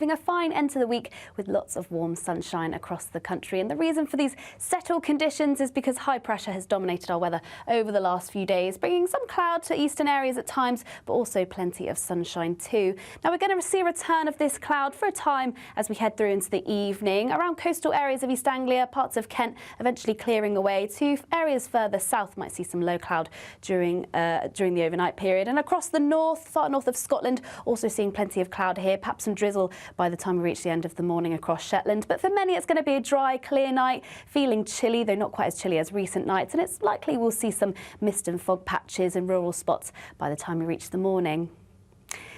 Having a fine end to the week with lots of warm sunshine across the country. And the reason for these settled conditions is because high pressure has dominated our weather over the last few days, bringing some cloud to eastern areas at times, but also plenty of sunshine too. Now we're going to see a return of this cloud for a time as we head through into the evening. Around coastal areas of East Anglia, parts of Kent eventually clearing away to areas further south might see some low cloud during the overnight period. And across the north, far north of Scotland, also seeing plenty of cloud here, perhaps some drizzle by the time we reach the end of the morning across Shetland. But for many, it's going to be a dry, clear night, feeling chilly, though not quite as chilly as recent nights. And it's likely we'll see some mist and fog patches in rural spots by the time we reach the morning.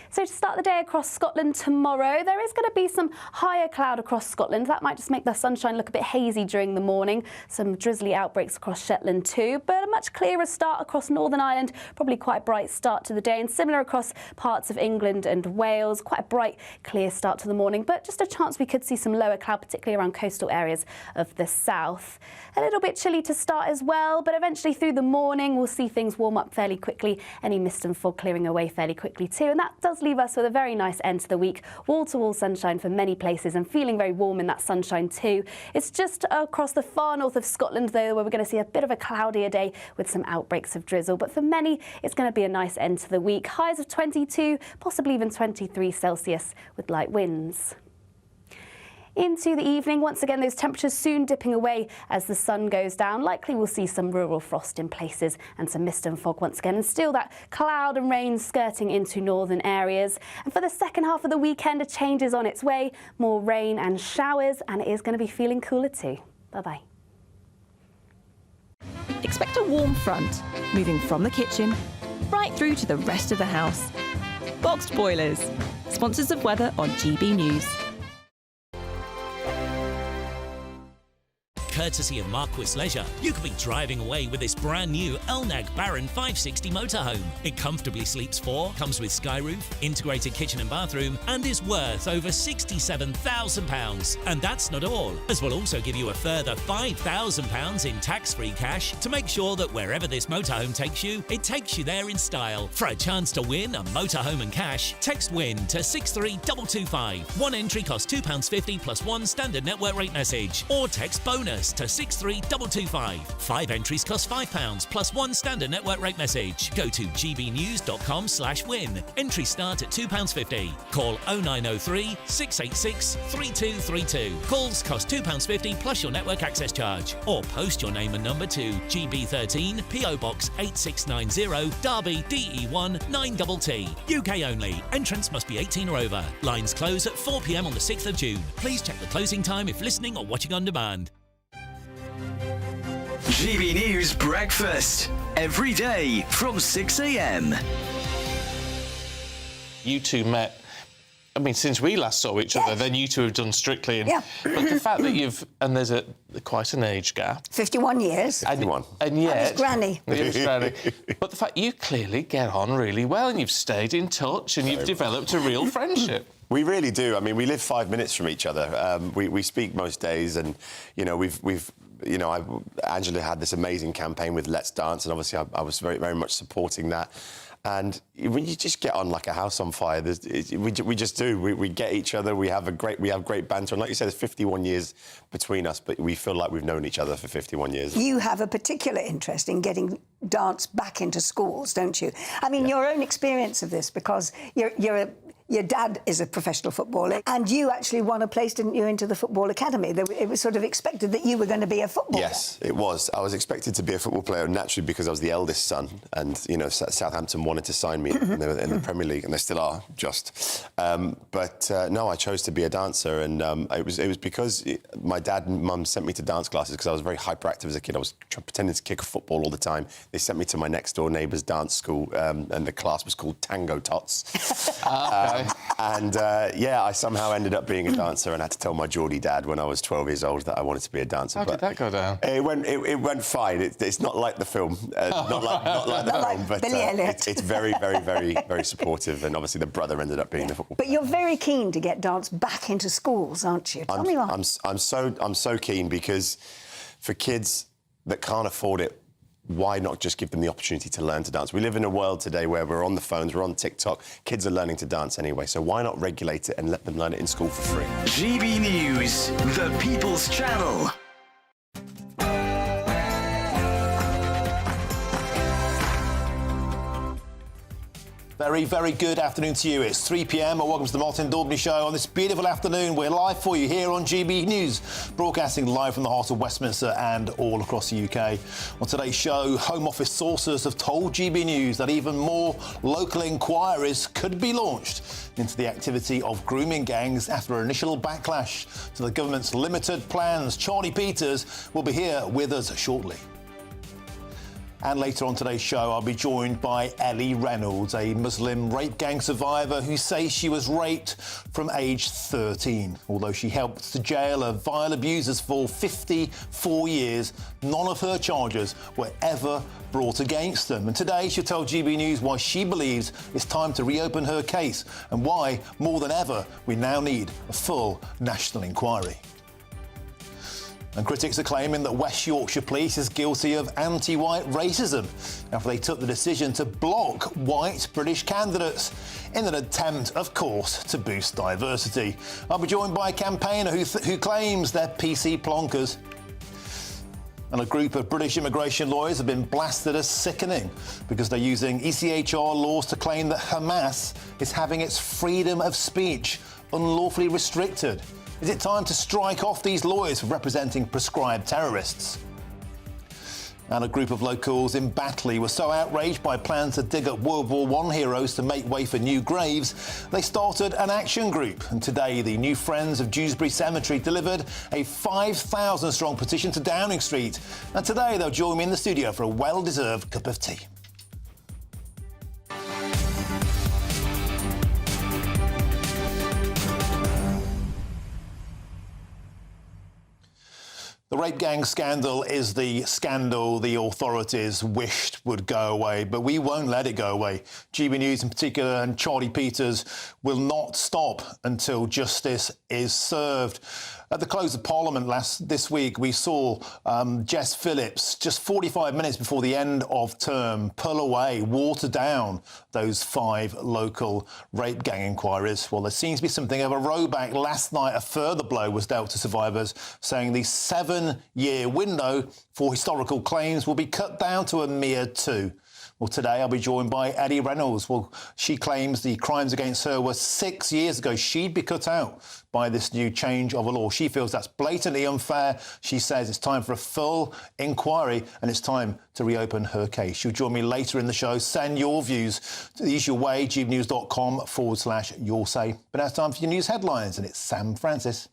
So to start the day across Scotland tomorrow, there is going to be some higher cloud across Scotland. That might just make the sunshine look a bit hazy during the morning. Some drizzly outbreaks across Shetland too, but a much clearer start across Northern Ireland. Probably quite a bright start to the day, and similar across parts of England and Wales. Quite a bright, clear start to the morning, but just a chance we could see some lower cloud, particularly around coastal areas of the south. A little bit chilly to start as well, but eventually through the morning we'll see things warm up fairly quickly. Any mist and fog clearing away fairly quickly too, and that does leave us with a very nice end to the week. Wall-to-wall sunshine for many places and feeling very warm in that sunshine too. It's just across the far north of Scotland though where we're going to see a bit of a cloudier day with some outbreaks of drizzle, but for many it's going to be a nice end to the week. Highs of 22, possibly even 23 Celsius with light winds. Into the evening, once again, those temperatures soon dipping away as the sun goes down. Likely we'll see some rural frost in places and some mist and fog once again, and still that cloud and rain skirting into northern areas. And for the second half of the weekend, a change is on its way. More rain and showers, and it is going to be feeling cooler too. Bye-bye. Expect a warm front, moving from the kitchen right through to the rest of the house. Boxed Boilers, sponsors of weather on GB News. Courtesy of Marquis Leisure, you could be driving away with this brand new Elnag Baron 560 motorhome. It comfortably sleeps 4, comes with sky roof, integrated kitchen and bathroom, and is worth over £67,000. And that's not all, as we'll also give you a further £5,000 in tax-free cash to make sure that wherever this motorhome takes you, it takes you there in style. For a chance to win a motorhome and cash, text WIN to 63225. One entry costs £2.50 plus one standard network rate message, or text BONUS to 63225. 5 entries cost £5 plus one standard network rate message. Go to gbnews.com/win. Entries start at £2.50. Call 0903 686 3232. Calls cost £2.50 plus your network access charge. Or post your name and number to GB13 PO Box 8690 Derby DE1 9TT. UK only. Entrance must be 18 or over. Lines close at 4 p.m. on the 6th of June. Please check the closing time if listening or watching on demand. GB News Breakfast, every day from 6 a.m. You two met, I mean, since we last saw each other, then you two have done Strictly. And, but the fact that and there's quite an age gap. 51 years. 51. And yet... I was granny. But the fact you clearly get on really well and you've stayed in touch and you've developed a real friendship. We really do. I mean, we live 5 minutes from each other. We speak most days, and, you know, Angela had this amazing campaign with Let's Dance, and obviously I was very, very much supporting that. And when you just get on like a house on fire, we just do. We get each other. We have great banter. And like you said, there's 51 years between us, but we feel like we've known each other for 51 years. You have a particular interest in getting dance back into schools, don't you? I mean, your own experience of this, because your dad is a professional footballer, and you actually won a place, didn't you, into the football academy? It was sort of expected that you were going to be a footballer. Yes, it was. I was expected to be a football player, naturally, because I was the eldest son, and, you know, Southampton wanted to sign me in the Premier League, and they still are, just. No, I chose to be a dancer, and it was because my dad and mum sent me to dance classes because I was very hyperactive as a kid. I was pretending to kick a football all the time. They sent me to my next-door neighbour's dance school, and the class was called Tango Tots. I somehow ended up being a dancer and had to tell my Geordie dad when I was 12 years old that I wanted to be a dancer. How did that go down? It went fine. It's not like the film, not like the film, but it's very, very, very, very supportive. And obviously the brother ended up being the football. But you're very keen to get dance back into schools, aren't you? Tell me why. I'm so keen, because for kids that can't afford it why not just give them the opportunity to learn to dance? We live in a world today where we're on the phones, we're on TikTok, kids are learning to dance anyway, so why not regulate it and let them learn it in school for free? GB News, the People's Channel. Very, very good afternoon to you. It's 3 p.m. and welcome to the Martin Daubney Show. On this beautiful afternoon, we're live for you here on GB News, broadcasting live from the heart of Westminster and all across the UK. On today's show, Home Office sources have told GB News that even more local inquiries could be launched into the activity of grooming gangs after an initial backlash to the government's limited plans. Charlie Peters will be here with us shortly. And later on today's show, I'll be joined by Ellie Reynolds, a Muslim rape gang survivor who says she was raped from age 13. Although she helped to jail her vile abusers for 54 years, none of her charges were ever brought against them. And today she'll tell GB News why she believes it's time to reopen her case and why, more than ever, we now need a full national inquiry. And critics are claiming that West Yorkshire Police is guilty of anti-white racism after they took the decision to block white British candidates in an attempt, of course, to boost diversity. I'll be joined by a campaigner who claims they're PC plonkers. And a group of British immigration lawyers have been blasted as sickening because they're using ECHR laws to claim that Hamas is having its freedom of speech unlawfully restricted. Is it time to strike off these lawyers for representing prescribed terrorists? And a group of locals in Batley were so outraged by plans to dig up World War I heroes to make way for new graves, they started an action group. And today, the New Friends of Dewsbury Cemetery delivered a 5,000-strong petition to Downing Street. And today, they'll join me in the studio for a well-deserved cup of tea. The rape gang scandal is the scandal the authorities wished would go away, but we won't let it go away. GB News in particular and Charlie Peters will not stop until justice is served. At the close of Parliament this week, we saw Jess Phillips, just 45 minutes before the end of term, pull away, water down those 5 local rape gang inquiries. Well, there seems to be something of a rowback. Last night, a further blow was dealt to survivors, saying the 7-year window for historical claims will be cut down to a mere 2. Well, today I'll be joined by Ellie Reynolds. Well, she claims the crimes against her were 6 years ago. She'd be cut out by this new change of a law. She feels that's blatantly unfair. She says it's time for a full inquiry and it's time to reopen her case. She'll join me later in the show. Send your views to the usual way, gbnews.com/your say. But now it's time for your news headlines, and it's Sam Francis.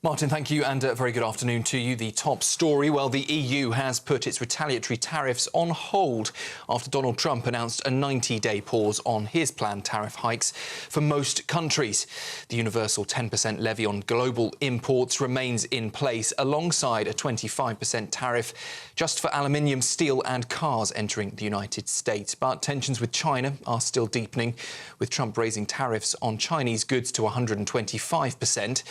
Martin, thank you, and a very good afternoon to you. The top story, well, the EU has put its retaliatory tariffs on hold after Donald Trump announced a 90-day pause on his planned tariff hikes for most countries. The universal 10% levy on global imports remains in place alongside a 25% tariff just for aluminium, steel and cars entering the United States. But tensions with China are still deepening, with Trump raising tariffs on Chinese goods to 125%,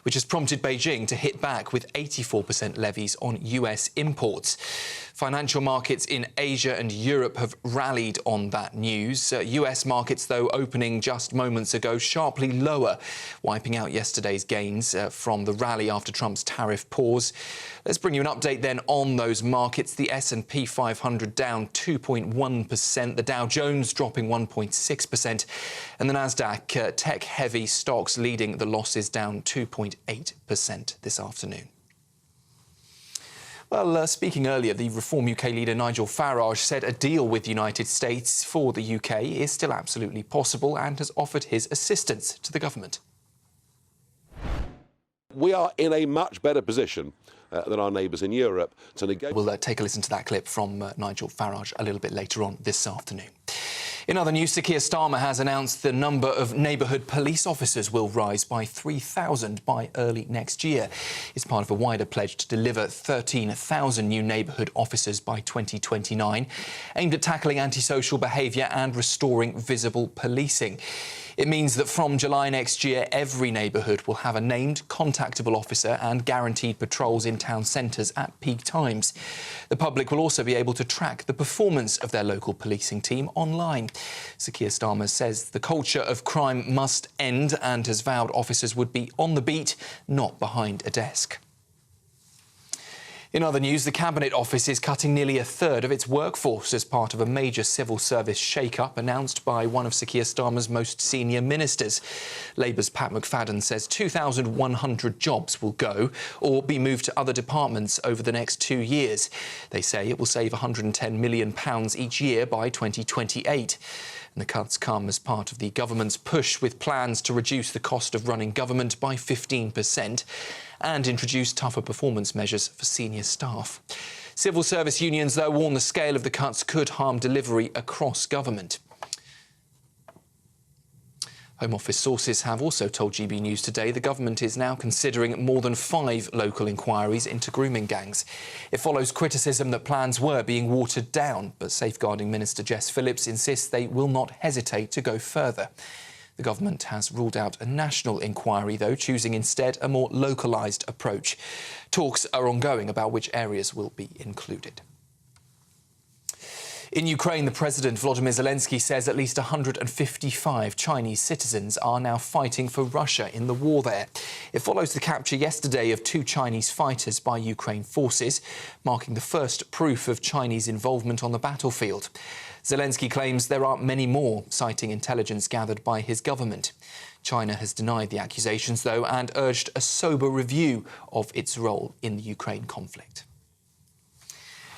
which has prompted Beijing to hit back with 84% levies on US imports. Financial markets in Asia and Europe have rallied on that news. US markets, though, opening just moments ago sharply lower, wiping out yesterday's gains from the rally after Trump's tariff pause. Let's bring you an update then on those markets. The S&P 500 down 2.1%, the Dow Jones dropping 1.6%, and the Nasdaq tech-heavy stocks leading the losses down 2.8% this afternoon. Well, speaking earlier, the Reform UK leader Nigel Farage said a deal with the United States for the UK is still absolutely possible and has offered his assistance to the government. We are in a much better position than our neighbours in Europe to negotiate. We'll take a listen to that clip from Nigel Farage a little bit later on this afternoon. In other news, Sir Keir Starmer has announced the number of neighbourhood police officers will rise by 3,000 by early next year. It's part of a wider pledge to deliver 13,000 new neighbourhood officers by 2029, aimed at tackling antisocial behaviour and restoring visible policing. It means that from July next year, every neighbourhood will have a named contactable officer and guaranteed patrols in town centres at peak times. The public will also be able to track the performance of their local policing team online. Sir Keir Starmer says the culture of crime must end and has vowed officers would be on the beat, not behind a desk. In other news, the Cabinet Office is cutting nearly a third of its workforce as part of a major civil service shake-up announced by one of Sir Keir Starmer's most senior ministers. Labour's Pat McFadden says 2,100 jobs will go or be moved to other departments over the next 2 years. They say it will save £110 million each year by 2028. And the cuts come as part of the government's push with plans to reduce the cost of running government by 15% and introduce tougher performance measures for senior staff. Civil service unions, though, warn the scale of the cuts could harm delivery across government. Home Office sources have also told GB News today the government is now considering more than 5 local inquiries into grooming gangs. It follows criticism that plans were being watered down, but Safeguarding Minister Jess Phillips insists they will not hesitate to go further. The government has ruled out a national inquiry, though, choosing instead a more localised approach. Talks are ongoing about which areas will be included. In Ukraine, the President Volodymyr Zelensky says at least 155 Chinese citizens are now fighting for Russia in the war there. It follows the capture yesterday of 2 Chinese fighters by Ukraine forces, marking the first proof of Chinese involvement on the battlefield. Zelensky claims there are many more, citing intelligence gathered by his government. China has denied the accusations, though, and urged a sober review of its role in the Ukraine conflict.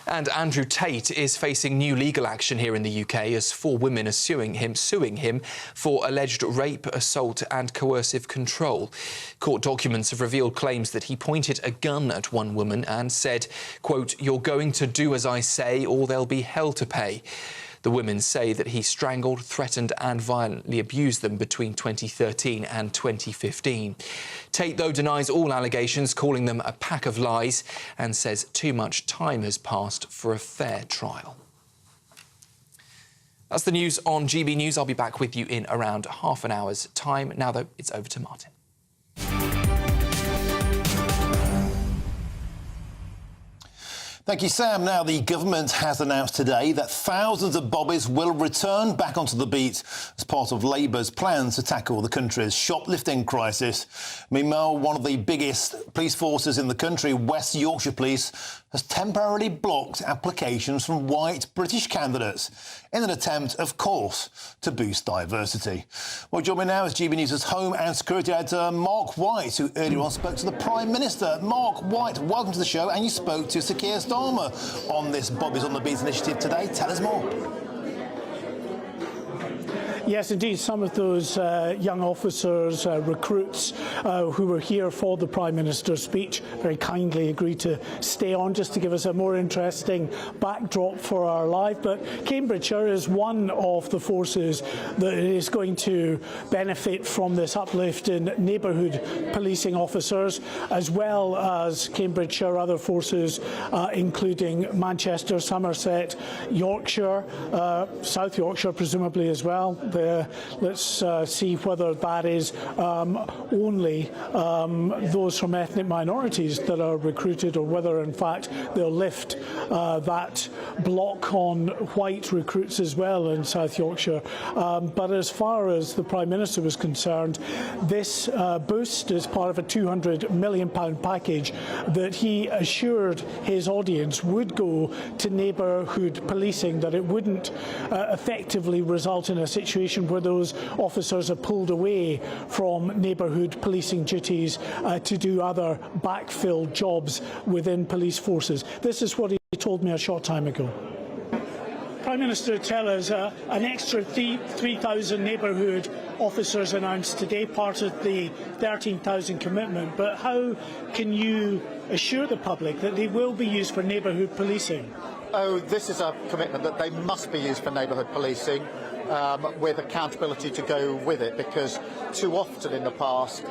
And Andrew Tate is facing new legal action here in the UK as 4 women are suing him for alleged rape, assault and coercive control. Court documents have revealed claims that he pointed a gun at one woman and said, quote, "You're going to do as I say or there'll be hell to pay." The women say that he strangled, threatened and violently abused them between 2013 and 2015. Tate, though, denies all allegations, calling them a pack of lies, and says too much time has passed for a fair trial. That's the news on GB News. I'll be back with you in around half an hour's time. Now, though, it's over to Martin. Thank you, Sam. Now, the government has announced today that thousands of bobbies will return back onto the beat as part of Labour's plans to tackle the country's shoplifting crisis. Meanwhile, one of the biggest police forces in the country, West Yorkshire Police, has temporarily blocked applications from white British candidates in an attempt, of course, to boost diversity. Well, joining me now is GB News' Home and Security Editor Mark White, who earlier on spoke to the Prime Minister. Mark White, welcome to the show, and you spoke to Sir Keir Starmer on this Bobbies on the Beat initiative today. Tell us more. Yes, indeed. Some of those young officers, recruits who were here for the Prime Minister's speech very kindly agreed to stay on just to give us a more interesting backdrop for our live. But Cambridgeshire is one of the forces that is going to benefit from this uplift in neighbourhood policing officers, as well as Cambridgeshire, other forces including Manchester, Somerset, Yorkshire, South Yorkshire presumably as well. Let's see whether that is only those from ethnic minorities that are recruited, or whether in fact they'll lift that block on white recruits as well in South Yorkshire. But as far as the Prime Minister was concerned, this boost is part of a £200 million package that he assured his audience would go to neighbourhood policing, that it wouldn't effectively result in a situation where those officers are pulled away from neighbourhood policing duties to do other backfill jobs within police forces. This is what he told me a short time ago. Prime Minister, tell us an extra 3,000 neighbourhood officers announced today, part of the 13,000 commitment. But how can you assure the public that they will be used for neighbourhood policing? Oh, this is a commitment that they must be used for neighbourhood policing, with accountability to go with it, because too often in the past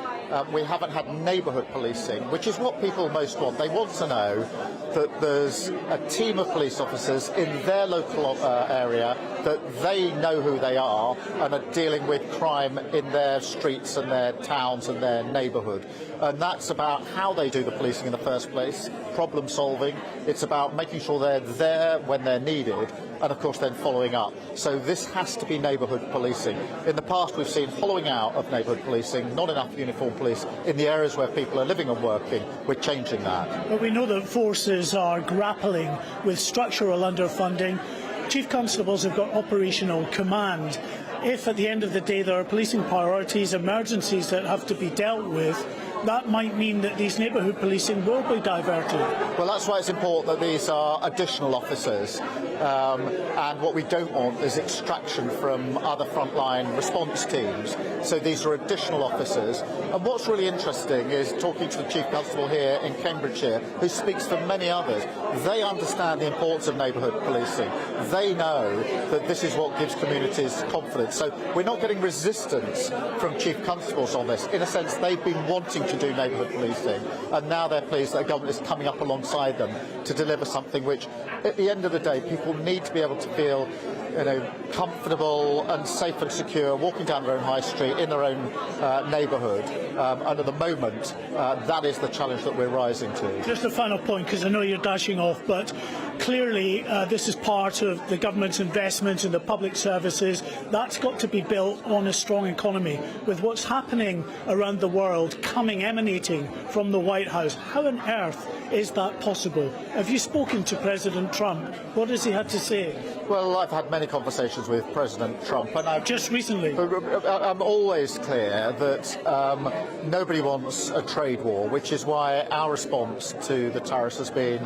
we haven't had neighbourhood policing, which is what people most want. They want to know that there's a team of police officers in their local area, that they know who they are and are dealing with crime in their streets and their towns and their neighbourhood. And that's about how they do the policing in the first place, problem solving. It's about making sure they're there when they're needed, and of course then following up. So this has to be neighbourhood policing. In the past we've seen hollowing out of neighbourhood policing, not enough uniformed police in the areas where people are living and working. We're changing that. But we know that forces are grappling with structural underfunding. Chief constables have got operational command. If at the end of the day there are policing priorities, emergencies that have to be dealt with, that might mean that these neighbourhood policing will be diverted. Well, that's why it's important that these are additional officers. And what we don't want is extraction from other frontline response teams. So these are additional officers. And what's really interesting is talking to the Chief Constable here in Cambridgeshire, who speaks for many others. They understand the importance of neighbourhood policing. They know that this is what gives communities confidence. So we're not getting resistance from Chief Constables on this. In a sense, they've been wanting to do neighbourhood policing, and now they're pleased that the government is coming up alongside them to deliver something which, at the end of the day, people need to be able to feel, comfortable and safe and secure walking down their own high street in their own neighbourhood. And at the moment, that is the challenge that we're rising to. Just a final point, because I know you're dashing off, but clearly this is part of the government's investment in the public services. That's got to be built on a strong economy. With what's happening around the world emanating from the White House, how on earth is that possible? Have you spoken to President Trump? What has he had to say? Well, I've had many conversations with President Trump, and I've just recently. I'm always clear that nobody wants a trade war, which is why our response to the tariffs has been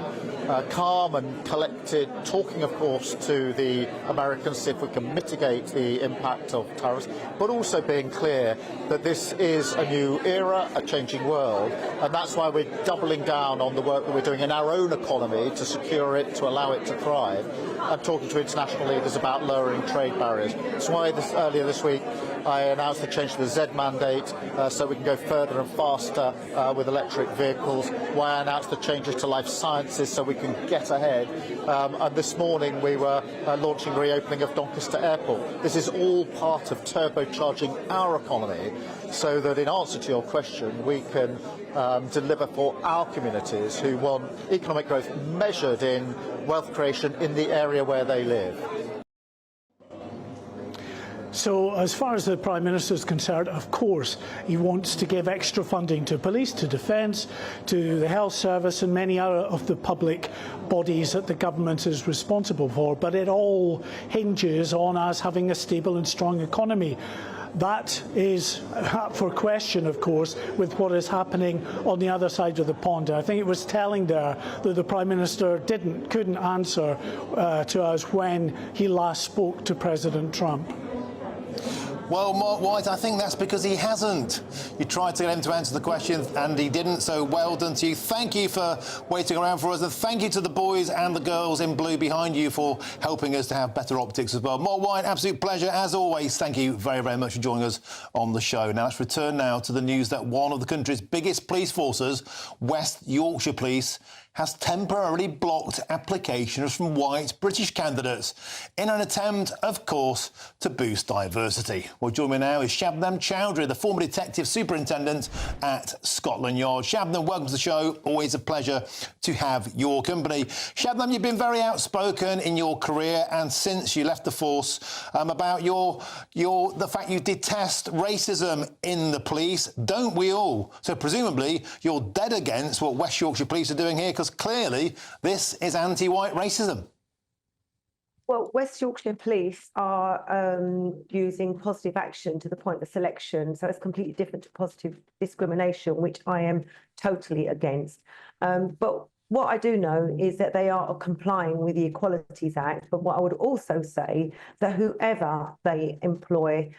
calm and collected, talking, of course, to the Americans, see if we can mitigate the impact of tariffs, but also being clear that this is a new era, a changing world, and that's why we're doubling down on the work that we're doing in our own economy to secure it, to allow it to thrive, and talking to international leaders about lowering trade barriers. That's why earlier this week I announced the change to the Z mandate so we can go further and faster with electric vehicles, why I announced the changes to life sciences so we can get ahead. And this morning we were launching reopening of Doncaster Airport. This is all part of turbocharging our economy so that, in answer to your question, we can deliver for our communities who want economic growth measured in wealth creation in the area where they live. So, as far as the Prime Minister is concerned, of course, he wants to give extra funding to police, to defence, to the health service and many other of the public bodies that the government is responsible for. But it all hinges on us having a stable and strong economy. That is up for question, of course, with what is happening on the other side of the pond. I think it was telling there that the Prime Minister couldn't answer to us when he last spoke to President Trump. Well, Mark White, I think that's because he hasn't. You tried to get him to answer the question and he didn't, so well done to you. Thank you for waiting around for us, and thank you to the boys and the girls in blue behind you for helping us to have better optics as well. Mark White, absolute pleasure as always. Thank you very, very much for joining us on the show. Now let's return now to the news that one of the country's biggest police forces, West Yorkshire Police, has temporarily blocked applications from white British candidates in an attempt, of course, to boost diversity. Well, joining me now is Shabnam Chowdhury, the former detective superintendent at Scotland Yard. Shabnam, welcome to the show. Always a pleasure to have your company. Shabnam, you've been very outspoken in your career and since you left the force about the fact you detest racism in the police. Don't we all? So presumably you're dead against what West Yorkshire Police are doing here, because clearly this is anti-white racism. Well, West Yorkshire Police are using positive action to the point of selection, so it's completely different to positive discrimination, which I am totally against. But what I do know is that they are complying with the Equalities Act, but what I would also say that whoever they employ,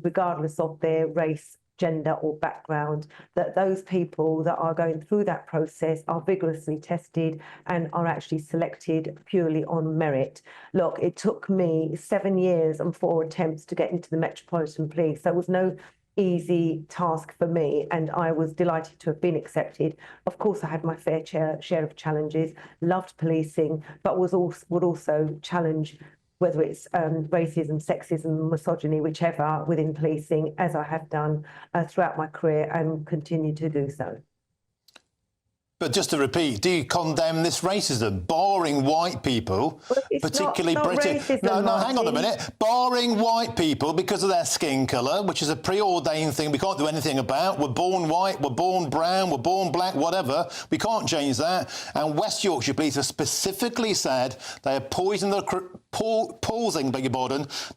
regardless of their race, gender or background, that those people that are going through that process are vigorously tested and are actually selected purely on merit. Look, it took me 7 years and 4 attempts to get into the Metropolitan Police. There was no easy task for me, and I was delighted to have been accepted. Of course, I had my fair share of challenges, loved policing, but would also challenge whether it's racism, sexism, misogyny, whichever, within policing, as I have done throughout my career and continue to do so. But just to repeat, do you condemn this racism, barring white people, particularly British? No, hang on a minute. Barring white people because of their skin colour, which is a preordained thing we can't do anything about. We're born white, we're born brown, we're born black, whatever. We can't change that. And West Yorkshire Police have specifically said they are pausing the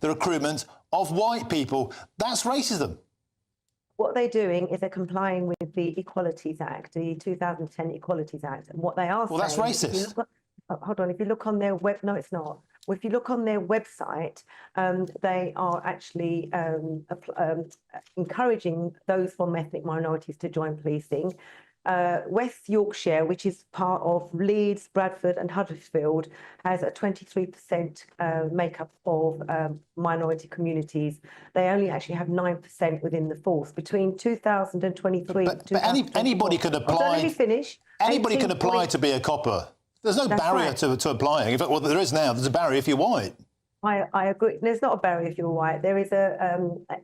recruitment of white people. That's racism. What they're doing is they're complying with the Equalities Act, the 2010 Equalities Act. And what they are saying... Well, that's racist. Hold on, if you look on their web... No, it's not. Well, if you look on their website, they are actually encouraging those from ethnic minorities to join policing. West Yorkshire, which is part of Leeds, Bradford and Huddersfield, has a 23% makeup of minority communities. They only actually have 9% within the force. Between 2023 and 2024... Anybody could apply... Let me finish. Anybody can apply to be a copper. There's no barrier to applying. In fact, well, there is now. There's a barrier if you're white. I agree. There's not a barrier if you're white. There is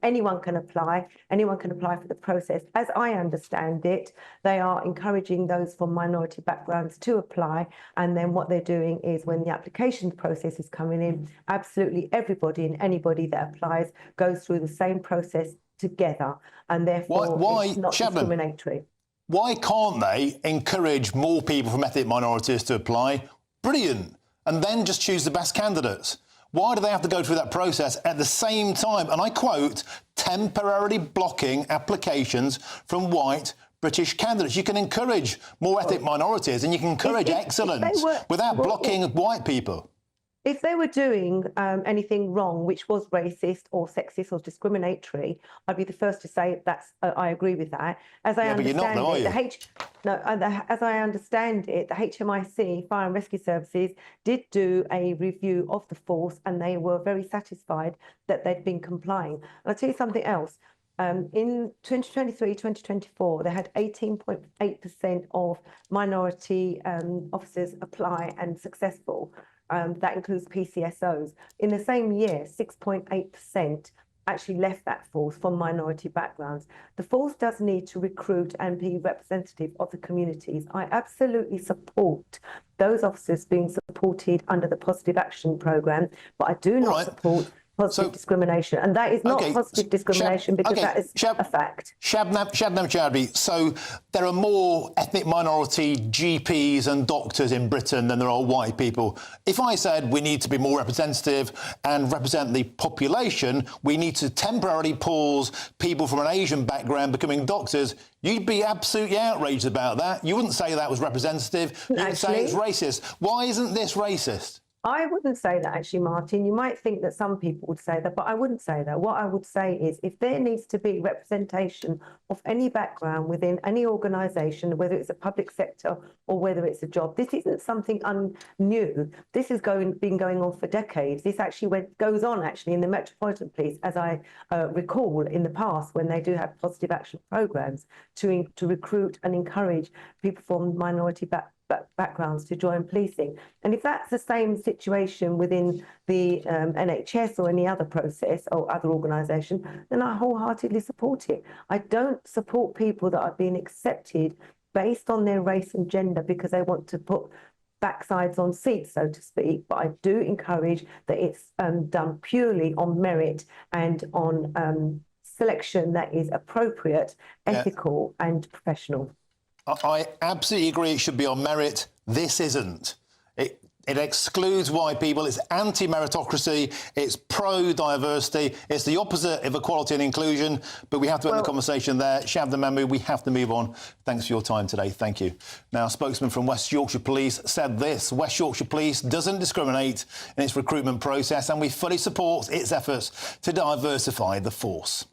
anyone can apply. Anyone can apply for the process. As I understand it, they are encouraging those from minority backgrounds to apply. And then what they're doing is when the application process is coming in, absolutely everybody and anybody that applies goes through the same process together. And therefore, it's not discriminatory. Why can't they encourage more people from ethnic minorities to apply? Brilliant. And then just choose the best candidates. Why do they have to go through that process at the same time, and I quote, temporarily blocking applications from white British candidates? You can encourage more ethnic minorities and you can encourage excellence without blocking white people. If they were doing anything wrong, which was racist or sexist or discriminatory, I'd be the first to say I agree with that. As I understand as I understand it, the HMIC, Fire and Rescue Services, did do a review of the force, and they were very satisfied that they'd been complying. And I'll tell you something else. In 2023-2024, they had 18.8% of minority officers apply and successful. That includes PCSOs. In the same year, 6.8% actually left that force from minority backgrounds. The force does need to recruit and be representative of the communities. I absolutely support those officers being supported under the Positive Action Programme, but I do not support positive discrimination, and that is not positive discrimination because that is a fact. Shabnam Chowdhury, so there are more ethnic minority GPs and doctors in Britain than there are white people. If I said we need to be more representative and represent the population, we need to temporarily pause people from an Asian background becoming doctors, you'd be absolutely outraged about that. You wouldn't say that was representative. You would say it's racist. Why isn't this racist? I wouldn't say that, actually, Martin. You might think that some people would say that, but I wouldn't say that. What I would say is if there needs to be representation of any background within any organisation, whether it's a public sector or whether it's a job, this isn't something new. This has been going on for decades. This actually goes on, actually, in the Metropolitan Police, as I recall in the past, when they do have positive action programmes to recruit and encourage people from minority backgrounds to join policing. And if that's the same situation within the NHS or any other process or other organisation, then I wholeheartedly support it. I don't support people that are being accepted based on their race and gender because they want to put backsides on seats, so to speak, but I do encourage that it's done purely on merit and on selection that is appropriate, ethical and professional. I absolutely agree it should be on merit. This isn't. It excludes white people. It's anti-meritocracy. It's pro-diversity. It's the opposite of equality and inclusion. But we have to end the conversation there. Shabnam Chowdhury, we have to move on. Thanks for your time today. Thank you. Now, a spokesman from West Yorkshire Police said this. West Yorkshire Police doesn't discriminate in its recruitment process, and we fully support its efforts to diversify the force.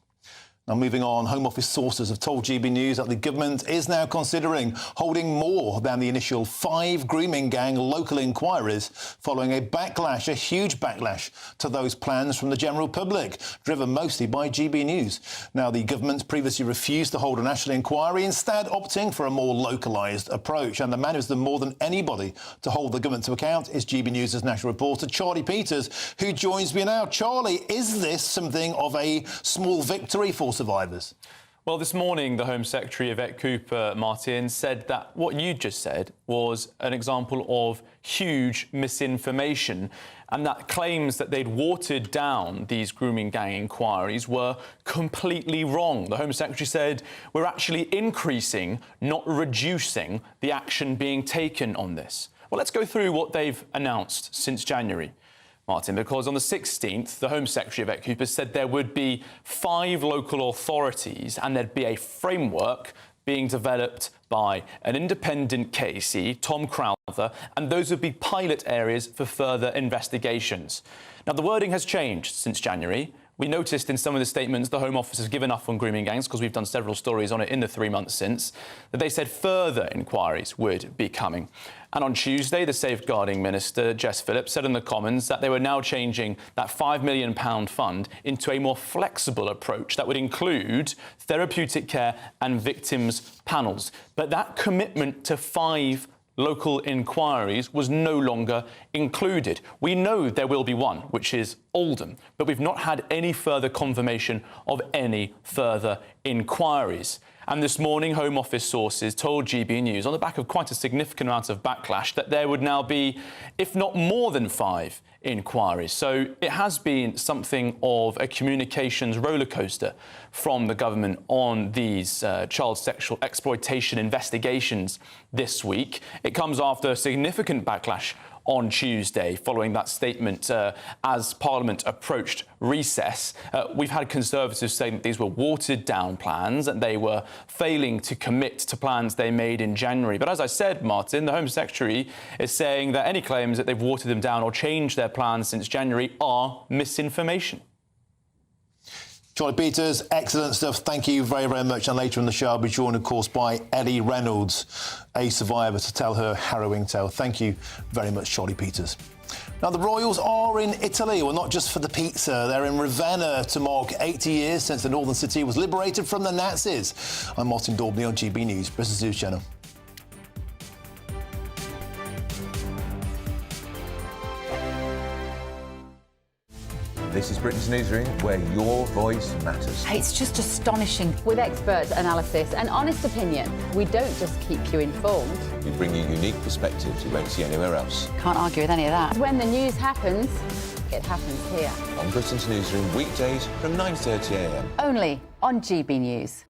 Now, moving on, Home Office sources have told GB News that the government is now considering holding more than the initial 5 grooming gang local inquiries following a backlash, a huge backlash to those plans from the general public, driven mostly by GB News. Now, the government previously refused to hold a national inquiry, instead opting for a more localised approach. And the man who's done more than anybody to hold the government to account is GB News' national reporter, Charlie Peters, who joins me now. Charlie, is this something of a small victory for survivors? Well, this morning, the Home Secretary, Yvette Cooper, Martin, said that what you just said was an example of huge misinformation, and that claims that they'd watered down these grooming gang inquiries were completely wrong. The Home Secretary said, we're actually increasing, not reducing, the action being taken on this. Well, let's go through what they've announced since January, Martin, because on the 16th, the Home Secretary, Yvette Cooper, said there would be 5 local authorities and there'd be a framework being developed by an independent KC, Tom Crowther, and those would be pilot areas for further investigations. Now, the wording has changed since January. We noticed in some of the statements the Home Office has given up on grooming gangs, because we've done several stories on it in the 3 months since, that they said further inquiries would be coming. And on Tuesday, the Safeguarding Minister, Jess Phillips, said in the Commons that they were now changing that £5 million fund into a more flexible approach that would include therapeutic care and victims panels. But that commitment to 5 local inquiries was no longer included. We know there will be one, which is Oldham, but we've not had any further confirmation of any further inquiries. And this morning, Home Office sources told GB News, on the back of quite a significant amount of backlash, that there would now be, if not more than 5 inquiries. So it has been something of a communications rollercoaster from the government on these child sexual exploitation investigations this week. It comes after a significant backlash on Tuesday, following that statement as Parliament approached recess. We've had Conservatives saying that these were watered-down plans and they were failing to commit to plans they made in January. But as I said, Martin, the Home Secretary is saying that any claims that they've watered them down or changed their plans since January are misinformation. Charlie Peters, excellent stuff. Thank you very, very much. And later in the show, I'll be joined, of course, by Ellie Reynolds, a survivor, to tell her harrowing tale. Thank you very much, Charlie Peters. Now, the Royals are in Italy, well, not just for the pizza. They're in Ravenna to mark 80 years since the northern city was liberated from the Nazis. I'm Martin Daubney on GB News, Britain's News Channel. This is Britain's Newsroom, where your voice matters. It's just astonishing. With expert analysis and honest opinion, we don't just keep you informed. We bring you unique perspectives you won't see anywhere else. Can't argue with any of that. When the news happens, it happens here. On Britain's Newsroom, weekdays from 9:30 a.m. Only on GB News.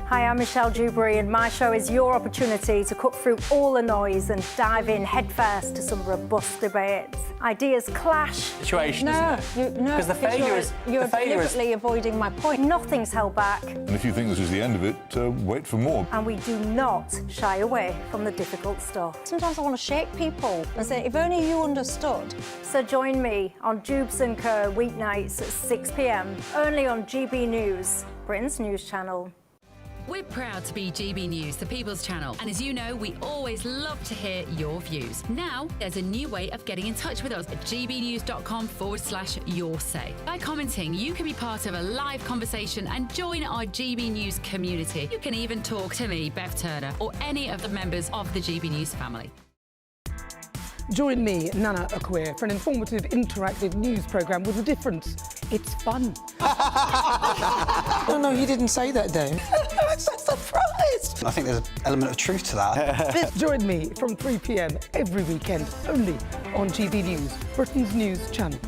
Hi, I'm Michelle Dewberry, and my show is your opportunity to cut through all the noise and dive in headfirst to some robust debates. Ideas clash. Situation, isn't it? Because the failure is... You're deliberately avoiding my point. Nothing's held back. And if you think this is the end of it, wait for more. And we do not shy away from the difficult stuff. Sometimes I want to shake people and say, if only you understood. So join me on Jubes & Co. weeknights at 6 p.m, only on GB News, Britain's news channel. We're proud to be GB News, the People's Channel. And as you know, we always love to hear your views. Now, there's a new way of getting in touch with us at gbnews.com/yoursay. By commenting, you can be part of a live conversation and join our GB News community. You can even talk to me, Bev Turner, or any of the members of the GB News family. Join me, Nana Akwe, for an informative, interactive news programme with a difference. It's fun. No, he didn't say that, Dave. I'm so surprised. I think there's an element of truth to that. Join me from 3 p.m. every weekend, only on GB News, Britain's news channel.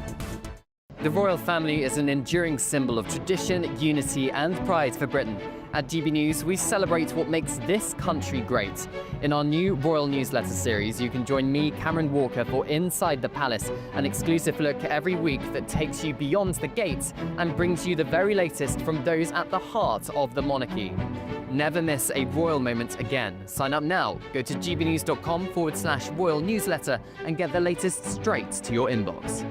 The royal family is an enduring symbol of tradition, unity and pride for Britain. At GB News, we celebrate what makes this country great. In our new royal newsletter series, you can join me, Cameron Walker, for Inside the Palace, an exclusive look every week that takes you beyond the gates and brings you the very latest from those at the heart of the monarchy. Never miss a royal moment again. Sign up now. Go to gbnews.com/royal newsletter and get the latest straight to your inbox.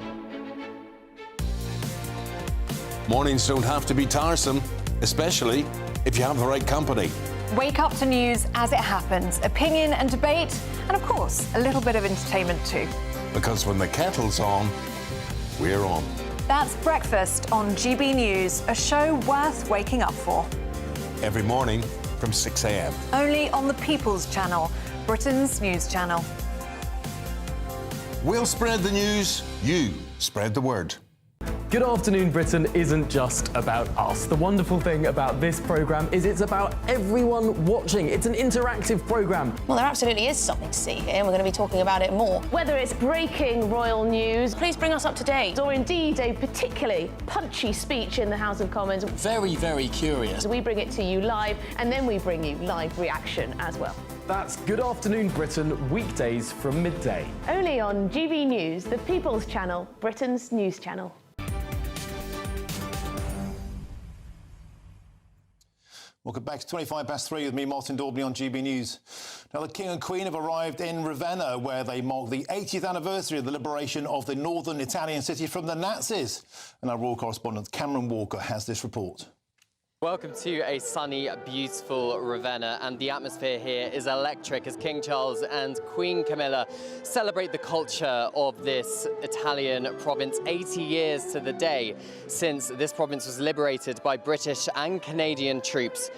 Mornings don't have to be tiresome. especially if you have the right company. Wake up to news as it happens, opinion and debate, and of course, a little bit of entertainment too. Because when the kettle's on, we're on. That's Breakfast on GB News, a show worth waking up for. Every morning from 6 a.m. Only on the People's Channel, Britain's news channel. We'll spread the news, you spread the word. Good Afternoon Britain isn't just about us. The wonderful thing about this programme is it's about everyone watching. It's an interactive programme. Well, there absolutely is something to see here, and we're going to be talking about it more. Whether it's breaking royal news, please bring us up to date, or indeed a particularly punchy speech in the House of Commons. Very, very curious. We bring it to you live, and then we bring you live reaction as well. That's Good Afternoon Britain, weekdays from midday. Only on GB News, the People's Channel, Britain's news channel. Welcome back to 3 with me, Martin Daubney, on GB News. Now, the King and Queen have arrived in Ravenna, where they mark the 80th anniversary of the liberation of the northern Italian city from the Nazis. And our royal correspondent Cameron Walker has this report. Welcome to a sunny, beautiful Ravenna, and the atmosphere here is electric as King Charles and Queen Camilla celebrate the culture of this Italian province 80 years to the day since this province was liberated by British and Canadian troops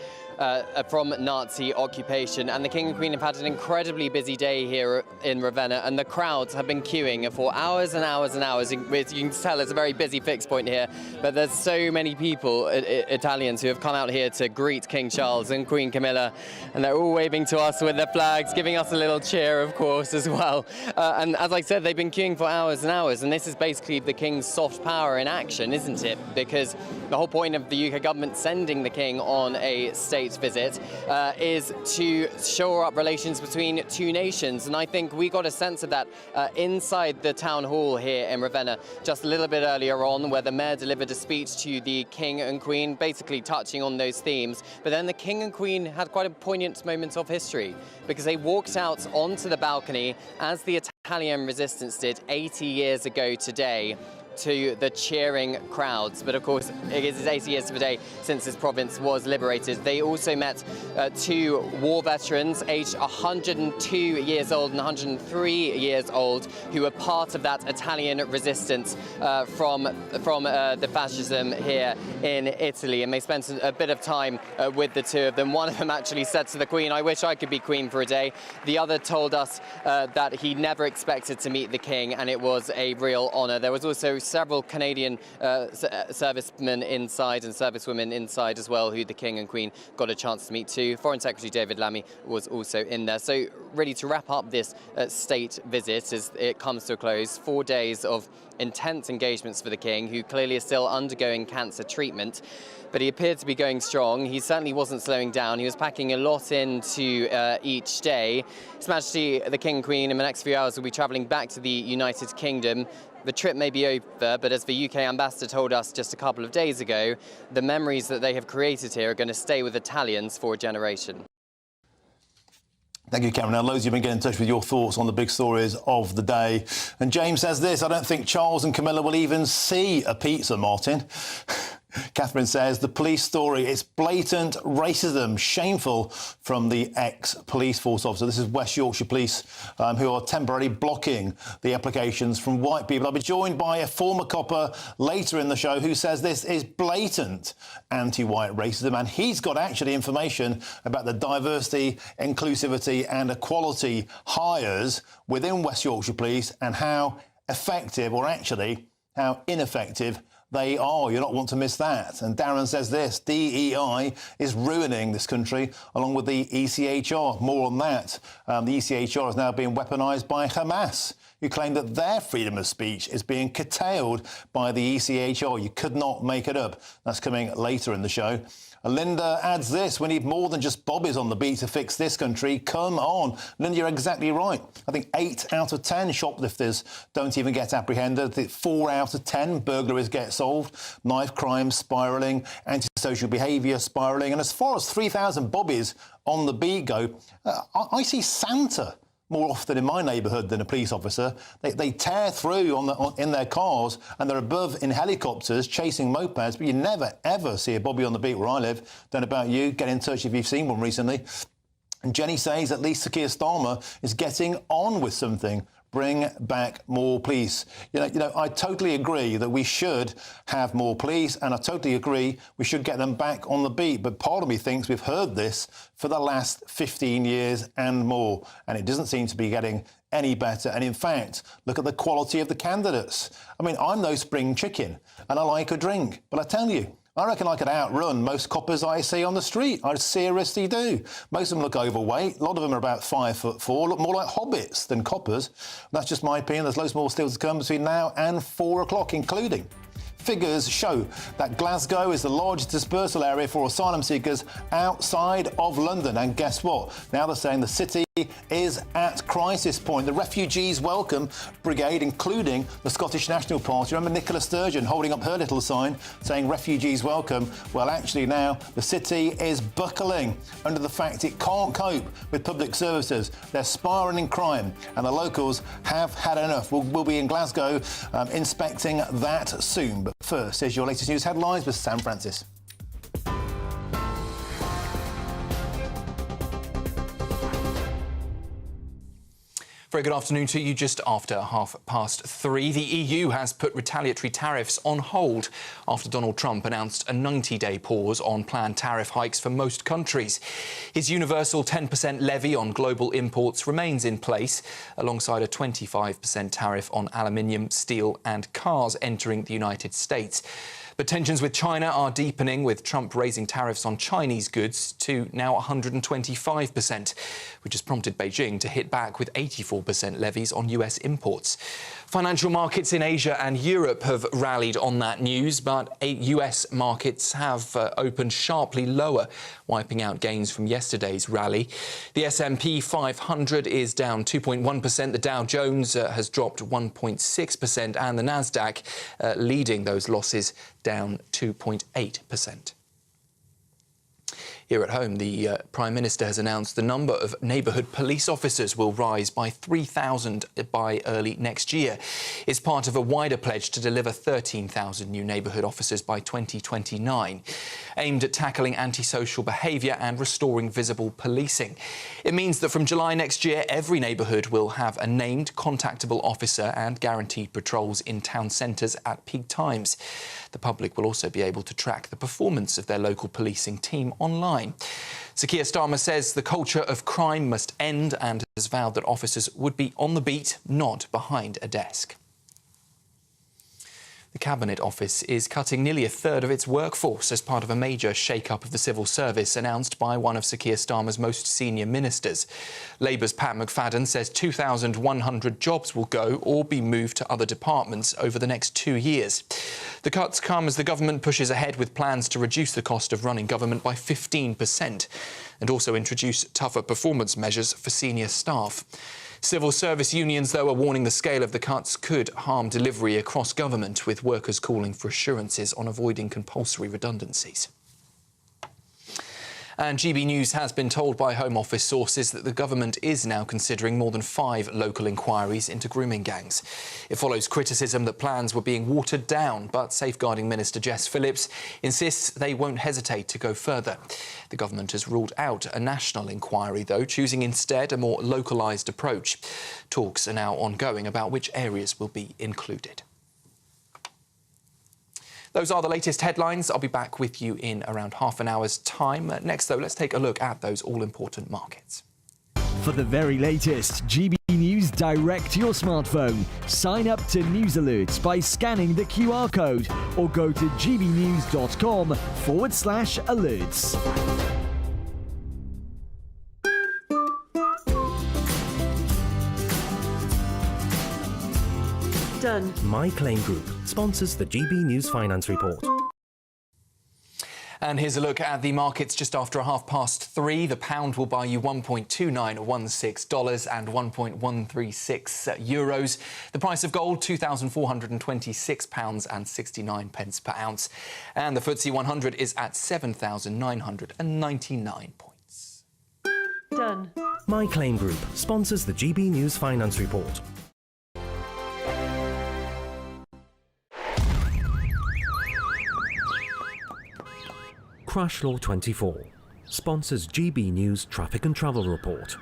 from Nazi occupation. And the King and Queen have had an incredibly busy day here in Ravenna, and the crowds have been queuing for hours and hours and hours. You can tell it's a very busy fixed point here, but there's so many people, Italians, who have come out here to greet King Charles and Queen Camilla, and they're all waving to us with their flags, giving us a little cheer, of course, as well. And as I said, they've been queuing for hours and hours, and this is basically the King's soft power in action, isn't it? Because the whole point of the UK government sending the King on a state visit is to shore up relations between two nations, and I think we got a sense of that inside the town hall here in Ravenna just a little bit earlier on, where the mayor delivered a speech to the King and Queen, basically touching on those themes. But then the King and Queen had quite a poignant moment of history, because they walked out onto the balcony as the Italian resistance did 80 years ago today, to the cheering crowds. But of course, it is 80 years of a day since this province was liberated. They also met two war veterans, aged 102 years old and 103 years old, who were part of that Italian resistance from the fascism here in Italy. And they spent a bit of time with the two of them. One of them actually said to the Queen, "I wish I could be Queen for a day." The other told us that he never expected to meet the King, and it was a real honour. There was also several Canadian servicemen inside and servicewomen inside as well, who the King and Queen got a chance to meet too. Foreign Secretary David Lammy was also in there. So really, to wrap up this state visit as it comes to a close, 4 days of intense engagements for the King, who clearly is still undergoing cancer treatment. But he appeared to be going strong. He certainly wasn't slowing down. He was packing a lot into each day. His Majesty, the King and Queen, in the next few hours will be travelling back to the United Kingdom. The trip may be over, but as the UK ambassador told us just a couple of days ago, the memories that they have created here are going to stay with Italians for a generation. Thank you, Cameron. Now, loads of you have been getting in touch with your thoughts on the big stories of the day. And James says this: "I don't think Charles and Camilla will even see a pizza, Martin." Catherine says, "The police story, it's blatant racism, shameful," from the ex-police force officer. This is West Yorkshire Police, who are temporarily blocking the applications from white people. I'll be joined by a former copper later in the show who says this is blatant anti-white racism, and he's got actually information about the diversity, inclusivity and equality hires within West Yorkshire Police and how effective, or actually how ineffective, they are. You'll not want to miss that. And Darren says this: DEI is ruining this country, along with the ECHR. More on that. The ECHR is now being weaponised by Hamas, who claim that their freedom of speech is being curtailed by the ECHR. You could not make it up. That's coming later in the show. Linda adds this: "We need more than just bobbies on the beat to fix this country. Come on." Linda, you're exactly right. I think 8 out of 10 shoplifters don't even get apprehended. 4 out of 10 burglaries get solved. Knife crime spiralling, antisocial behaviour spiralling. And as far as 3,000 bobbies on the beat go, I see Santa more often in my neighbourhood than a police officer. They tear through in their cars, and they're above in helicopters chasing mopeds, but you never, ever see a bobby on the beat where I live. Don't know about you. Get in touch if you've seen one recently. And Jenny says at least Sir Keir Starmer is getting on with something. Bring back more police. You know, I totally agree that we should have more police, and I totally agree we should get them back on the beat. But part of me thinks we've heard this for the last 15 years and more, and it doesn't seem to be getting any better. And in fact, look at the quality of the candidates. I mean, I'm no spring chicken, and I like a drink, but I tell you, I reckon I could outrun most coppers I see on the street. I seriously do. Most of them look overweight. A lot of them are about 5'4", look more like hobbits than coppers. That's just my opinion. There's loads more still to come between now and 4 o'clock, including figures show that Glasgow is the largest dispersal area for asylum seekers outside of London. And guess what? Now they're saying the city is at crisis point. The Refugees Welcome Brigade, including the Scottish National Party. Remember Nicola Sturgeon holding up her little sign saying Refugees Welcome? Well, actually now the city is buckling under the fact it can't cope with public services. They're spiralling in crime, and the locals have had enough. We'll be in Glasgow inspecting that soon. But first, here's your latest news headlines with Sam Francis. Very good afternoon to you. Just after 3:30, the EU has put retaliatory tariffs on hold after Donald Trump announced a 90-day pause on planned tariff hikes for most countries. His universal 10% levy on global imports remains in place, alongside a 25% tariff on aluminium, steel and cars entering the United States. But tensions with China are deepening, with Trump raising tariffs on Chinese goods to now 125%, which has prompted Beijing to hit back with 84% levies on US imports. Financial markets in Asia and Europe have rallied on that news, but US markets have opened sharply lower, wiping out gains from yesterday's rally. The S&P 500 is down 2.1%, the Dow Jones has dropped 1.6%, and the Nasdaq leading those losses, down 2.8%. Here at home, the Prime Minister has announced the number of neighbourhood police officers will rise by 3,000 by early next year. It's part of a wider pledge to deliver 13,000 new neighbourhood officers by 2029, aimed at tackling antisocial behaviour and restoring visible policing. It means that from July next year, every neighbourhood will have a named contactable officer and guaranteed patrols in town centres at peak times. The public will also be able to track the performance of their local policing team online. Sir Keir Starmer says the culture of crime must end and has vowed that officers would be on the beat, not behind a desk. The Cabinet Office is cutting nearly a third of its workforce as part of a major shake-up of the civil service announced by one of Sir Keir Starmer's most senior ministers. Labour's Pat McFadden says 2,100 jobs will go or be moved to other departments over the next 2 years. The cuts come as the government pushes ahead with plans to reduce the cost of running government by 15% and also introduce tougher performance measures for senior staff. Civil service unions, though, are warning the scale of the cuts could harm delivery across government, with workers calling for assurances on avoiding compulsory redundancies. And GB News has been told by Home Office sources that the government is now considering more than 5 local inquiries into grooming gangs. It follows criticism that plans were being watered down, but Safeguarding Minister Jess Phillips insists they won't hesitate to go further. The government has ruled out a national inquiry, though, choosing instead a more localised approach. Talks are now ongoing about which areas will be included. Those are the latest headlines. I'll be back with you in around half an hour's time. Next, though, let's take a look at those all-important markets. For the very latest GB News direct to your smartphone, sign up to News Alerts by scanning the QR code or go to gbnews.com/alerts. Done. My Claim Group sponsors the GB News Finance Report. And here's a look at the markets just after 3:30. The pound will buy you $1.2916 and €1.136. The price of gold, £2,426.69 per ounce. And the FTSE 100 is at 7,999 points. Done. My Claim Group sponsors the GB News Finance Report. Crash Law 24 sponsors GB News Traffic and Travel Report.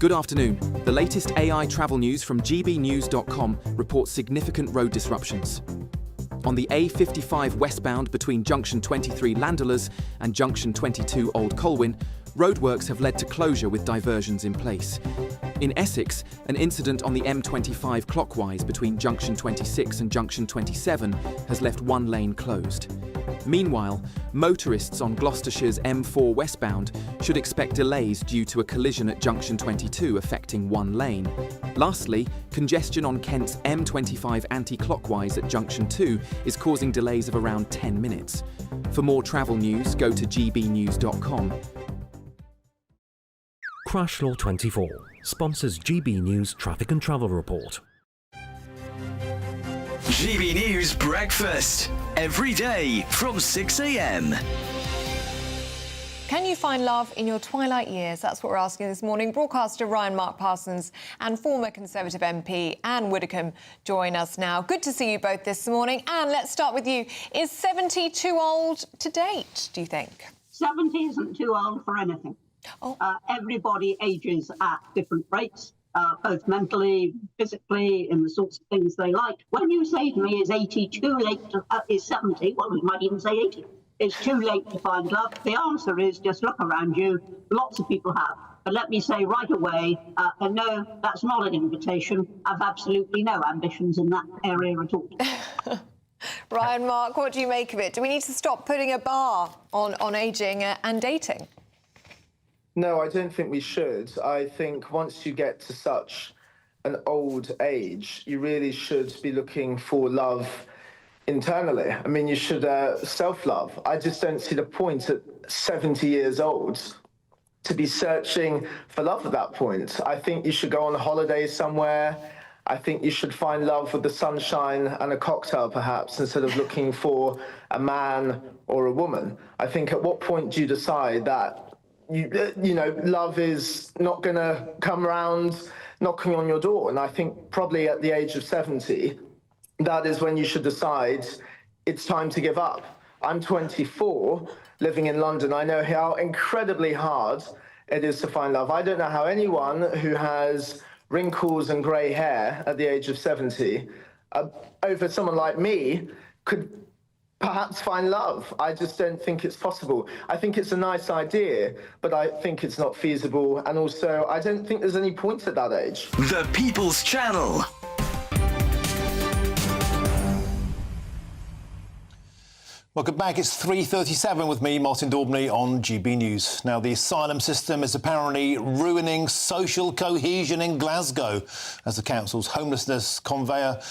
Good afternoon. The latest AI travel news from GBNews.com reports significant road disruptions. On the A55 westbound between Junction 23 Landulers and Junction 22 Old Colwyn, roadworks have led to closure with diversions in place. In Essex, an incident on the M25 clockwise between Junction 26 and Junction 27 has left one lane closed. Meanwhile, motorists on Gloucestershire's M4 westbound should expect delays due to a collision at Junction 22 affecting one lane. Lastly, congestion on Kent's M25 anti-clockwise at Junction 2 is causing delays of around 10 minutes. For more travel news, go to gbnews.com. Crash Law 24 sponsors GB News Traffic and Travel Report. GB News Breakfast, every day from 6 a.m. Can you find love in your twilight years? That's what we're asking this morning. Broadcaster Ryan Mark Parsons and former Conservative MP Anne Widdecombe join us now. Good to see you both this morning. Anne, let's start with you. Is 70 too old to date, do you think? 70 isn't too old for anything. Everybody ages at different rates, both mentally, physically, in the sorts of things they like. When you say to me, is 80 too late to, is 70, well, we might even say 80. It's too late to find love. The answer is just look around you. Lots of people have. But let me say right away, no, that's not an invitation. I've absolutely no ambitions in that area at all. Ryan Mark, what do you make of it? Do we need to stop putting a bar on ageing and dating? No, I don't think we should. I think once you get to such an old age, you really should be looking for love internally. I mean, you should self-love. I just don't see the point at 70 years old to be searching for love at that point. I think you should go on holiday somewhere. I think you should find love with the sunshine and a cocktail, perhaps, instead of looking for a man or a woman. I think at what point do you decide that you know, love is not going to come around knocking on your door? And I think probably at the age of 70, that is when you should decide it's time to give up. I'm 24, living in London. I know how incredibly hard it is to find love. I don't know how anyone who has wrinkles and grey hair at the age of 70, over someone like me, could perhaps find love. I just don't think it's possible. I think it's a nice idea, but I think it's not feasible. And also, I don't think there's any point at that age. The People's Channel. Welcome back. It's 3:37 with me, Martin Daubney, on GB News. Now, the asylum system is apparently ruining social cohesion in Glasgow as the council's homelessness governor,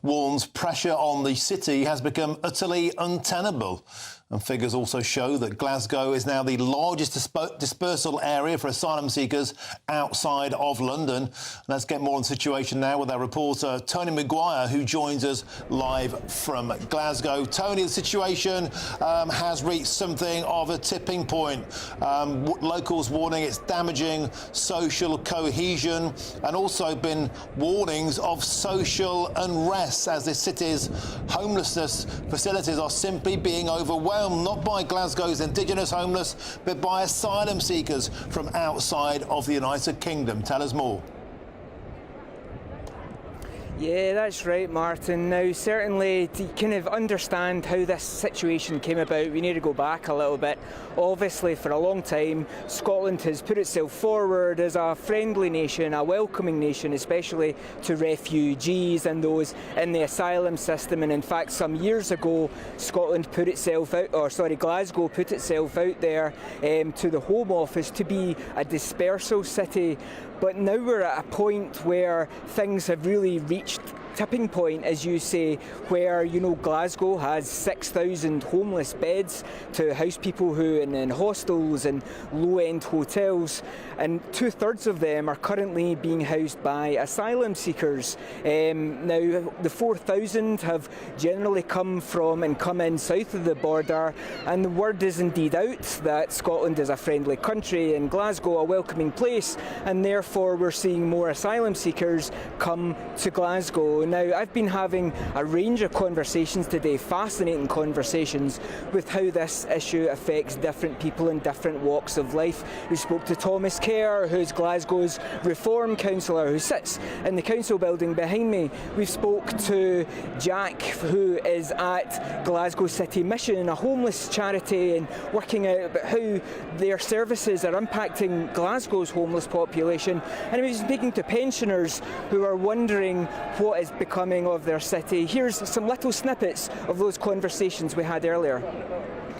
warns pressure on the city has become utterly untenable. And figures also show that Glasgow is now the largest dispersal area for asylum seekers outside of London. Let's get more on the situation now with our reporter, Tony Maguire, who joins us live from Glasgow. Tony, the situation has reached something of a tipping point. Locals warning it's damaging social cohesion, and also been warnings of social unrest as the city's homelessness facilities are simply being overwhelmed, not by Glasgow's indigenous homeless, but by asylum seekers from outside of the United Kingdom. Tell us more. Yeah, that's right, Martin. Now, certainly, to kind of understand how this situation came about, we need to go back a little bit. Obviously, for a long time, Scotland has put itself forward as a friendly nation, a welcoming nation, especially to refugees and those in the asylum system. And in fact, some years ago, Glasgow put itself out there to the Home Office to be a dispersal city. But now we're at a point where things have really reached tipping point, as you say, where, you know, Glasgow has 6,000 homeless beds to house people who are in hostels and low-end hotels, and 2/3 of them are currently being housed by asylum seekers. Now, the 4,000 have generally come from and come in south of the border, and the word is indeed out that Scotland is a friendly country and Glasgow a welcoming place, and therefore we're seeing more asylum seekers come to Glasgow. Now, I've been having a range of conversations today, fascinating conversations, with how this issue affects different people in different walks of life. We spoke to Thomas Kerr, who's Glasgow's Reform Councillor, who sits in the council building behind me. We spoke to Jack, who is at Glasgow City Mission, a homeless charity, and working out about how their services are impacting Glasgow's homeless population. And we've been speaking to pensioners who are wondering what is becoming of their city. Here's some little snippets of those conversations we had earlier.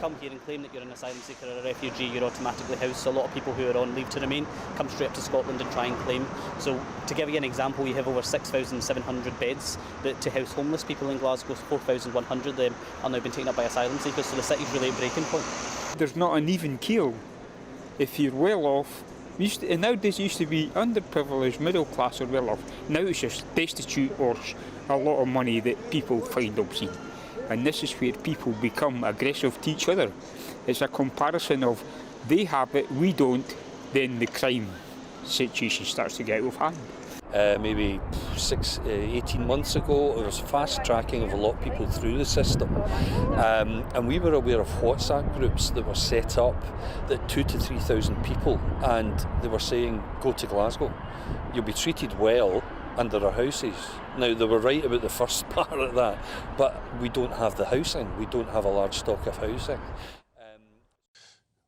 Come here and claim that you're an asylum seeker or a refugee, you're automatically housed. So a lot of people who are on leave to remain come straight up to Scotland and try and claim. So to give you an example, we have over 6,700 beds to house homeless people in Glasgow. 4,100 of them are now being taken up by asylum seekers, so the city's really at breaking point. There's not an even keel. If you're well off, nowadays it used to be underprivileged, middle class or well off. Now it's just destitute or a lot of money that people find obscene. And this is where people become aggressive to each other. It's a comparison of they have it, we don't, then the crime situation starts to get out of hand. Maybe 18 months ago, there was fast tracking of a lot of people through the system, and we were aware of WhatsApp groups that were set up that 2,000 to 3,000 people, and they were saying, go to Glasgow, you'll be treated well under our houses. Now, they were right about the first part of that, but we don't have the housing, we don't have a large stock of housing.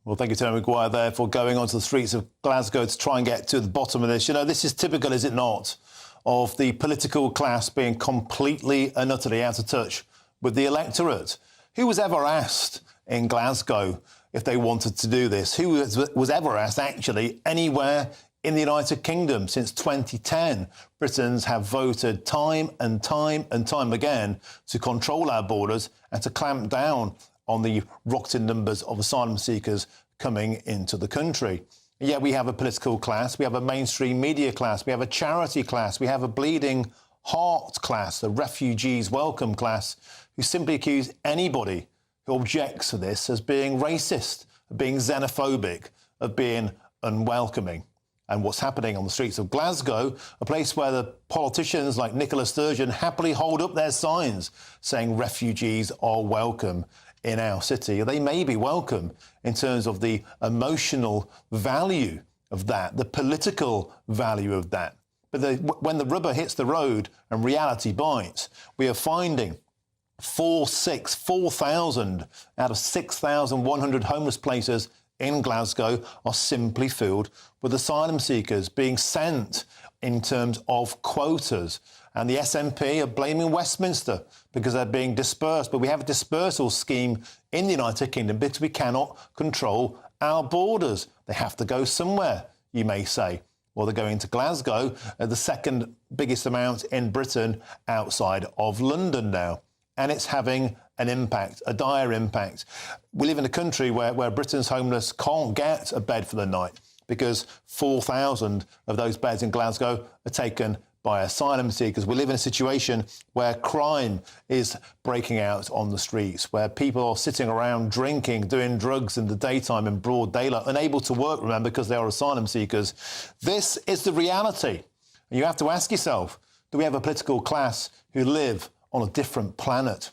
Well, thank you, Tony McGuire, there, for going onto the streets of Glasgow to try and get to the bottom of this. You know, this is typical, is it not, of the political class being completely and utterly out of touch with the electorate. Who was ever asked in Glasgow if they wanted to do this? Who was ever asked, actually, anywhere in the United Kingdom? Since 2010, Britons have voted time and time and time again to control our borders and to clamp down on the rocketing numbers of asylum seekers coming into the country. Yeah, we have a political class, we have a mainstream media class, we have a charity class, we have a bleeding heart class, the refugees welcome class, who simply accuse anybody who objects to this as being racist, of being xenophobic, of being unwelcoming. And what's happening on the streets of Glasgow, a place where the politicians like Nicola Sturgeon happily hold up their signs saying refugees are welcome in our city. They may be welcome in terms of the emotional value of that, the political value of that. But when the rubber hits the road and reality bites, we are finding 4,000 out of 6,100 homeless places in Glasgow are simply filled with asylum seekers being sent in terms of quotas. And the SNP are blaming Westminster because they're being dispersed. But we have a dispersal scheme in the United Kingdom because we cannot control our borders. They have to go somewhere, you may say. Well, they're going to Glasgow, the second biggest amount in Britain outside of London now. And it's having an impact, a dire impact. We live in a country where Britain's homeless can't get a bed for the night because 4,000 of those beds in Glasgow are taken by asylum seekers. We live in a situation where crime is breaking out on the streets, where people are sitting around drinking, doing drugs in the daytime in broad daylight, unable to work, remember, because they are asylum seekers. This is the reality. And you have to ask yourself, do we have a political class who live on a different planet?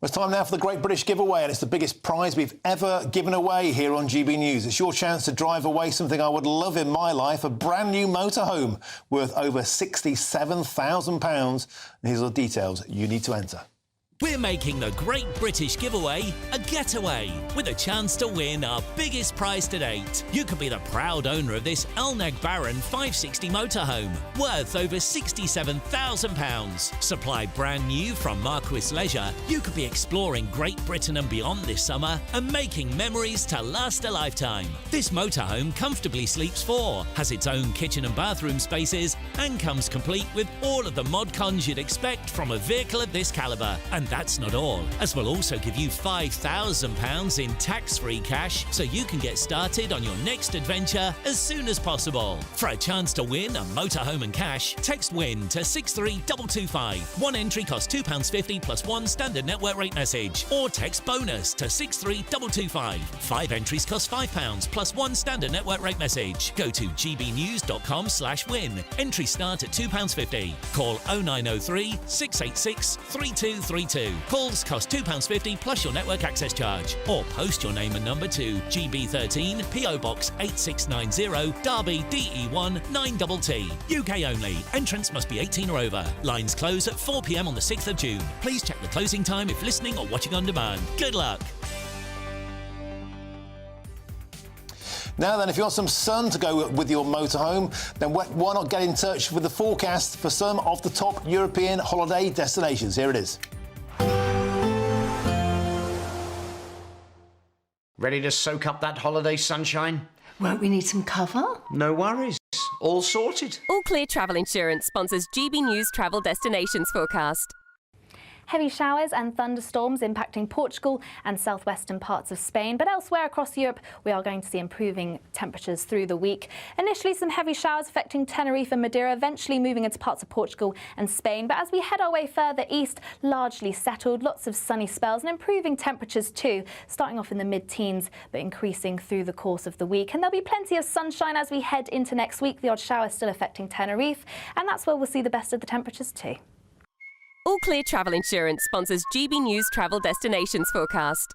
Well, it's time now for the Great British Giveaway, and it's the biggest prize we've ever given away here on GB News. It's your chance to drive away something I would love in my life, a brand new motorhome worth over £67,000. And here's the details you need to enter. We're making the Great British Giveaway a getaway with a chance to win our biggest prize to date. You could be the proud owner of this Elneg Baron 560 motorhome, worth over £67,000. Supplied brand new from Marquis Leisure, you could be exploring Great Britain and beyond this summer and making memories to last a lifetime. This motorhome comfortably sleeps 4, has its own kitchen and bathroom spaces, and comes complete with all of the mod cons you'd expect from a vehicle of this calibre. And that's not all, as we'll also give you £5,000 in tax-free cash so you can get started on your next adventure as soon as possible. For a chance to win a motorhome and cash, text WIN to 63225. One entry costs £2.50 plus one standard network rate message, or text BONUS to 63225. 5 entries cost £5 plus one standard network rate message. Go to gbnews.com/win. Entries start at £2.50. Call 0903 686 3232. Calls cost £2.50 plus your network access charge. Or post your name and number to GB13 PO Box 8690 Derby DE1 9TT. UK only. Entrance must be 18 or over. Lines close at 4 p.m. on the 6th of June. Please check the closing time if listening or watching on demand. Good luck. Now then, if you want some sun to go with your motorhome, then why not get in touch with the forecast for some of the top European holiday destinations? Here it is. Ready to soak up that holiday sunshine? Won't we need some cover? No worries. All sorted. All Clear Travel Insurance sponsors GB News Travel Destinations Forecast. Heavy showers and thunderstorms impacting Portugal and southwestern parts of Spain, but elsewhere across Europe we are going to see improving temperatures through the week. Initially some heavy showers affecting Tenerife and Madeira, eventually moving into parts of Portugal and Spain, but as we head our way further east, largely settled, lots of sunny spells and improving temperatures too, starting off in the mid-teens but increasing through the course of the week. And there'll be plenty of sunshine as we head into next week, the odd shower still affecting Tenerife, and that's where we'll see the best of the temperatures too. All Clear Travel Insurance sponsors GB News Travel Destinations Forecast.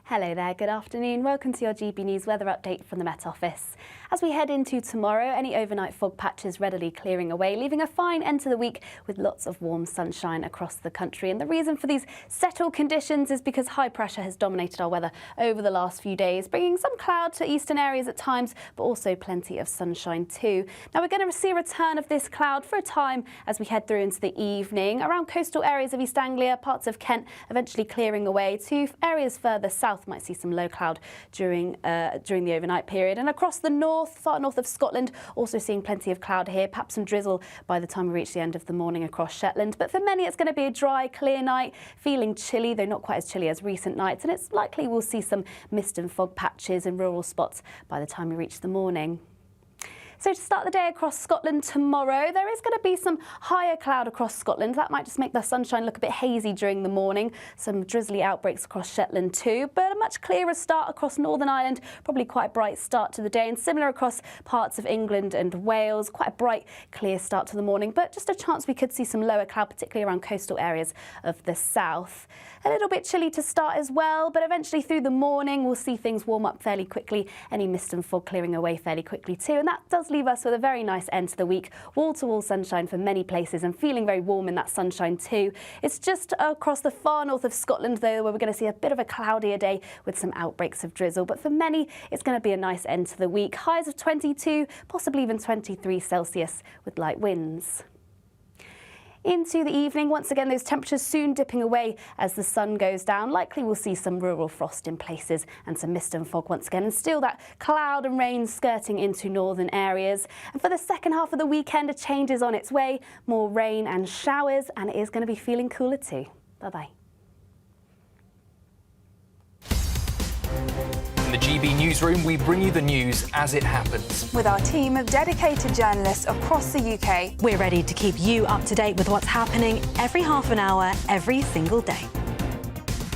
Hello there, good afternoon. Welcome to your GB News weather update from the Met Office. As we head into tomorrow, any overnight fog patches readily clearing away, leaving a fine end to the week with lots of warm sunshine across the country. And the reason for these settled conditions is because high pressure has dominated our weather over the last few days, bringing some cloud to eastern areas at times, but also plenty of sunshine too. Now we're going to see a return of this cloud for a time as we head through into the evening. Around coastal areas of East Anglia, parts of Kent, eventually clearing away to areas further south. Might see some low cloud during the overnight period, and across the north, far north of Scotland, also seeing plenty of cloud here, perhaps some drizzle by the time we reach the end of the morning across Shetland. But for many it's going to be a dry, clear night, feeling chilly, though not quite as chilly as recent nights, and it's likely we'll see some mist and fog patches in rural spots by the time we reach the morning. So to start the day across Scotland tomorrow, there is going to be some higher cloud across Scotland. That might just make the sunshine look a bit hazy during the morning. Some drizzly outbreaks across Shetland too, but a much clearer start across Northern Ireland. Probably quite a bright start to the day, and similar across parts of England and Wales. Quite a bright, clear start to the morning, but just a chance we could see some lower cloud, particularly around coastal areas of the south. A little bit chilly to start as well, but eventually through the morning we'll see things warm up fairly quickly. Any mist and fog clearing away fairly quickly too, and that does leave us with a very nice end to the week. Wall-to-wall sunshine for many places and feeling very warm in that sunshine too. It's just across the far north of Scotland though where we're going to see a bit of a cloudier day with some outbreaks of drizzle, but for many it's going to be a nice end to the week. Highs of 22, possibly even 23 Celsius with light winds. Into the evening, once again, those temperatures soon dipping away as the sun goes down. Likely we'll see some rural frost in places and some mist and fog once again, and still that cloud and rain skirting into northern areas. And for the second half of the weekend, a change is on its way. More rain and showers, and it is going to be feeling cooler too. Bye-bye. In the GB newsroom, we bring you the news as it happens. With our team of dedicated journalists across the UK, we're ready to keep you up to date with what's happening every half an hour, every single day.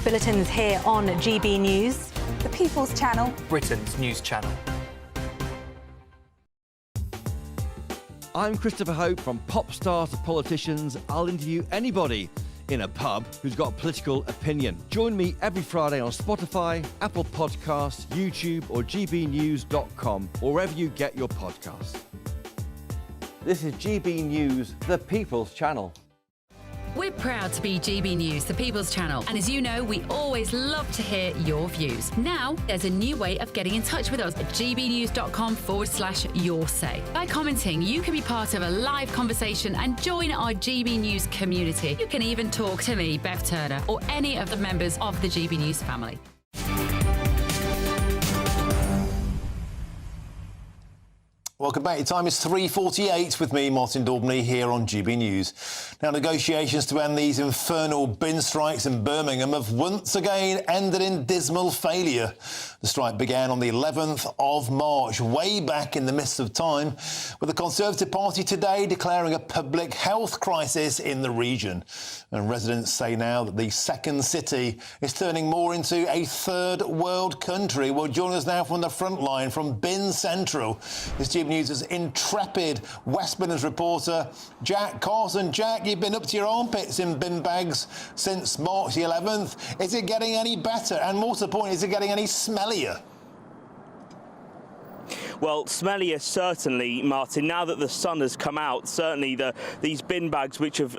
Bulletins here on GB News, the People's Channel, Britain's news channel. I'm Christopher Hope. From pop stars to politicians, I'll interview anybody in a pub who's got a political opinion. Join me every Friday on Spotify, Apple Podcasts, YouTube or gbnews.com, or wherever you get your podcasts. This is GB News, the People's Channel. We're proud to be GB News, the People's Channel. And as you know, we always love to hear your views. Now, there's a new way of getting in touch with us at gbnews.com/your-say. By commenting, you can be part of a live conversation and join our GB News community. You can even talk to me, Bev Turner, or any of the members of the GB News family. Welcome back. Your time is 3:48 with me, Martin Daubney, here on GB News. Now, negotiations to end these infernal bin strikes in Birmingham have once again ended in dismal failure. The strike began on the 11th of March, way back in the mists of time, with the Conservative Party today declaring a public health crisis in the region. And residents say now that the second city is turning more into a third world country. Well, joining us now from the front line, from Bin Central, is GB News' intrepid Westminster reporter, Jack Carson. Jack, you've been up to your armpits in bin bags since March the 11th. Is it getting any better? And more to the point, is it getting any smellier? Well, smellier certainly, Martin. Now that the sun has come out, certainly these bin bags, which have,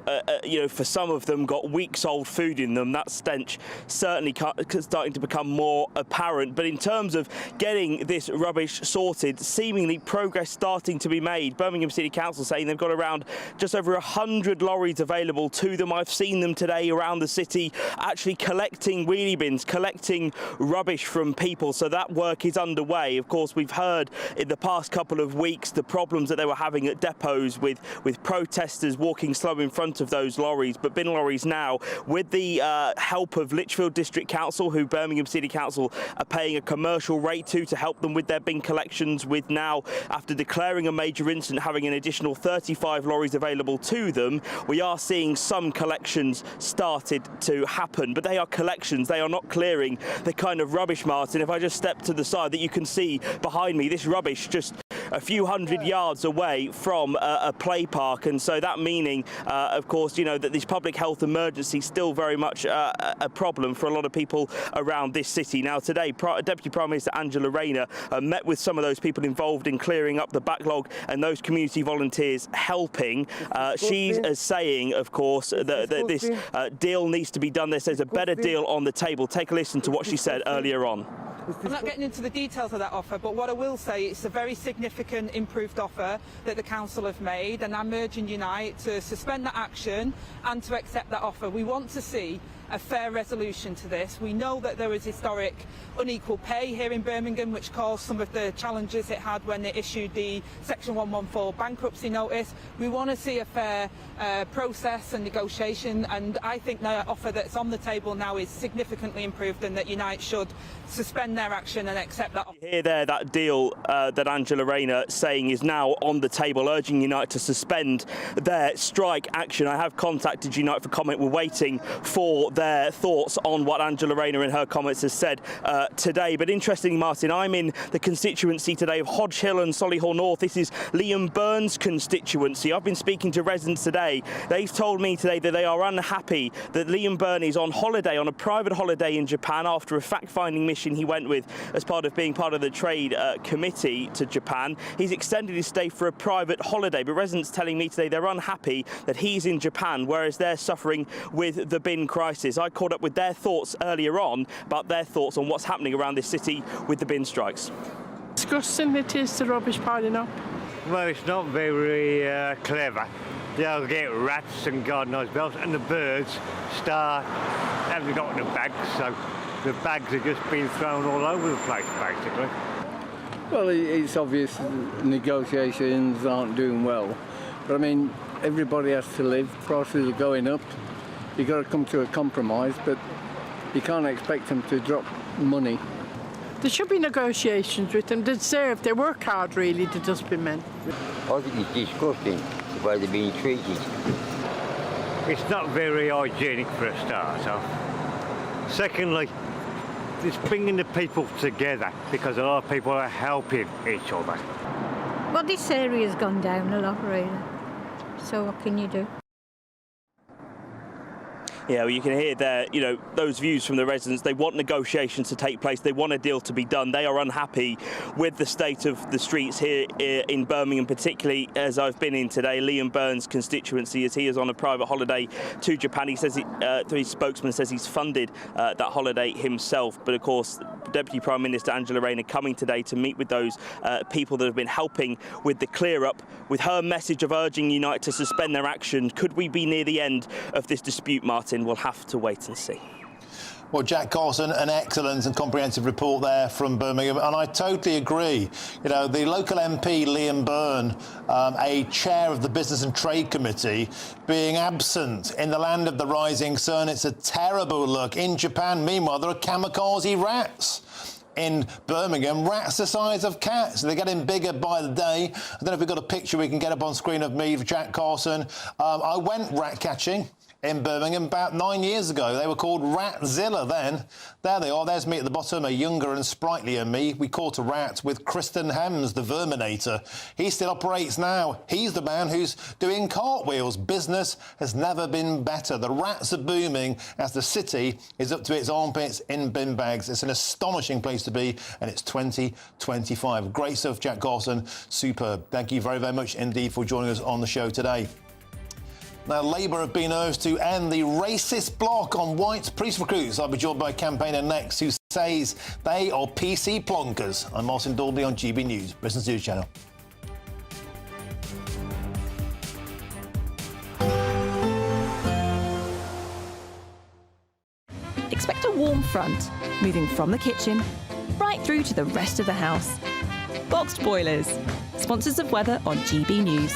for some of them got weeks-old food in them, that stench certainly starting to become more apparent. But in terms of getting this rubbish sorted, seemingly progress starting to be made. Birmingham City Council saying they've got around just over 100 lorries available to them. I've seen them today around the city actually collecting wheelie bins, collecting rubbish from people. So that work is underway. Of course, we've heard in the past couple of weeks the problems that they were having at depots with protesters walking slow in front of those lorries. But bin lorries now, with the help of Lichfield District Council, who Birmingham City Council are paying a commercial rate to help them with their bin collections, with now, after declaring a major incident, having an additional 35 lorries available to them, we are seeing some collections started to happen. But they are collections, they are not clearing the kind of rubbish, Martin. If I just step to the side that you can see behind me, this rubbish just a few hundred yards away from a play park, and so that meaning, of course, that this public health emergency is still very much a problem for a lot of people around this city. Now, today, Deputy Prime Minister Angela Rayner met with some of those people involved in clearing up the backlog and those community volunteers helping. She's saying, of course, that this deal needs to be done. There's a better deal on the table. Take a listen to what she said earlier on. I'm not getting into the details of that offer, but what I will say, it's a very significant improved offer that the council have made, and I'm urging Unite to suspend that action and to accept that offer. We want to see a fair resolution to this. We know that there was historic unequal pay here in Birmingham, which caused some of the challenges it had when it issued the Section 114 bankruptcy notice. We want to see a fair process and negotiation, and I think the offer that's on the table now is significantly improved, and that Unite should suspend their action and accept that offer. You hear there that deal that Angela Rayner saying is now on the table, urging Unite to suspend their strike action. I have contacted Unite for comment. We're waiting for their thoughts on what Angela Rayner in her comments has said today. But interestingly, Martin, I'm in the constituency today of Hodge Hill and Solihull North. This is Liam Byrne's constituency. I've been speaking to residents today. They've told me today that they are unhappy that Liam Byrne is on holiday, on a private holiday in Japan, after a fact-finding mission he went with as part of being part of the trade committee to Japan. He's extended his stay for a private holiday, but residents telling me today they're unhappy that he's in Japan, whereas they're suffering with the bin crisis. I caught up with their thoughts earlier on about their thoughts on what's happening around this city with the bin strikes. Disgusting it is, the rubbish piling up. Well, it's not very clever. They'll get rats and God knows what else, and the birds haven't got the bags, so the bags are just being thrown all over the place, basically. Well, it's obvious negotiations aren't doing well, but I mean, everybody has to live, prices are going up. You've got to come to a compromise, but you can't expect them to drop money. There should be negotiations with them. They deserve, they work hard really, the dustbin men. I think it's disgusting the way they're being treated. It's not very hygienic for a start off. Secondly, it's bringing the people together, because a lot of people are helping each other. Well, this area's gone down a lot really, so what can you do? Yeah, well, you can hear there, those views from the residents. They want negotiations to take place. They want a deal to be done. They are unhappy with the state of the streets here in Birmingham, particularly as I've been in today. Liam Byrne's constituency, as he is on a private holiday to Japan. He says, his spokesman says he's funded that holiday himself. But of course, Deputy Prime Minister Angela Rayner coming today to meet with those people that have been helping with the clear-up, with her message of urging Unite to suspend their action. Could we be near the end of this dispute, Martin? We'll have to wait and see. Well, Jack Carson, an excellent and comprehensive report there from Birmingham, and I totally agree. The local MP, Liam Byrne, a chair of the Business and Trade Committee, being absent in the land of the rising sun, it's a terrible look. In Japan, meanwhile, there are kamikaze rats. In Birmingham, rats the size of cats. They're getting bigger by the day. I don't know if we've got a picture we can get up on screen of me, Jack Carson. I went rat catching in Birmingham about 9 years ago. They were called Ratzilla then. There they are. There's me at the bottom, a younger and sprightlier me. We caught a rat with Kristen Hems, the Verminator. He still operates now. He's the man who's doing cartwheels. Business has never been better. The rats are booming as the city is up to its armpits in bin bags. It's an astonishing place to be, and it's 2025. Great stuff, Jack Carson. Superb. Thank you very, very much indeed for joining us on the show today. Now, Labour have been urged to end the racist block on white police recruits. I'll be joined by campaigner Next, who says they are PC plonkers. I'm Martin Daubney on GB News, Britain's News Channel. Expect a warm front, moving from the kitchen right through to the rest of the house. Boxed Boilers, sponsors of weather on GB News.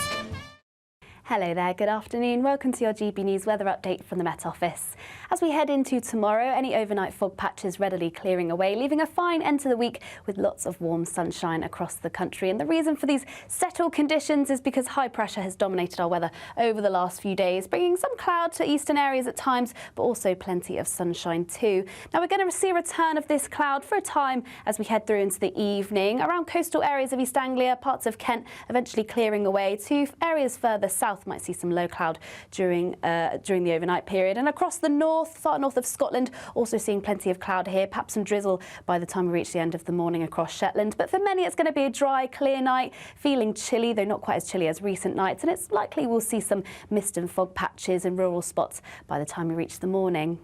Hello there, good afternoon. Welcome to your GB News weather update from the Met Office. As we head into tomorrow, any overnight fog patches readily clearing away, leaving a fine end to the week with lots of warm sunshine across the country. And the reason for these settled conditions is because high pressure has dominated our weather over the last few days, bringing some cloud to eastern areas at times, but also plenty of sunshine too. Now, we're going to see a return of this cloud for a time as we head through into the evening. Around coastal areas of East Anglia, parts of Kent eventually clearing away to areas further south might see some low cloud during the overnight period. And across the north, far north of Scotland, also seeing plenty of cloud here, perhaps some drizzle by the time we reach the end of the morning across Shetland. But for many, it's going to be a dry, clear night, feeling chilly, though not quite as chilly as recent nights. And it's likely we'll see some mist and fog patches in rural spots by the time we reach the morning.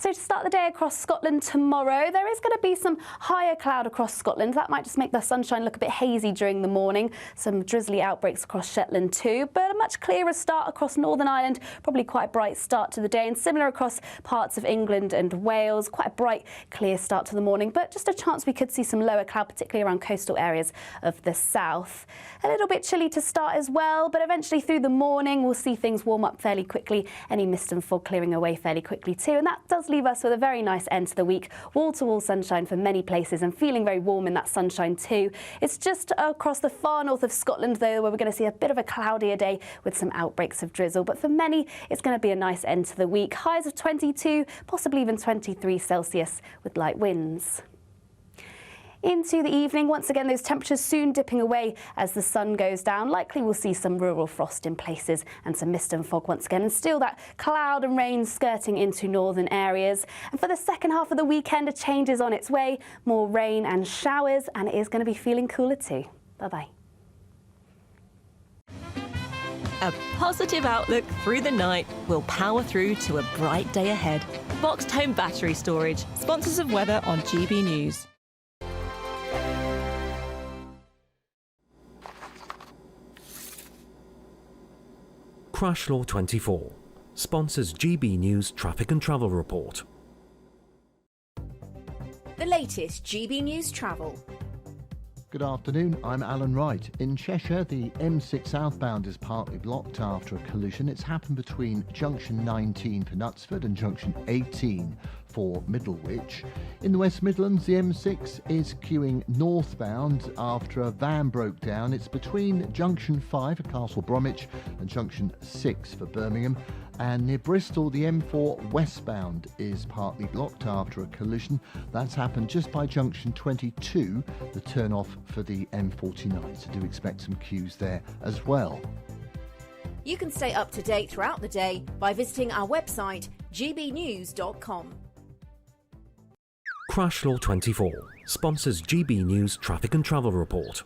So to start the day across Scotland tomorrow, there is going to be some higher cloud across Scotland. That might just make the sunshine look a bit hazy during the morning. Some drizzly outbreaks across Shetland too, but a much clearer start across Northern Ireland. Probably quite a bright start to the day, and similar across parts of England and Wales. Quite a bright, clear start to the morning, but just a chance we could see some lower cloud, particularly around coastal areas of the south. A little bit chilly to start as well, but eventually through the morning we'll see things warm up fairly quickly. Any mist and fog clearing away fairly quickly too, and that does leave us with a very nice end to the week. Wall-to-wall sunshine for many places and feeling very warm in that sunshine too. It's just across the far north of Scotland though where we're going to see a bit of a cloudier day with some outbreaks of drizzle, but for many it's going to be a nice end to the week. Highs of 22, possibly even 23 Celsius with light winds. Into the evening, once again, those temperatures soon dipping away as the sun goes down. Likely we'll see some rural frost in places and some mist and fog once again, and still that cloud and rain skirting into northern areas. And for the second half of the weekend, a change is on its way. More rain and showers, and it is going to be feeling cooler too. Bye-bye. A positive outlook through the night will power through to a bright day ahead. Boxed Home Battery Storage, sponsors of weather on GB News. Crash Law 24 sponsors GB News Traffic and Travel Report. The latest GB News Travel. Good afternoon, I'm Alan Wright. In Cheshire, the M6 southbound is partly blocked after a collision. It's happened between junction 19 for Knutsford and junction 18 for Middlewich. In the West Midlands, the M6 is queuing northbound after a van broke down. It's between junction 5 at Castle Bromwich and junction 6 for Birmingham. And near Bristol, the M4 westbound is partly blocked after a collision. That's happened just by junction 22, the turn-off for the M49. So do expect some queues there as well. You can stay up to date throughout the day by visiting our website, gbnews.com. Crash Law 24 sponsors GB News Traffic and Travel Report.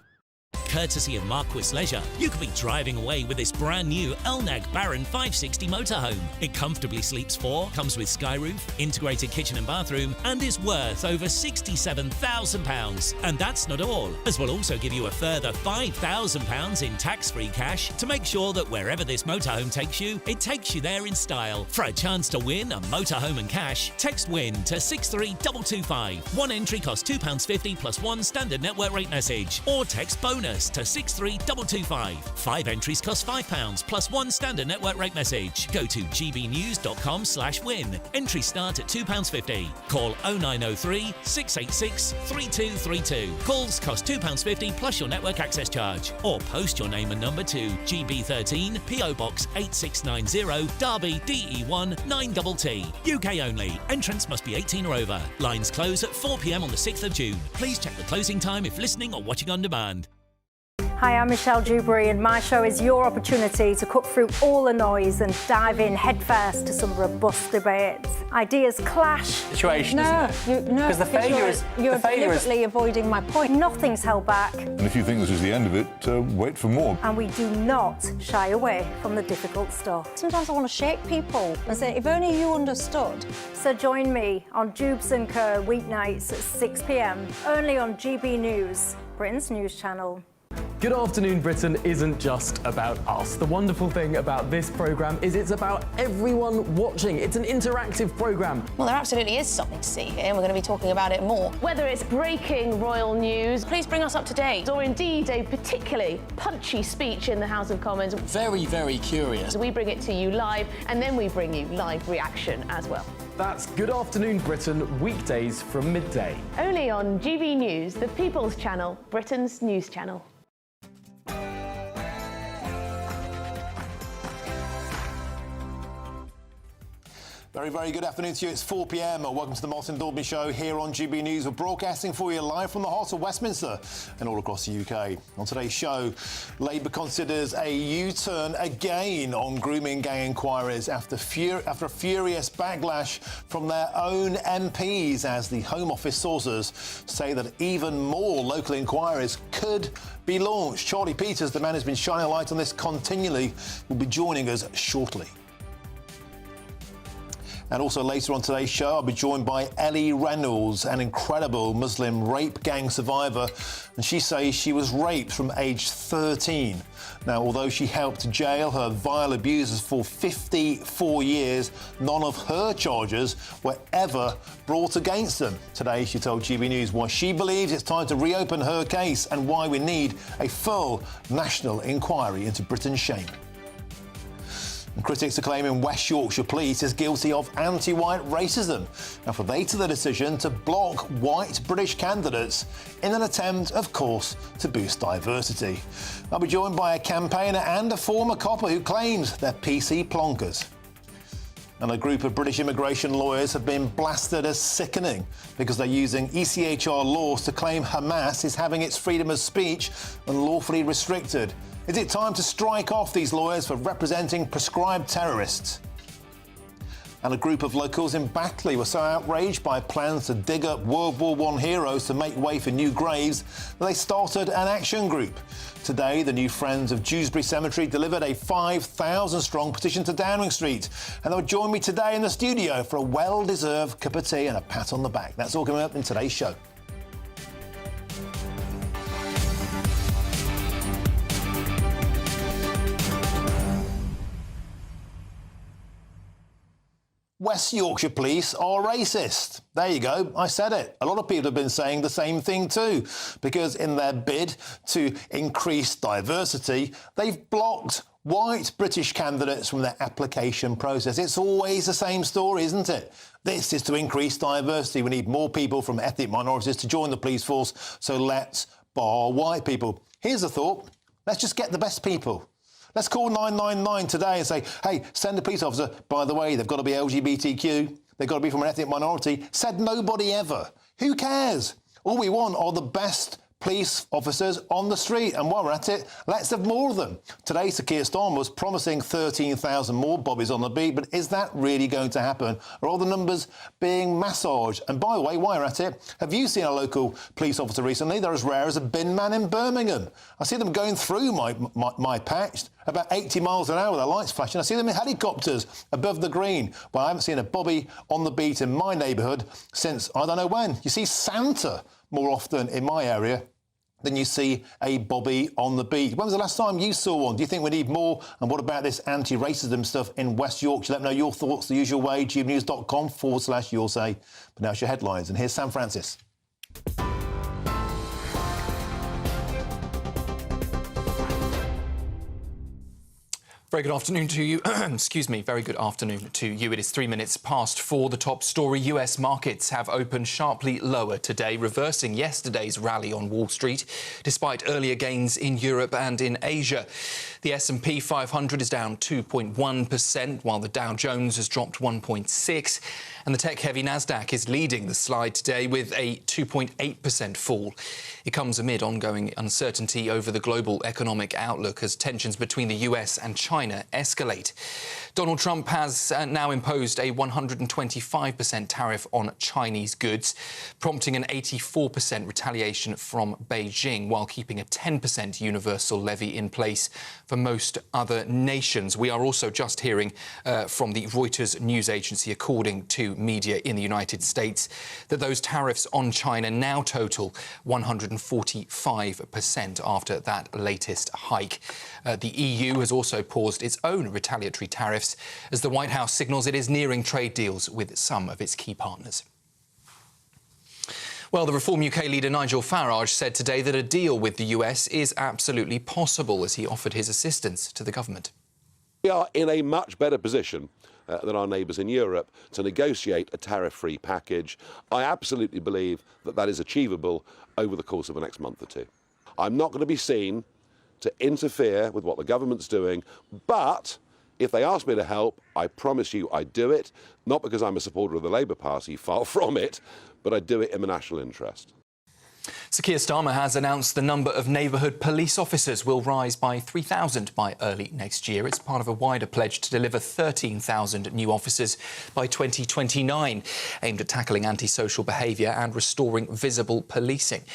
Courtesy of Marquis Leisure, you could be driving away with this brand new Elnag Baron 560 motorhome. It comfortably sleeps 4, comes with sky roof, integrated kitchen and bathroom, and is worth over £67,000. And that's not all, as we'll also give you a further £5,000 in tax-free cash to make sure that wherever this motorhome takes you, it takes you there in style. For a chance to win a motorhome and cash, text WIN to 63225. One entry costs £2.50 plus one standard network rate message, or text BONUS to 63225. 5 entries cost £5 plus one standard network rate message. Go to gbnews.com/win. Entries start at £2.50. Call 0903 686 3232. Calls cost £2.50 plus your network access charge. Or post your name and number to GB13 PO Box 8690 Derby DE1 9TT. UK only. Entrance must be 18 or over. Lines close at 4 p.m. on the 6th of June. Please check the closing time if listening or watching on demand. Hi, I'm Michelle Dewberry, and my show is your opportunity to cut through all the noise and dive in headfirst to some robust debates. Ideas clash. Situation, isn't it? Because the failure is... You're deliberately avoiding my point. Nothing's held back. And if you think this is the end of it, wait for more. And we do not shy away from the difficult stuff. Sometimes I want to shake people and say, if only you understood. So join me on Jubes & Co weeknights at 6 p.m, only on GB News, Britain's news channel. Good Afternoon Britain isn't just about us. The wonderful thing about this programme is it's about everyone watching. It's an interactive programme. Well, there absolutely is something to see here, and we're going to be talking about it more. Whether it's breaking royal news, please bring us up to date, or indeed a particularly punchy speech in the House of Commons. Very, very curious. We bring it to you live, and then we bring you live reaction as well. That's Good Afternoon Britain, weekdays from midday. Only on GB News, the People's Channel, Britain's news channel. Very, very good afternoon to you. It's 4 p.m. Welcome to the Martin Daubney Show here on GB News. We're broadcasting for you live from the heart of Westminster and all across the UK. On today's show, Labour considers a U-turn again on grooming gang inquiries after a furious backlash from their own MPs, as the Home Office sources say that even more local inquiries could be launched. Charlie Peters, the man who's been shining a light on this continually, will be joining us shortly. And also later on today's show, I'll be joined by Ellie Reynolds, an incredible Muslim rape gang survivor. And she says she was raped from age 13. Now, although she helped jail her vile abusers for 54 years, none of her charges were ever brought against them. Today, she told GB News why she believes it's time to reopen her case and why we need a full national inquiry into Britain's shame. And critics are claiming West Yorkshire Police is guilty of anti-white racism after they took the decision to block white British candidates in an attempt, of course, to boost diversity. I'll be joined by a campaigner and a former copper who claims they're PC plonkers. And a group of British immigration lawyers have been blasted as sickening because they're using ECHR laws to claim Hamas is having its freedom of speech unlawfully restricted. Is it time to strike off these lawyers for representing proscribed terrorists? And a group of locals in Batley were so outraged by plans to dig up World War I heroes to make way for new graves that they started an action group. Today, the New Friends of Dewsbury Cemetery delivered a 5,000-strong petition to Downing Street. And they'll join me today in the studio for a well-deserved cup of tea and a pat on the back. That's all coming up in today's show. West Yorkshire Police are racist. There you go, I said it. A lot of people have been saying the same thing too, because in their bid to increase diversity, they've blocked white British candidates from their application process. It's always the same story, isn't it? This is to increase diversity. We need more people from ethnic minorities to join the police force, so let's bar white people. Here's a thought. Let's just get the best people. Let's call 999 today and say, hey, send a police officer. By the way, they've got to be LGBTQ. They've got to be from an ethnic minority. Said nobody ever. Who cares? All we want are the best police officers on the street. And while we're at it, let's have more of them. Today, Sir Keir Starmer was promising 13,000 more bobbies on the beat, but is that really going to happen? Or are the numbers being massaged? And by the way, while we're at it, have you seen a local police officer recently? They're as rare as a bin man in Birmingham. I see them going through my patch about 80 miles an hour with their lights flashing. I see them in helicopters above the green. Well, I haven't seen a bobby on the beat in my neighbourhood since I don't know when. You see Santa more often in my area than you see a bobby on the beat. When was the last time you saw one? Do you think we need more? And what about this anti-racism stuff in West Yorkshire? Let me know your thoughts the usual way, gbnews.com/your say. But now it's your headlines, and here's Sam Francis. Very good afternoon to you. Excuse me, very good afternoon to you. It is 3 minutes past 4. The top story, US markets have opened sharply lower today, reversing yesterday's rally on Wall Street, despite earlier gains in Europe and in Asia. The S&P 500 is down 2.1%, while the Dow Jones has dropped 1.6%. And the tech-heavy Nasdaq is leading the slide today with a 2.8% fall. It comes amid ongoing uncertainty over the global economic outlook as tensions between the US and China escalate. Donald Trump has now imposed a 125% tariff on Chinese goods, prompting an 84% retaliation from Beijing, while keeping a 10% universal levy in place for most other nations. We are also just hearing from the Reuters news agency, according to media in the United States, that those tariffs on China now total 145% after that latest hike. The EU has also paused its own retaliatory tariffs as the White House signals it is nearing trade deals with some of its key partners. Well, the Reform UK leader Nigel Farage said today that a deal with the US is absolutely possible as he offered his assistance to the government. We are in a much better position than our neighbours in Europe to negotiate a tariff-free package. I absolutely believe that that is achievable over the course of the next month or two. I'm not going to be seen to interfere with what the government's doing, but if they ask me to help, I promise you I do it, not because I'm a supporter of the Labour Party, far from it, but I do it in the national interest. Sir Keir Starmer has announced the number of neighbourhood police officers will rise by 3,000 by early next year. It's part of a wider pledge to deliver 13,000 new officers by 2029, aimed at tackling antisocial behaviour and restoring visible policing.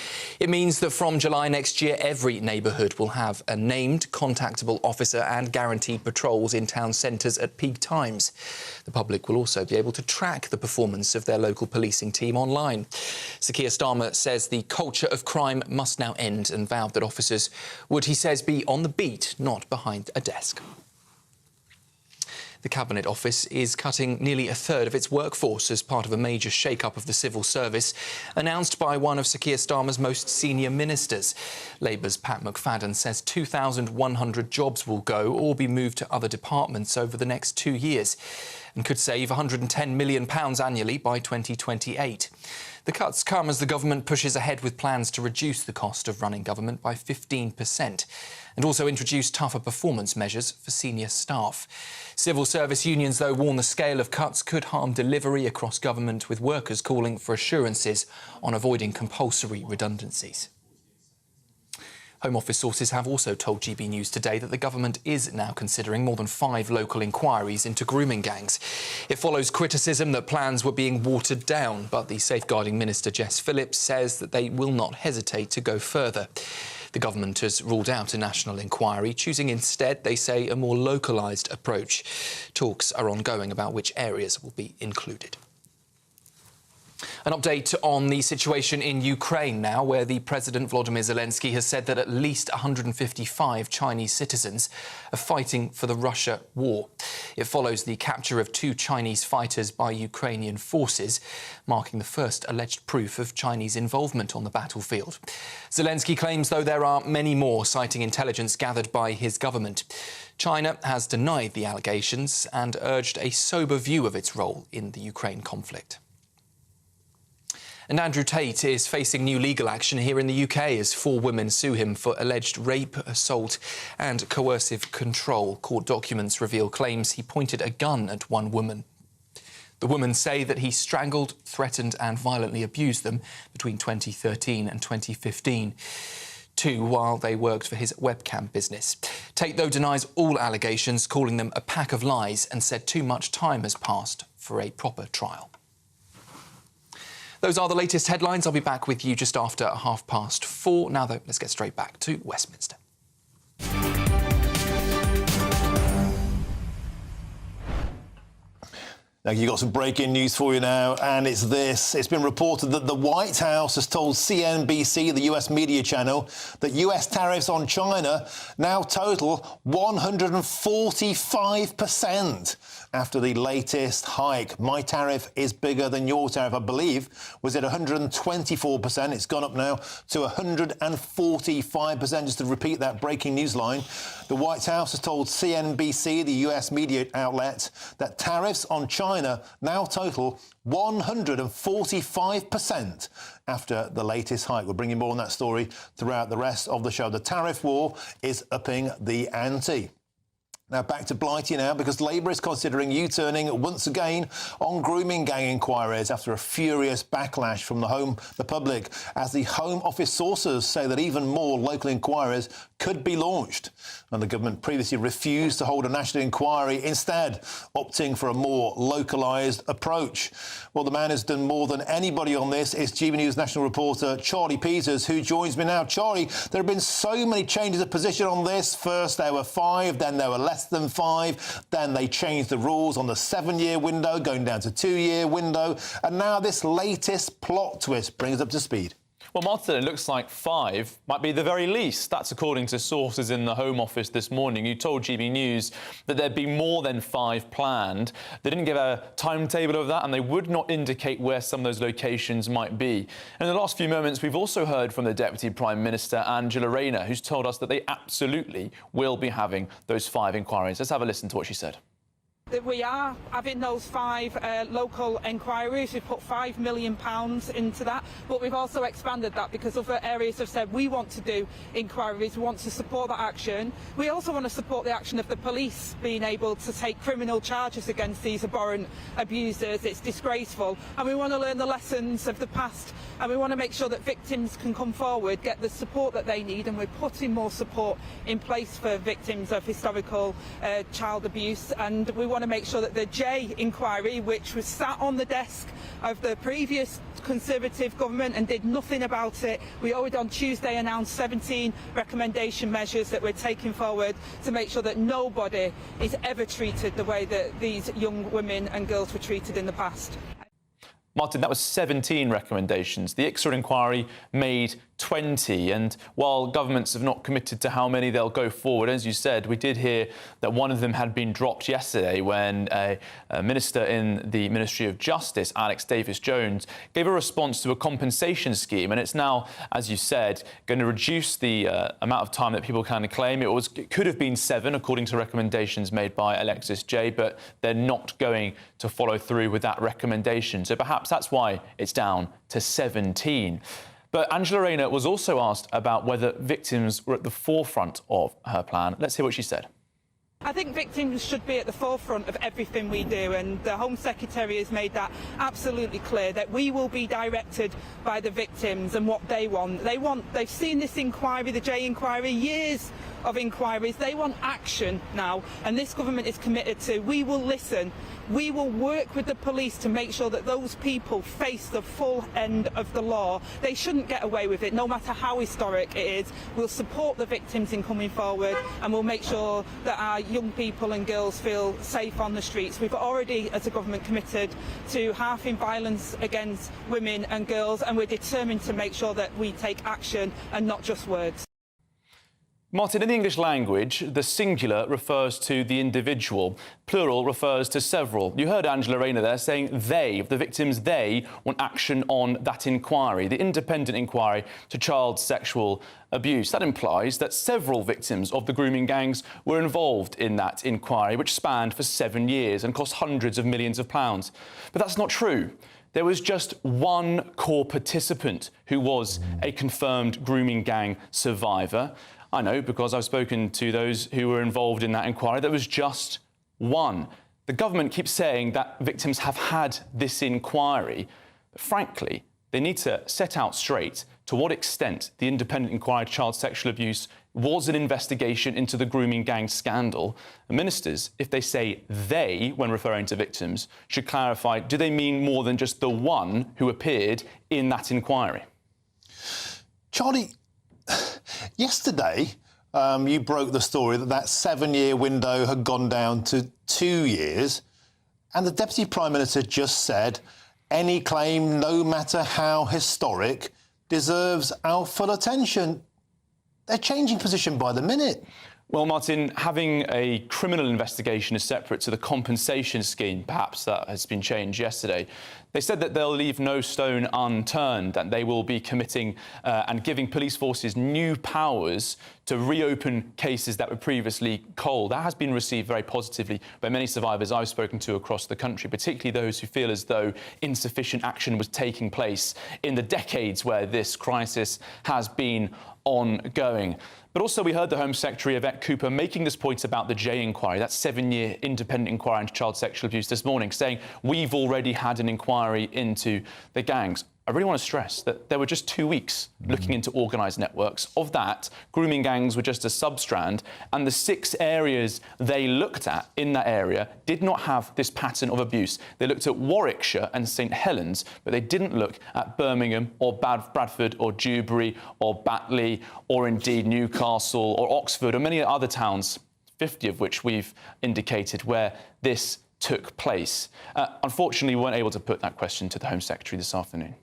It means that from July next year, every neighbourhood will have a named, contactable officer and guaranteed patrols in town centres at peak times. The public will also be able to track the performance of their local policing team online. Sir Keir Starmer says the culture of crime must now end and vowed that officers would, he says, be on the beat, not behind a desk. The Cabinet Office is cutting nearly a third of its workforce as part of a major shake-up of the civil service, announced by one of Sir Keir Starmer's most senior ministers. Labour's Pat McFadden says 2,100 jobs will go or be moved to other departments over the next 2 years and could save £110 million annually by 2028. The cuts come as the government pushes ahead with plans to reduce the cost of running government by 15% and also introduce tougher performance measures for senior staff. Civil service unions, though, warn the scale of cuts could harm delivery across government, with workers calling for assurances on avoiding compulsory redundancies. Home Office sources have also told GB News today that the government is now considering more than 5 local inquiries into grooming gangs. It follows criticism that plans were being watered down, but the Safeguarding Minister Jess Phillips says that they will not hesitate to go further. The government has ruled out a national inquiry, choosing instead, they say, a more localised approach. Talks are ongoing about which areas will be included. An update on the situation in Ukraine now, where the President Volodymyr Zelensky has said that at least 155 Chinese citizens are fighting for the Russia war. It follows the capture of 2 Chinese fighters by Ukrainian forces, marking the first alleged proof of Chinese involvement on the battlefield. Zelensky claims, though, there are many more, citing intelligence gathered by his government. China has denied the allegations and urged a sober view of its role in the Ukraine conflict. And Andrew Tate is facing new legal action here in the UK as 4 women sue him for alleged rape, assault and coercive control. Court documents reveal claims he pointed a gun at one woman. The women say that he strangled, threatened and violently abused them between 2013 and 2015. Two, while they worked for his webcam business. Tate, though, denies all allegations, calling them a pack of lies, and said too much time has passed for a proper trial. Those are the latest headlines. I'll be back with you just after 4:30. Now, though, let's get straight back to Westminster. Now, you've got some breaking news for you now, and it's this. It's been reported that the White House has told CNBC, the US media channel, that US tariffs on China now total 145% after the latest hike. My tariff is bigger than your tariff, I believe, was at 124%. It's gone up now to 145%. Just to repeat that breaking news line, the White House has told CNBC, the US media outlet, that tariffs on China now total 145% after the latest hike. We'll bring you more on that story throughout the rest of the show. The tariff war is upping the ante. Now, back to Blighty now, because Labour is considering U-turning once again on grooming gang inquiries after a furious backlash from the public, as the Home Office sources say that even more local inquiries could be launched. And the government previously refused to hold a national inquiry, instead opting for a more localised approach. Well, the man who's done more than anybody on this is GBNews national reporter Charlie Peters, who joins me now. Charlie, there have been so many changes of position on this. First there were 5, then there were less than 5, then they changed the rules on the 7-year window, going down to 2-year window, and now this latest plot twist brings us up to speed. Well, Martin, it looks like 5 might be the very least. That's according to sources in the Home Office this morning, who told GB News that there'd be more than 5 planned. They didn't give a timetable of that, and they would not indicate where some of those locations might be. And in the last few moments, we've also heard from the Deputy Prime Minister, Angela Rayner, who's told us that they absolutely will be having those 5 inquiries. Let's have a listen to what she said. That we are having those 5 local inquiries. We've put £5 million into that, but we've also expanded that because other areas have said we want to do inquiries, we want to support that action. We also want to support the action of the police being able to take criminal charges against these abhorrent abusers. It's disgraceful, and we want to learn the lessons of the past, and we want to make sure that victims can come forward, get the support that they need, and we're putting more support in place for victims of historical child abuse. And we want to make sure that the J inquiry, which was sat on the desk of the previous Conservative government and did nothing about it, we already on Tuesday announced 17 recommendation measures that we're taking forward to make sure that nobody is ever treated the way that these young women and girls were treated in the past. Martin, that was 17 recommendations. The ICSA inquiry made 20, and while governments have not committed to how many they'll go forward, as you said, we did hear that one of them had been dropped yesterday when a minister in the Ministry of Justice, Alex Davis-Jones, gave a response to a compensation scheme, and it's now, as you said, going to reduce the amount of time that people can claim. It could have been 7, according to recommendations made by Alexis J, but they're not going to follow through with that recommendation. So perhaps that's why it's down to 17. But Angela Rayner was also asked about whether victims were at the forefront of her plan. Let's hear what she said. I think victims should be at the forefront of everything we do, and the Home Secretary has made that absolutely clear, that we will be directed by the victims and what they want. They've seen this inquiry, the J inquiry, years of inquiries. They want action now, and this government is committed to. We will listen. We will work with the police to make sure that those people face the full end of the law. They shouldn't get away with it, no matter how historic it is. We'll support the victims in coming forward, and we'll make sure that our young people and girls feel safe on the streets. We've already, as a government, committed to halving violence against women and girls, and we're determined to make sure that we take action and not just words. Martin, in the English language, the singular refers to the individual. Plural refers to several. You heard Angela Rayner there saying they, the victims, they want action on that inquiry, the independent inquiry to child sexual abuse. That implies that several victims of the grooming gangs were involved in that inquiry, which spanned for 7 years and cost hundreds of millions of pounds. But that's not true. There was just one core participant who was a confirmed grooming gang survivor. I know, because I've spoken to those who were involved in that inquiry. There was just one. The government keeps saying that victims have had this inquiry, but frankly, they need to set out straight to what extent the independent inquiry into child sexual abuse was an investigation into the grooming gang scandal. And ministers, if they say they when referring to victims, should clarify, do they mean more than just the one who appeared in that inquiry? Charlie, yesterday you broke the story that 7-year window had gone down to 2 years, and the Deputy Prime Minister just said any claim, no matter how historic, deserves our full attention. They're changing position by the minute. Well, Martin, having a criminal investigation is separate to the compensation scheme, perhaps, that has been changed yesterday. They said that they'll leave no stone unturned, that they will be committing and giving police forces new powers to reopen cases that were previously cold. That has been received very positively by many survivors I've spoken to across the country, particularly those who feel as though insufficient action was taking place in the decades where this crisis has been ongoing. But also we heard the Home Secretary, Yvette Cooper, making this point about the J inquiry, that 7-year independent inquiry into child sexual abuse this morning, saying we've already had an inquiry into the gangs. I really want to stress that there were just 2 weeks looking into organised networks. Of that, grooming gangs were just a sub-strand, and the 6 areas they looked at in that area did not have this pattern of abuse. They looked at Warwickshire and St Helens, but they didn't look at Birmingham or Bradford or Dewsbury or Batley or indeed Newcastle or Oxford or many other towns, 50 of which we've indicated where this took place. Unfortunately, we weren't able to put that question to the Home Secretary this afternoon.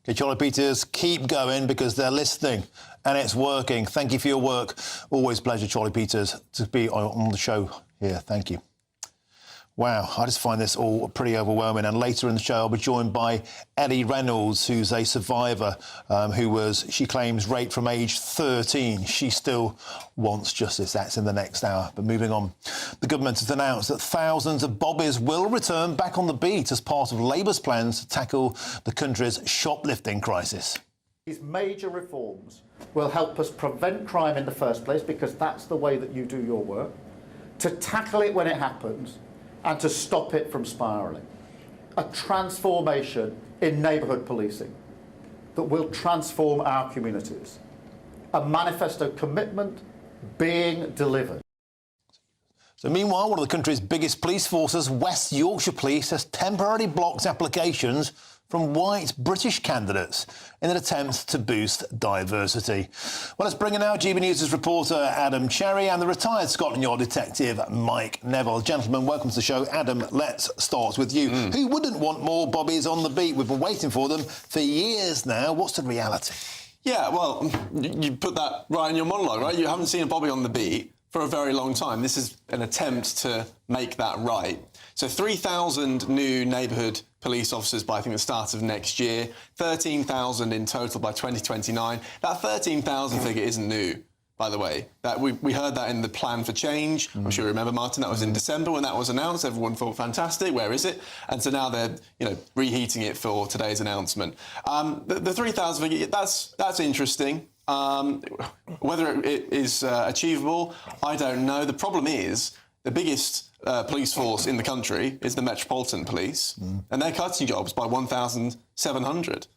Okay, Charlie Peters, keep going because they're listening and it's working. Thank you for your work. Always a pleasure, Charlie Peters, to be on the show here. Thank you. Wow, I just find this all pretty overwhelming. And later in the show, I'll be joined by Ellie Reynolds, who's a survivor who was, she claims, raped from age 13. She still wants justice. That's in the next hour. But moving on, the government has announced that thousands of bobbies will return back on the beat as part of Labour's plans to tackle the country's shoplifting crisis. These major reforms will help us prevent crime in the first place, because that's the way that you do your work, to tackle it when it happens, and to stop it from spiralling. A transformation in neighbourhood policing that will transform our communities. A manifesto commitment being delivered. So meanwhile, one of the country's biggest police forces, West Yorkshire Police, has temporarily blocked applications from white British candidates in an attempt to boost diversity. Well, let's bring in now GB News' reporter Adam Cherry and the retired Scotland Yard detective Mike Neville. Gentlemen, welcome to the show. Adam, let's start with you. Who wouldn't want more bobbies on the beat? We've been waiting for them for years now. What's the reality? Yeah, well, you put that right in your monologue, right? You haven't seen a bobby on the beat for a very long time. This is an attempt to make that right. So 3,000 new neighbourhood police officers by, I think, the start of next year, 13,000 in total by 2029. That 13,000 figure isn't new, by the way. That we heard that in the plan for change. I'm sure you remember, Martin, that was in December when that was announced. Everyone thought, fantastic, where is it? And so now they're, reheating it for today's announcement. The 3,000 figure, that's interesting. Whether it is achievable, I don't know. The problem is the biggest police force in the country is the Metropolitan Police, and they're cutting jobs by 1,700.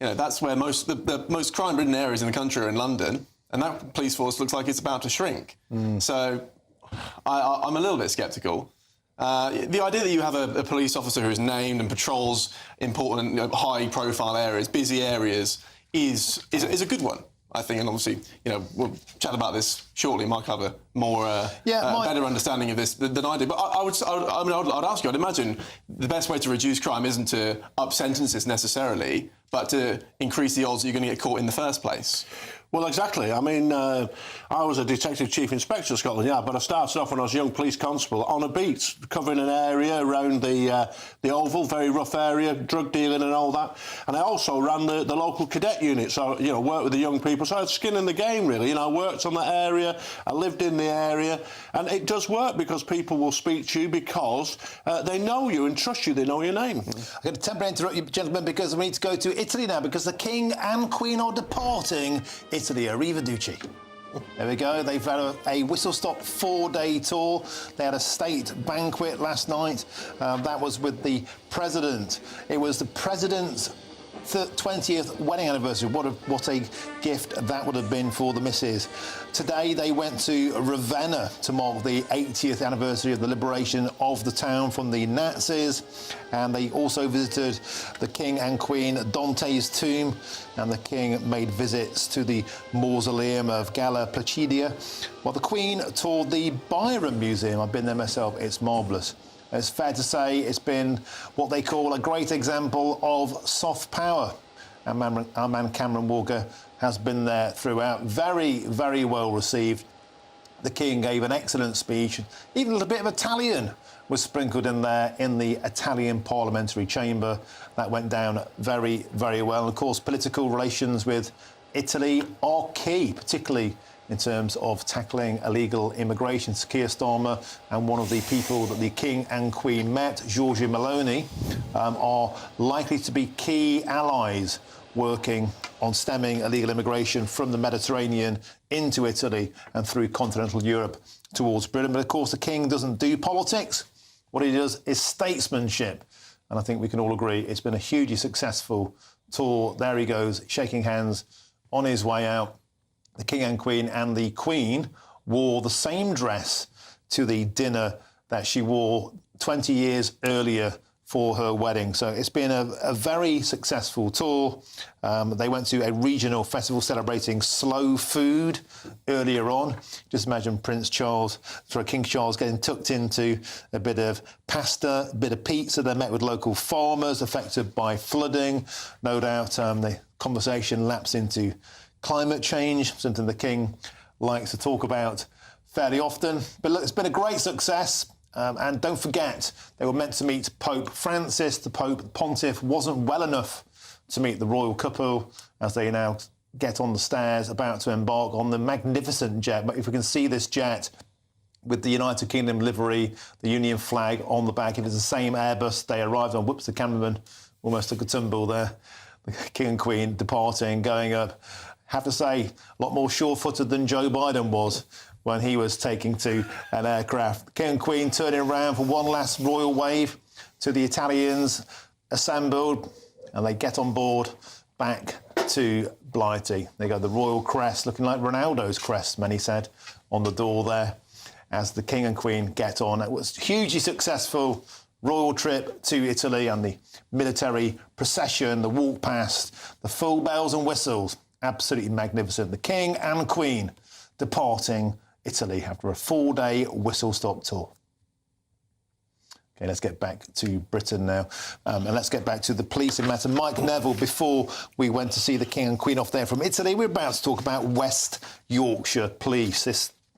That's where the most crime-ridden areas in the country are in London, and that police force looks like it's about to shrink. So I'm a little bit sceptical. The idea that you have a police officer who is named and patrols important, high-profile areas, busy areas, is a good one, I think, and obviously, we'll chat about this shortly. Might have a more better understanding of this than I do. But I'd ask you. I'd imagine the best way to reduce crime isn't to up sentences necessarily, but to increase the odds that you're going to get caught in the first place. Well, exactly. I mean, I was a detective chief inspector of Scotland Yard, but I started off when I was a young police constable on a beat, covering an area around the Oval, very rough area, drug dealing and all that. And I also ran the local cadet unit, so, worked with the young people. So I had skin in the game, really. I worked on that area, I lived in the area, and it does work because people will speak to you because they know you and trust you, they know your name. I'm going to temporarily interrupt you, gentlemen, because we need to go to Italy now, because the King and Queen are departing Italy. Arrivederci. There we go. They've had a whistle-stop 4-day tour. They had a state banquet last night. That was with the President. It was the President's 20th wedding anniversary. What a gift that would have been for the missus. Today they went to Ravenna to mark the 80th anniversary of the liberation of the town from the Nazis, and they also visited the King and Queen Dante's tomb, and the King made visits to the mausoleum of Galla Placidia, while the Queen toured the Byron Museum. I've been there myself. It's marvellous. It's fair to say it's been what they call a great example of soft power. Our man Cameron Walker has been there throughout. Very, very well received. The King gave an excellent speech. Even a little bit of Italian was sprinkled in there in the Italian parliamentary chamber. That went down very, very well. And of course, political relations with Italy are key, particularly in terms of tackling illegal immigration. Keir Starmer and one of the people that the King and Queen met, Giorgia Meloni, are likely to be key allies working on stemming illegal immigration from the Mediterranean into Italy and through continental Europe towards Britain. But of course, the King doesn't do politics. What he does is statesmanship. And I think we can all agree it's been a hugely successful tour. There he goes, shaking hands on his way out. The King and Queen, and the Queen wore the same dress to the dinner that she wore 20 years earlier for her wedding. So it's been a very successful tour. They went to a regional festival celebrating slow food earlier on. Just imagine King Charles getting tucked into a bit of pasta, a bit of pizza. They met with local farmers affected by flooding. No doubt the conversation lapsed into climate change, something the King likes to talk about fairly often. But look, it's been a great success. And don't forget, they were meant to meet Pope Francis. The Pontiff wasn't well enough to meet the royal couple as they now get on the stairs, about to embark on the magnificent jet. But if we can see this jet with the United Kingdom livery, the Union flag on the back, if it's the same Airbus they arrived on, whoops, the cameraman almost took a tumble there. The King and Queen departing, going up. Have to say, a lot more sure-footed than Joe Biden was when he was taking to an aircraft. The King and Queen turning around for one last royal wave to the Italians assembled, and they get on board back to Blighty. They got the royal crest, looking like Ronaldo's crest, many said, on the door there, as the King and Queen get on. It was hugely successful royal trip to Italy, and the military procession, the walk past, the full bells and whistles. Absolutely magnificent. The King and Queen departing Italy after a 4-day whistle-stop tour. OK, let's get back to Britain now. And let's get back to the policing matter. Mike Neville, before we went to see the King and Queen off there from Italy, we're about to talk about West Yorkshire Police.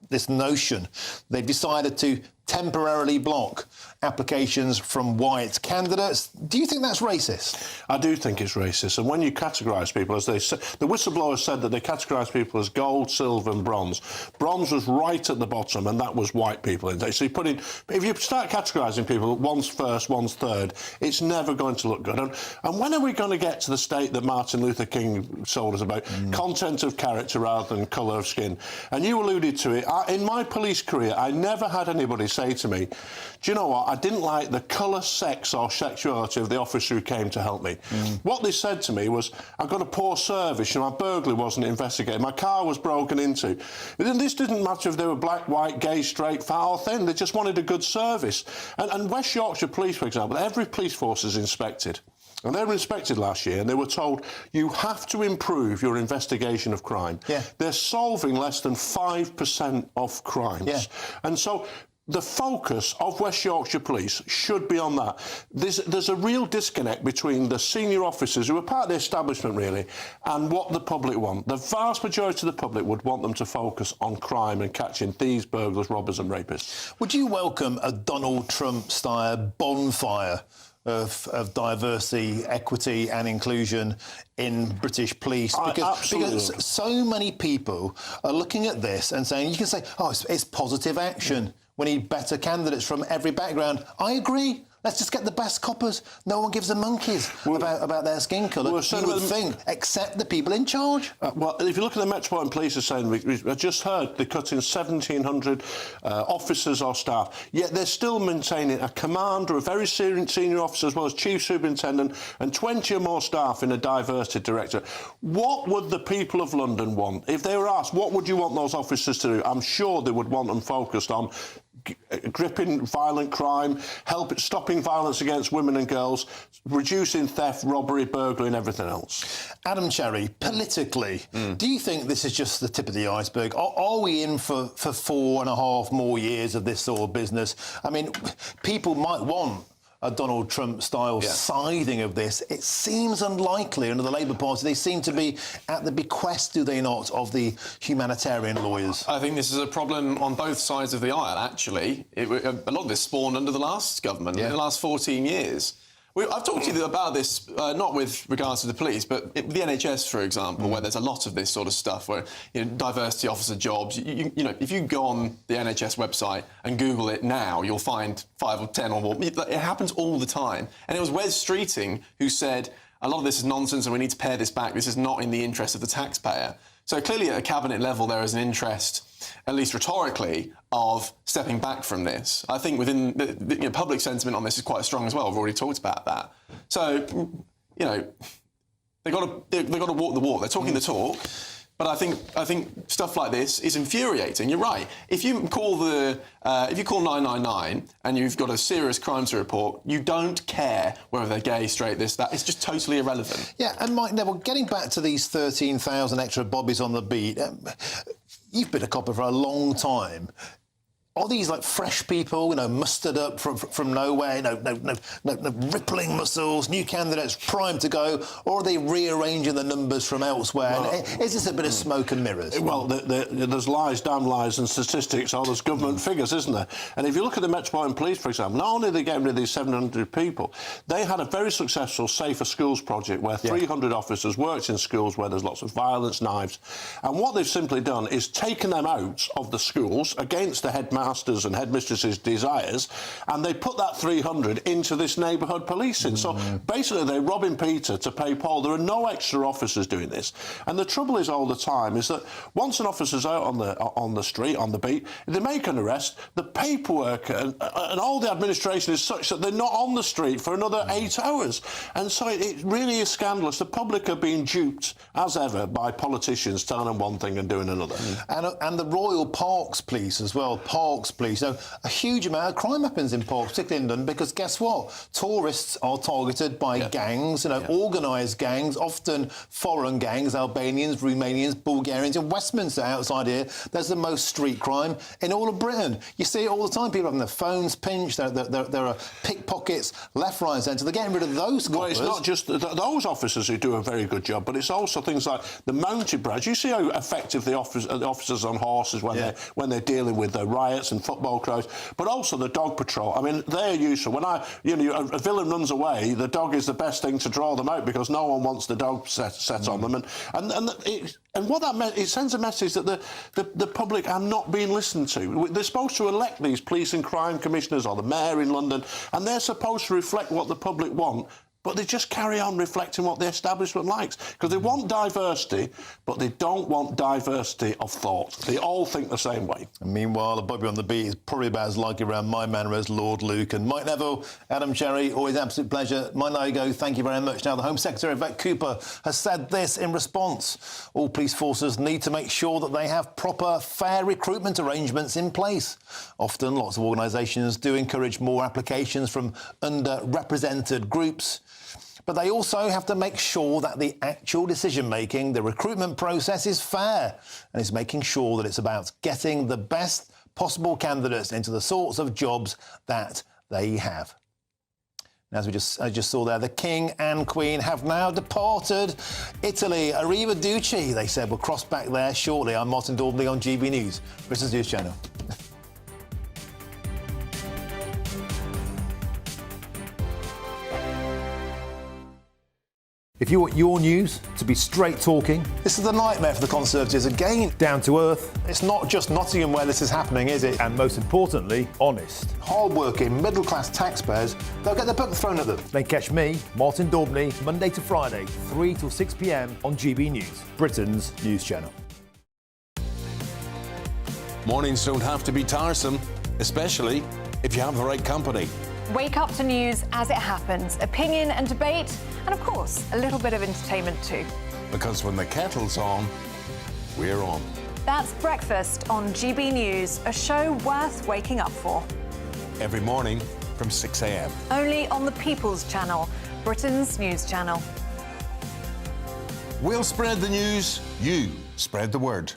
This notion they've decided to temporarily block applications from white candidates. Do you think that's racist? I do think it's racist. And when you categorise people, as they said, the whistleblowers said that they categorise people as gold, silver and bronze. Bronze was right at the bottom, and that was white people. So you put in, if you start categorising people, one's first, one's third, it's never going to look good. And when are we going to get to the state that Martin Luther King sold us about? Content of character rather than colour of skin. And you alluded to it. In my police career, I never had anybody say to me, do you know what, I didn't like the colour, sex or sexuality of the officer who came to help me. What they said to me was, I got a poor service, my burglary wasn't investigated, my car was broken into. This didn't matter if they were black, white, gay, straight, fat or thin, they just wanted a good service. And West Yorkshire Police, for example, every police force is inspected. And they were inspected last year and they were told, you have to improve your investigation of crime. They're solving less than 5% of crimes. And so the focus of West Yorkshire Police should be on that. There's a real disconnect between the senior officers, who are part of the establishment really, and what the public want. The vast majority of the public would want them to focus on crime and catching thieves, burglars, robbers and rapists. Would you welcome a Donald Trump-style bonfire of diversity, equity and inclusion in British police? Because so many people are looking at this and saying, you can say, oh, it's positive action. We need better candidates from every background. I agree. Let's just get the best coppers. No one gives a monkeys about their skin colour. You would think, except the people in charge. Well, if you look at the Metropolitan Police are saying, I just heard they're cutting 1,700 officers or staff, yet they're still maintaining a commander, a very senior officer, as well as chief superintendent, and 20 or more staff in a diversity directorate. What would the people of London want? If they were asked, what would you want those officers to do? I'm sure they would want them focused on gripping violent crime, stopping violence against women and girls, reducing theft, robbery, burglary and everything else. Adam Cherry, politically, do you think this is just the tip of the iceberg? Are we in for 4.5 more years of this sort of business? I mean, people might want a Donald Trump-style siding of this. It seems unlikely under the Labour Party. They seem to be at the bequest, do they not, of the humanitarian lawyers? I think this is a problem on both sides of the aisle, actually. A lot of this spawned under the last government, in the last 14 years. I've talked to you about this, not with regards to the police, but with the NHS, for example, where there's a lot of this sort of stuff, where diversity officer jobs. You know, if you go on the NHS website and Google it now, you'll find 5 or 10 or more. It happens all the time. And it was Wes Streeting who said, a lot of this is nonsense and we need to pare this back. This is not in the interest of the taxpayer. So clearly at a cabinet level there is an interest, at least rhetorically, of stepping back from this. I think within the public sentiment on this is quite strong as well. I've already talked about that. So, you know, they've got to walk the walk. They're talking the talk. But I think stuff like this is infuriating. You're right. If you call 999 and you've got a serious crime to report, you don't care whether they're gay, straight, this, that. It's just totally irrelevant. Yeah, and Mike Neville, getting back to these 13,000 extra bobbies on the beat, you've been a copper for a long time. Are these like fresh people, you know, mustered up from nowhere, no rippling muscles, new candidates primed to go, or are they rearranging the numbers from elsewhere? Well, is this a bit of smoke and mirrors? Well, there's lies, damn lies and statistics, or there's government figures, isn't there? And if you look at the Metropolitan Police, for example, not only are they getting rid of these 700 people, they had a very successful Safer Schools project where 300 officers worked in schools where there's lots of violence, knives, and what they've simply done is taken them out of the schools against the headmasters and headmistresses' desires, and they put that 300 into this neighbourhood policing. So basically they're robbing Peter to pay Paul. There are no extra officers doing this. And the trouble is all the time is that once an officer's out on the street, on the beat, they make an arrest, the paperwork and all the administration is such that they're not on the street for another 8 hours. And so it really is scandalous. The public are being duped, as ever, by politicians telling them one thing and doing another. And the Royal Parks Police as well, Parks Police. So a huge amount of crime happens in Parks, particularly in London, because guess what? Tourists are targeted by gangs, you know, organised gangs, often foreign gangs, Albanians, Romanians, Bulgarians. In Westminster, outside here, there's the most street crime in all of Britain. You see it all the time. People having their phones pinched, there are pickpockets, left, right and centre. They're getting rid of those coppers. Well, it's not just those officers who do a very good job, but it's also things like the mounted badge. You see how effective the officers on horses when they're dealing with the riots and football crowds, but also the dog patrol. I mean, they're useful. When a villain runs away, the dog is the best thing to draw them out because no one wants the dog set on them. And what that it sends a message that the public are not being listened to. They're supposed to elect these police and crime commissioners or the mayor in London, and they're supposed to reflect what the public want. But they just carry on reflecting what the establishment likes. Because they want diversity, but they don't want diversity of thought. They all think the same way. And meanwhile, the Bobby on the beat is probably about as likely around my manor as Lord Luke. And Mike Neville, Adam Cherry, always an absolute pleasure. Mike Nago, thank you very much. Now, the Home Secretary, Yvette Cooper, has said this in response. All police forces need to make sure that they have proper, fair recruitment arrangements in place. Often, lots of organisations do encourage more applications from underrepresented groups. But they also have to make sure that the actual decision-making, the recruitment process is fair and is making sure that it's about getting the best possible candidates into the sorts of jobs that they have. And as I just saw there, the King and Queen have now departed Italy. Arrivederci, they said. We'll cross back there shortly. I'm Martin Daubney on GB News, Britain's News Channel. If you want your news to be straight talking, this is the nightmare for the Conservatives again. Down to earth. It's not just Nottingham where this is happening, is it? And most importantly, honest. Hard-working, middle-class taxpayers, they'll get their book thrown at them. They catch me, Martin Daubney, Monday to Friday, 3 till 6 p.m. on GB News, Britain's news channel. Mornings don't have to be tiresome, especially if you have the right company. Wake up to news as it happens, opinion and debate, and of course, a little bit of entertainment too. Because when the kettle's on, we're on. That's Breakfast on GB News, a show worth waking up for. Every morning from 6 a.m. Only on the People's Channel, Britain's news channel. We'll spread the news, you spread the word.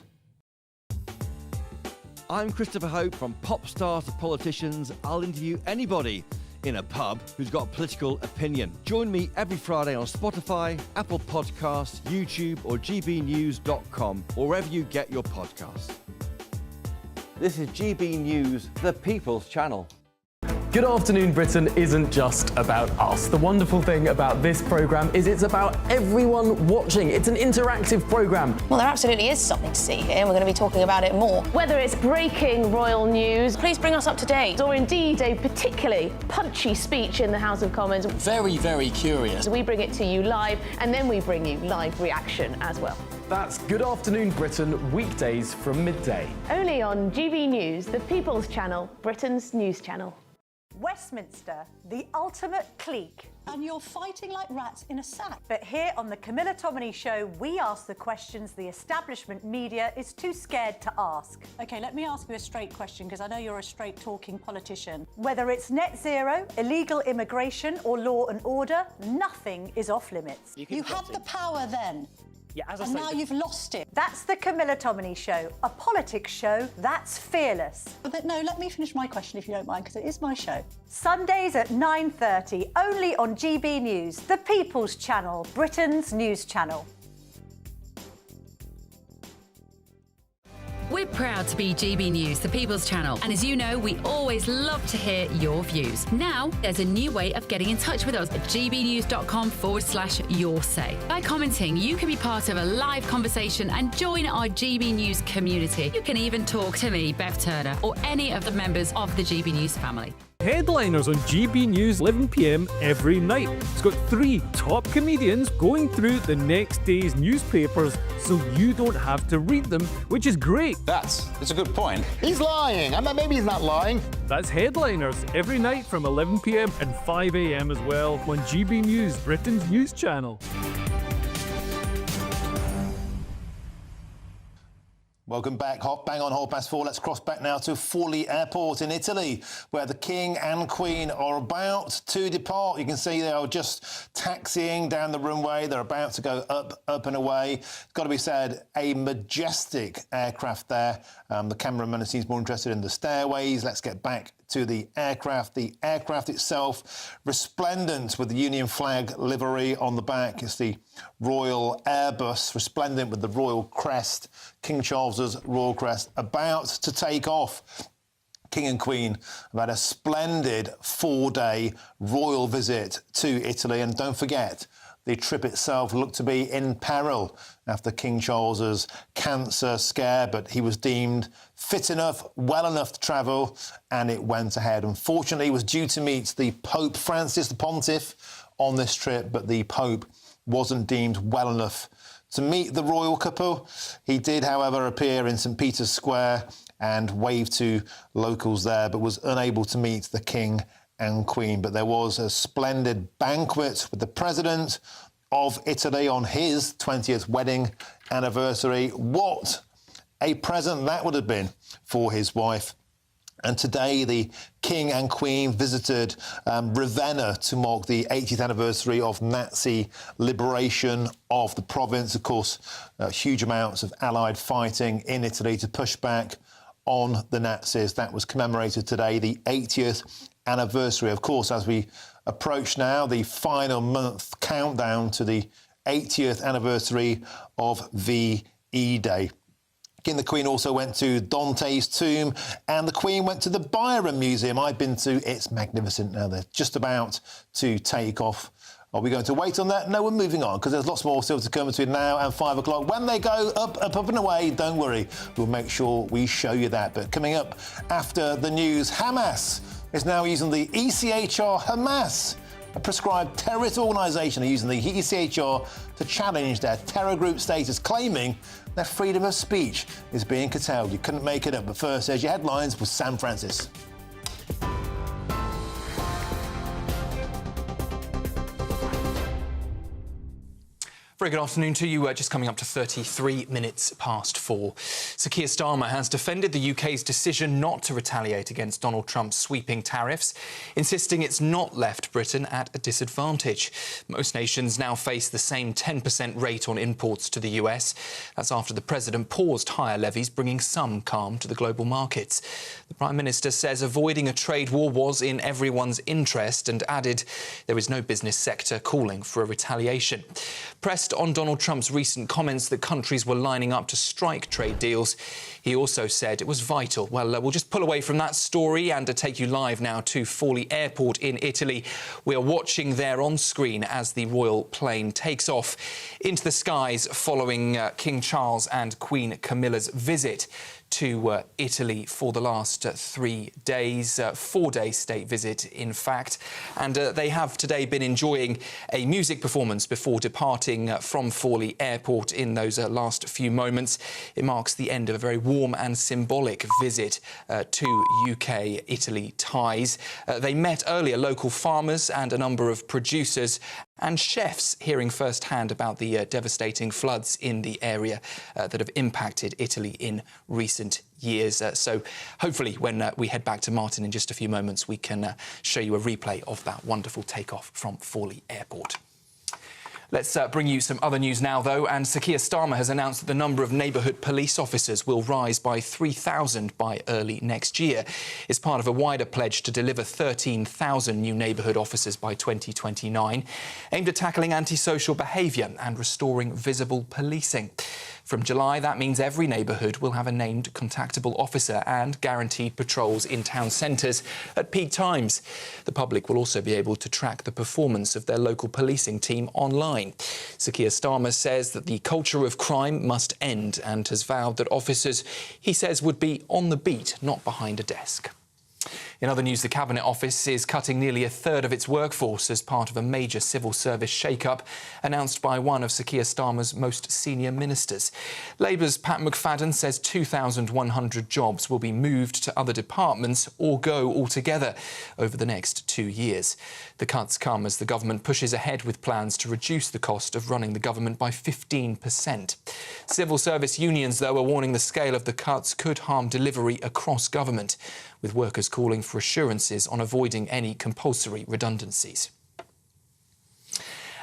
I'm Christopher Hope. From pop stars to politicians, I'll interview anybody in a pub who's got a political opinion. Join me every Friday on Spotify, Apple Podcasts, YouTube or gbnews.com, or wherever you get your podcasts. This is GB News, the People's Channel. Good Afternoon Britain isn't just about us. The wonderful thing about this programme is it's about everyone watching. It's an interactive programme. Well, there absolutely is something to see here, and we're going to be talking about it more. Whether it's breaking royal news, please bring us up to date, or indeed a particularly punchy speech in the House of Commons. Very, very curious. We bring it to you live, and then we bring you live reaction as well. That's Good Afternoon Britain, weekdays from midday. Only on GB News, the People's Channel, Britain's news channel. Westminster, the ultimate clique. And you're fighting like rats in a sack. But here on the Camilla Tominey Show, we ask the questions the establishment media is too scared to ask. OK, let me ask you a straight question, because I know you're a straight-talking politician. Whether it's net zero, illegal immigration or law and order, nothing is off-limits. You had the power then. Yeah, as and now you've lost it. That's the Camilla Tominey Show, a politics show that's fearless. But no, let me finish my question if you don't mind, because it is my show. Sundays at 9:30, only on GB News, the People's Channel, Britain's news channel. We're proud to be GB News, the People's Channel, and as you know, we always love to hear your views. Now, there's a new way of getting in touch with us at gbnews.com/your say. By commenting, you can be part of a live conversation and join our GB News community. You can even talk to me, Bev Turner, or any of the members of the GB News family. Headliners on GB News 11 p.m. every night. It's got 3 top comedians going through the next day's newspapers so you don't have to read them, which is great. That's a good point. He's lying. I mean, maybe he's not lying. That's Headliners every night from 11 p.m. and 5 a.m. as well on GB News, Britain's news channel. Welcome back. Bang on 4:30. Let's cross back now to Forlì Airport in Italy, where the King and Queen are about to depart. You can see they are just taxiing down the runway. They're about to go up and away. It's got to be said, a majestic aircraft there. The cameraman seems more interested in the stairways. Let's get back to the aircraft. The aircraft itself, resplendent with the Union flag livery on the back. It's the Royal Airbus, resplendent with the Royal Crest, King Charles's Royal Crest, about to take off. King and Queen have had a splendid 4-day royal visit to Italy. And don't forget, the trip itself looked to be in peril after King Charles's cancer scare, but he was deemed fit enough, well enough to travel, and it went ahead. Unfortunately, he was due to meet the Pope Francis, the pontiff, on this trip, but the Pope wasn't deemed well enough to meet the royal couple. He did, however, appear in St Peter's Square and wave to locals there, but was unable to meet the King and Queen. But there was a splendid banquet with the President of Italy on his 20th wedding anniversary. What a present that would have been for his wife. And today, the King and Queen visited Ravenna to mark the 80th anniversary of Nazi liberation of the province. Of course, huge amounts of Allied fighting in Italy to push back on the Nazis. That was commemorated today, the 80th anniversary. Of course, as we approach now the final month countdown to the 80th anniversary of VE Day. King and the Queen also went to Dante's tomb, and the Queen went to the Byron Museum. I've been to. It's magnificent now. They're just about to take off Are we going to wait on that? No, we're moving on, because there's lots more still to come between now and 5 o'clock. When they go up and away, don't worry. We'll make sure we show you that. But coming up after the news, Hamas is now using the ECHR. Hamas, a prescribed terrorist organisation, are using the ECHR to challenge their terror group status, claiming their freedom of speech is being curtailed. You couldn't make it up. But first, there's your headlines with Sam Francis. Very good afternoon to you. Just coming up to 33 minutes past 4. Sir Keir Starmer has defended the UK's decision not to retaliate against Donald Trump's sweeping tariffs, insisting it's not left Britain at a disadvantage. Most nations now face the same 10% rate on imports to the US. That's after the president paused higher levies, bringing some calm to the global markets. The Prime Minister says avoiding a trade war was in everyone's interest and added there is no business sector calling for a retaliation. Pressed on Donald Trump's recent comments that countries were lining up to strike trade deals, he also said it was vital. Well, we'll just pull away from that story and take you live now to Forlì Airport in Italy. We are watching there on screen as the royal plane takes off into the skies following King Charles and Queen Camilla's visit to Italy for the last 3 days, 4-day state visit, in fact. And they have today been enjoying a music performance before departing from Forlì Airport in those last few moments. It marks the end of a very warm and symbolic visit to UK-Italy ties. They met earlier local farmers and a number of producers and chefs, hearing firsthand about the devastating floods in the area that have impacted Italy in recent years. So hopefully when we head back to Martin in just a few moments, we can show you a replay of that wonderful takeoff from Forlì Airport. Let's bring you some other news now, though, and Sir Keir Starmer has announced that the number of neighbourhood police officers will rise by 3,000 by early next year. It's part of a wider pledge to deliver 13,000 new neighbourhood officers by 2029, aimed at tackling antisocial behaviour and restoring visible policing. From July, that means every neighbourhood will have a named contactable officer and guaranteed patrols in town centres at peak times. The public will also be able to track the performance of their local policing team online. Sir Keir Starmer says that the culture of crime must end and has vowed that officers, he says, would be on the beat, not behind a desk. In other news, the Cabinet Office is cutting nearly a third of its workforce as part of a major civil service shake-up announced by one of Sir Keir Starmer's most senior ministers. Labour's Pat McFadden says 2,100 jobs will be moved to other departments or go altogether over the next 2 years. The cuts come as the government pushes ahead with plans to reduce the cost of running the government by 15%. Civil service unions, though, are warning the scale of the cuts could harm delivery across government, with workers calling for assurances on avoiding any compulsory redundancies.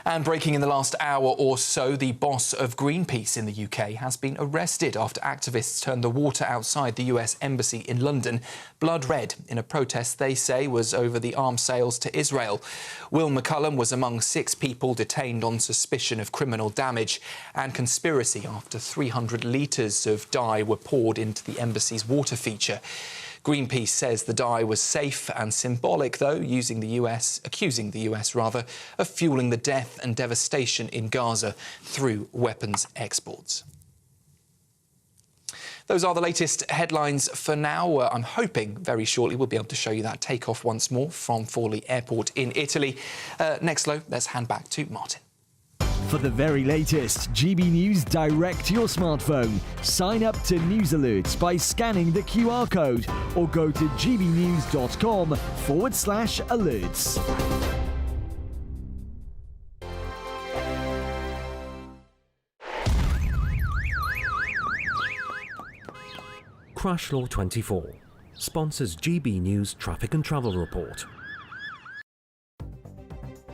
And breaking in the last hour or so, the boss of Greenpeace in the UK has been arrested after activists turned the water outside the US Embassy in London blood red in a protest they say was over the arms sales to Israel. Will McCullum was among 6 people detained on suspicion of criminal damage and conspiracy after 300 litres of dye were poured into the embassy's water feature. Greenpeace says the dye was safe and symbolic, though, accusing the US of fueling the death and devastation in Gaza through weapons exports. Those are the latest headlines for now. I'm hoping very shortly we'll be able to show you that takeoff once more from Forlì Airport in Italy. Next, though, let's hand back to Martin. For the very latest GB News direct to your smartphone, sign up to News Alerts by scanning the QR code or go to gbnews.com/alerts. Crash Law 24 sponsors GB News Traffic and Travel Report.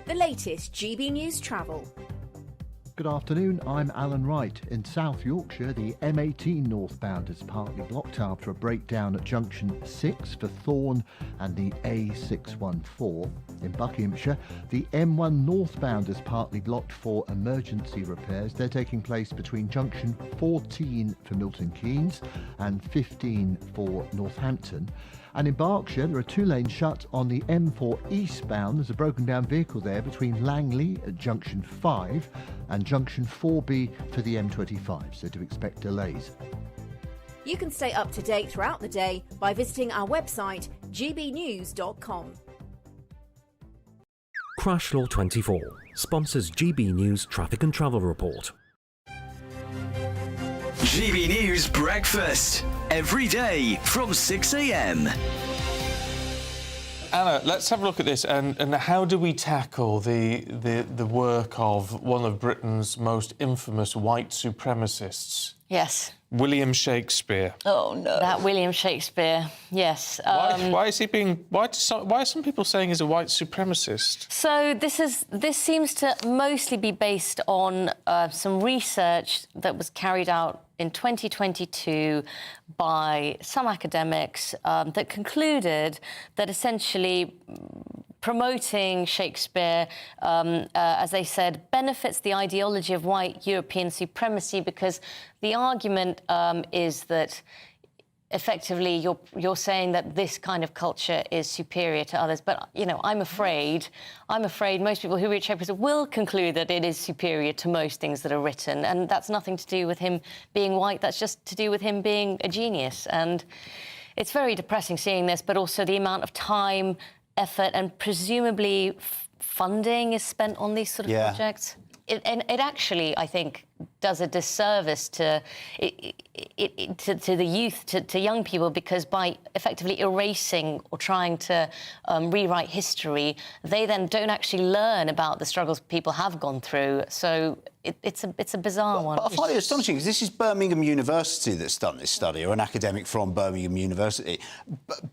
The latest GB News Travel. Good afternoon, I'm Alan Wright. In South Yorkshire, the M18 northbound is partly blocked after a breakdown at junction 6 for Thorn and the A614. In Buckinghamshire, the M1 northbound is partly blocked for emergency repairs. They're taking place between junction 14 for Milton Keynes and 15 for Northampton. And in Berkshire, there are 2 lanes shut on the M4 eastbound. There's a broken down vehicle there between Langley at junction 5 and junction 4B for the M25, so do expect delays. You can stay up to date throughout the day by visiting our website, gbnews.com. Crash Law 24 sponsors GB News Traffic and Travel Report. GB News Breakfast, every day from 6 a.m. Anna, let's have a look at this. And how do we tackle the work of one of Britain's most infamous white supremacists? Yes. William Shakespeare. Oh, no. That William Shakespeare, yes. Why is he being... Why are some people saying he's a white supremacist? So this seems to mostly be based on some research that was carried out in 2022 by some academics that concluded that essentially promoting Shakespeare, as they said, benefits the ideology of white European supremacy, because the argument is that effectively you're saying that this kind of culture is superior to others. But, you know, I'm afraid most people who read Shakespeare will conclude that it is superior to most things that are written. And that's nothing to do with him being white. That's just to do with him being a genius. And it's very depressing seeing this, but also the amount of time, effort and presumably funding is spent on these sort of projects. It actually, I think, does a disservice to the youth, to young people, because by effectively erasing or trying to rewrite history, they then don't actually learn about the struggles people have gone through. So it's a bizarre one. But I find it astonishing, because this is Birmingham University that's done this study, or an academic from Birmingham University.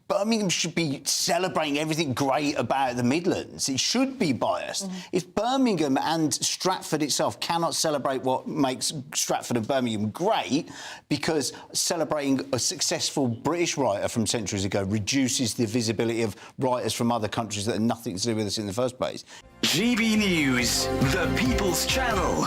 Birmingham should be celebrating everything great about the Midlands. It should be biased. If Birmingham and Stratford itself cannot celebrate what makes Stratford and Birmingham great, because celebrating a successful British writer from centuries ago reduces the visibility of writers from other countries that had nothing to do with us in the first place. GB News, the People's Channel.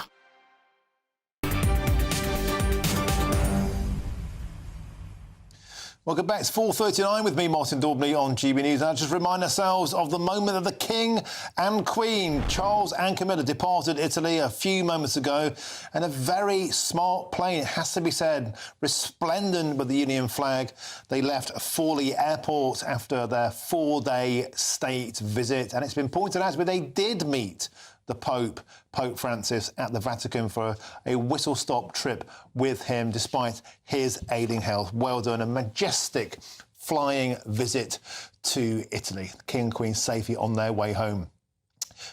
Welcome back. It's 4:39 with me, Martin Daubney, on GB News. And I'll just remind ourselves of the moment that the King and Queen, Charles and Camilla, departed Italy a few moments ago. And a very smart plane, it has to be said, resplendent with the Union flag. They left Forlì Airport after their 4-day state visit. And it's been pointed out that they did meet the Pope Francis, at the Vatican for a whistle-stop trip with him, despite his ailing health. Well done. A majestic flying visit to Italy. King and Queen safely on their way home.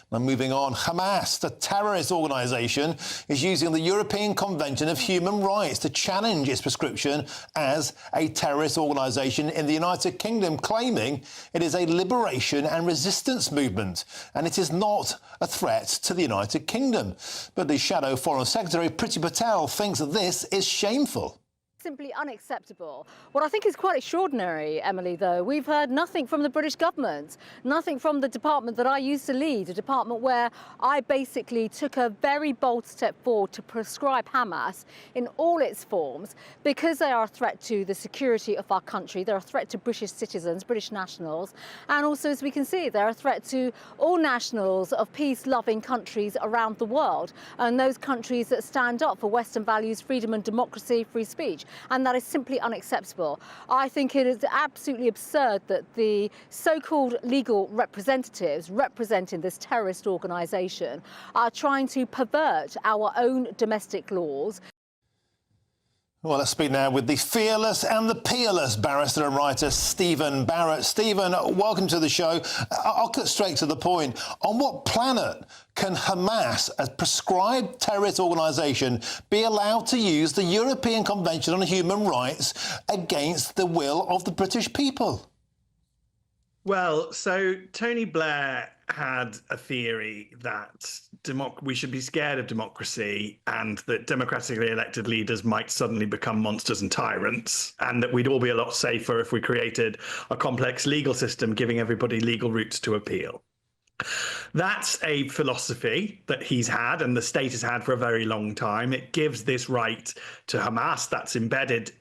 Now, moving on, Hamas, the terrorist organisation, is using the European Convention of Human Rights to challenge its prescription as a terrorist organisation in the United Kingdom, claiming it is a liberation and resistance movement, and it is not a threat to the United Kingdom. But the Shadow Foreign Secretary, Priti Patel, thinks that this is shameful. Simply unacceptable. What I think is quite extraordinary, Emily, though, we've heard nothing from the British government, nothing from the department that I used to lead, a department where I basically took a very bold step forward to proscribe Hamas in all its forms, because they are a threat to the security of our country, they're a threat to British citizens, British nationals, and also, as we can see, they're a threat to all nationals of peace-loving countries around the world, and those countries that stand up for Western values, freedom and democracy, free speech. And that is simply unacceptable. I think it is absolutely absurd that the so-called legal representatives representing this terrorist organisation are trying to pervert our own domestic laws. Well, let's speak now with the fearless and the peerless barrister and writer Stephen Barrett. Stephen, welcome to the show. I'll cut straight to the point. On what planet can Hamas, a proscribed terrorist organisation, be allowed to use the European Convention on Human Rights against the will of the British people? Well, so Tony Blair had a theory that we should be scared of democracy, and that democratically elected leaders might suddenly become monsters and tyrants, and that we'd all be a lot safer if we created a complex legal system giving everybody legal routes to appeal. That's a philosophy that he's had and the state has had for a very long time. It gives this right to Hamas that's embedded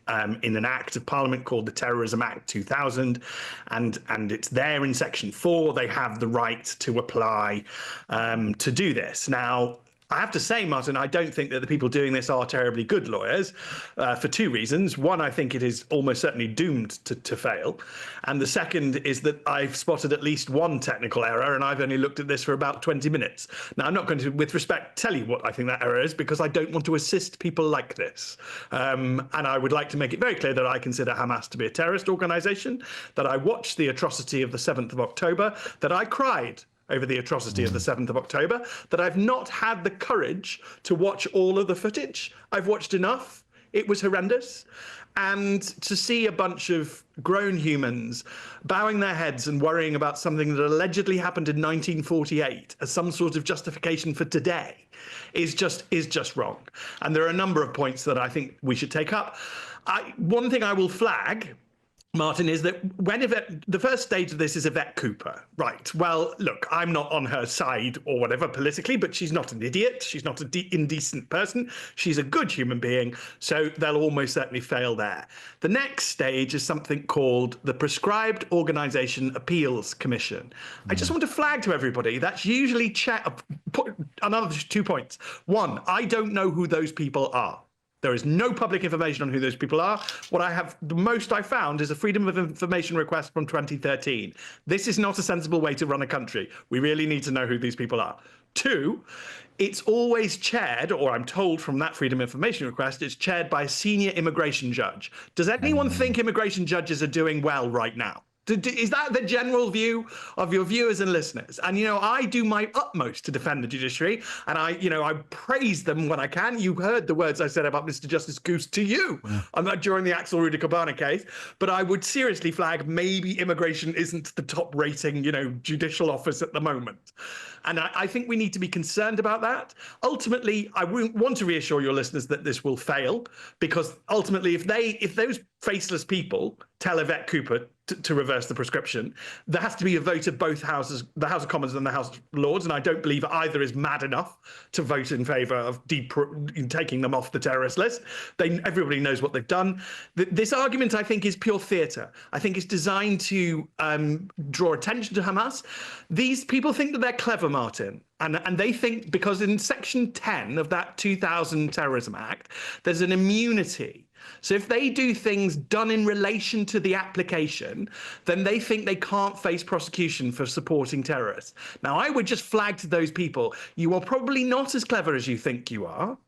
in an act of parliament called the Terrorism Act 2000. And it's there in Section 4. They have the right to apply to do this. Now, I have to say, Martin, I don't think that the people doing this are terribly good lawyers for two reasons. One, I think it is almost certainly doomed to fail. And the second is that I've spotted at least one technical error, and I've only looked at this for about 20 minutes. Now, I'm not going to, with respect, tell you what I think that error is, because I don't want to assist people like this. And I would like to make it very clear that I consider Hamas to be a terrorist organisation, that I watched the atrocity of the 7th of October, that I cried over the atrocity of the 7th of October, that I've not had the courage to watch all of the footage. I've watched enough. It was horrendous. And to see a bunch of grown humans bowing their heads and worrying about something that allegedly happened in 1948 as some sort of justification for today is just wrong. And there are a number of points that I think we should take up. One thing I will flag, Martin, is that when the first stage of this is Yvette Cooper. Right. Well, look, I'm not on her side or whatever politically, but she's not an idiot. She's not an indecent person. She's a good human being. So they'll almost certainly fail there. The next stage is something called the Prescribed Organisation Appeals Commission. I just want to flag to everybody that's usually another 2 points. One, I don't know who those people are. There is no public information on who those people are. What the most I found is a Freedom of Information request from 2013. This is not a sensible way to run a country. We really need to know who these people are. Two, it's always chaired, or I'm told from that Freedom of Information request, it's chaired by a senior immigration judge. Does anyone think immigration judges are doing well right now? Is that the general view of your viewers and listeners? And, I do my utmost to defend the judiciary, and I praise them when I can. You heard the words I said about Mr. Justice Goose to you during the Axel Rudy-Kobana case. But I would seriously flag maybe immigration isn't the top rating, judicial office at the moment. And I think we need to be concerned about that. Ultimately, I want to reassure your listeners that this will fail, because ultimately, if those faceless people tell Yvette Cooper to reverse the prescription, there has to be a vote of both houses, the House of Commons and the House of Lords, and I don't believe either is mad enough to vote in favour of taking them off the terrorist list. Everybody knows what they've done. This argument, I think, is pure theatre. I think it's designed to draw attention to Hamas. These people think that they're clever, Martin. And they think, because in Section 10 of that 2000 Terrorism Act, there's an immunity. So if they do things done in relation to the application, then they think they can't face prosecution for supporting terrorists. Now, I would just flag to those people, you are probably not as clever as you think you are.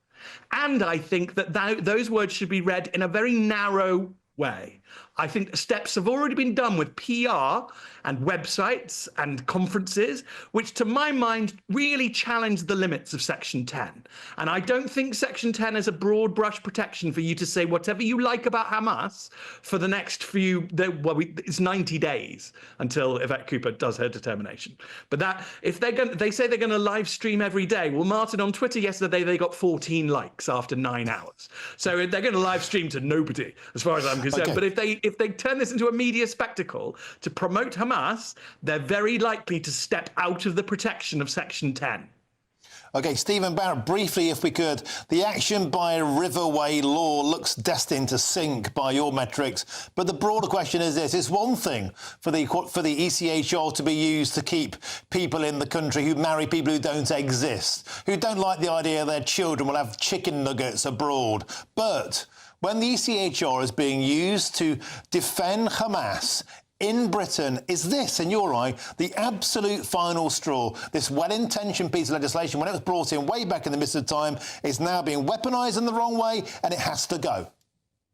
And I think that those words should be read in a very narrow way. I think steps have already been done with PR and websites and conferences, which to my mind really challenge the limits of Section 10. And I don't think Section 10 is a broad brush protection for you to say whatever you like about Hamas for the next it's 90 days until Yvette Cooper does her determination. But if they say they're going to live stream every day. Well, Martin, on Twitter yesterday, they got 14 likes after 9 hours. So they're going to live stream to nobody, as far as I'm concerned. Okay. But if they turn this into a media spectacle to promote Hamas, they're very likely to step out of the protection of Section 10. OK, Stephen Barrett, briefly, if we could. The action by Riverway Law looks destined to sink by your metrics. But the broader question is this. It's one thing for the ECHR to be used to keep people in the country who marry people who don't exist, who don't like the idea their children will have chicken nuggets abroad. But when the ECHR is being used to defend Hamas in Britain, is this, in your eye, the absolute final straw? This well-intentioned piece of legislation, when it was brought in way back in the midst of time, is now being weaponised in the wrong way, and it has to go.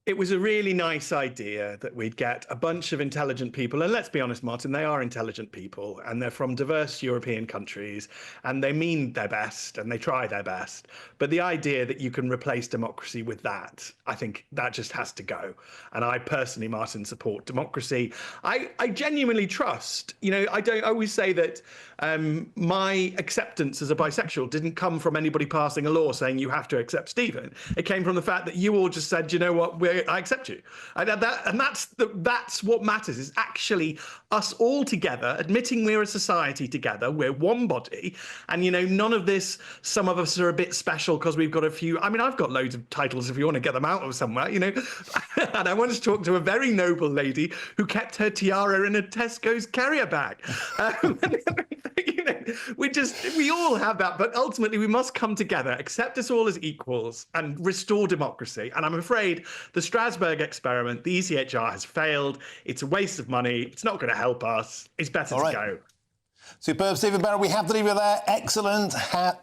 It was a really nice idea that we'd get a bunch of intelligent people, and let's be honest, Martin, they are intelligent people, and they're from diverse European countries, and they mean their best, and they try their best. But the idea that you can replace democracy with that, I think that just has to go. And I personally, Martin, support democracy. I genuinely trust, I don't always say that my acceptance as a bisexual didn't come from anybody passing a law saying you have to accept Stephen. It came from the fact that you all just said, you know what, we're I accept you. And that's what matters, is actually us all together, admitting we're a society together, we're one body, and, you know, none of this, some of us are a bit special because we've got a few, I mean, I've got loads of titles if you want to get them out of somewhere, you know. And I once talked to a very noble lady who kept her tiara in a Tesco's carrier bag. You know, we all have that, but ultimately we must come together, accept us all as equals, and restore democracy. And I'm afraid the Strasbourg experiment, the ECHR, has failed. It's a waste of money. It's not going to help us. It's better to go. Superb, Stephen Barrett. We have to leave you there. Excellent,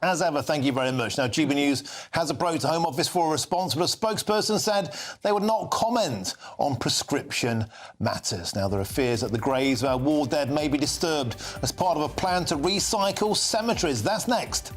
as ever. Thank you very much. Now, GB News has approached the Home Office for a response, but a spokesperson said they would not comment on prescription matters. Now, there are fears that the graves of our war dead may be disturbed as part of a plan to recycle cemeteries. That's next.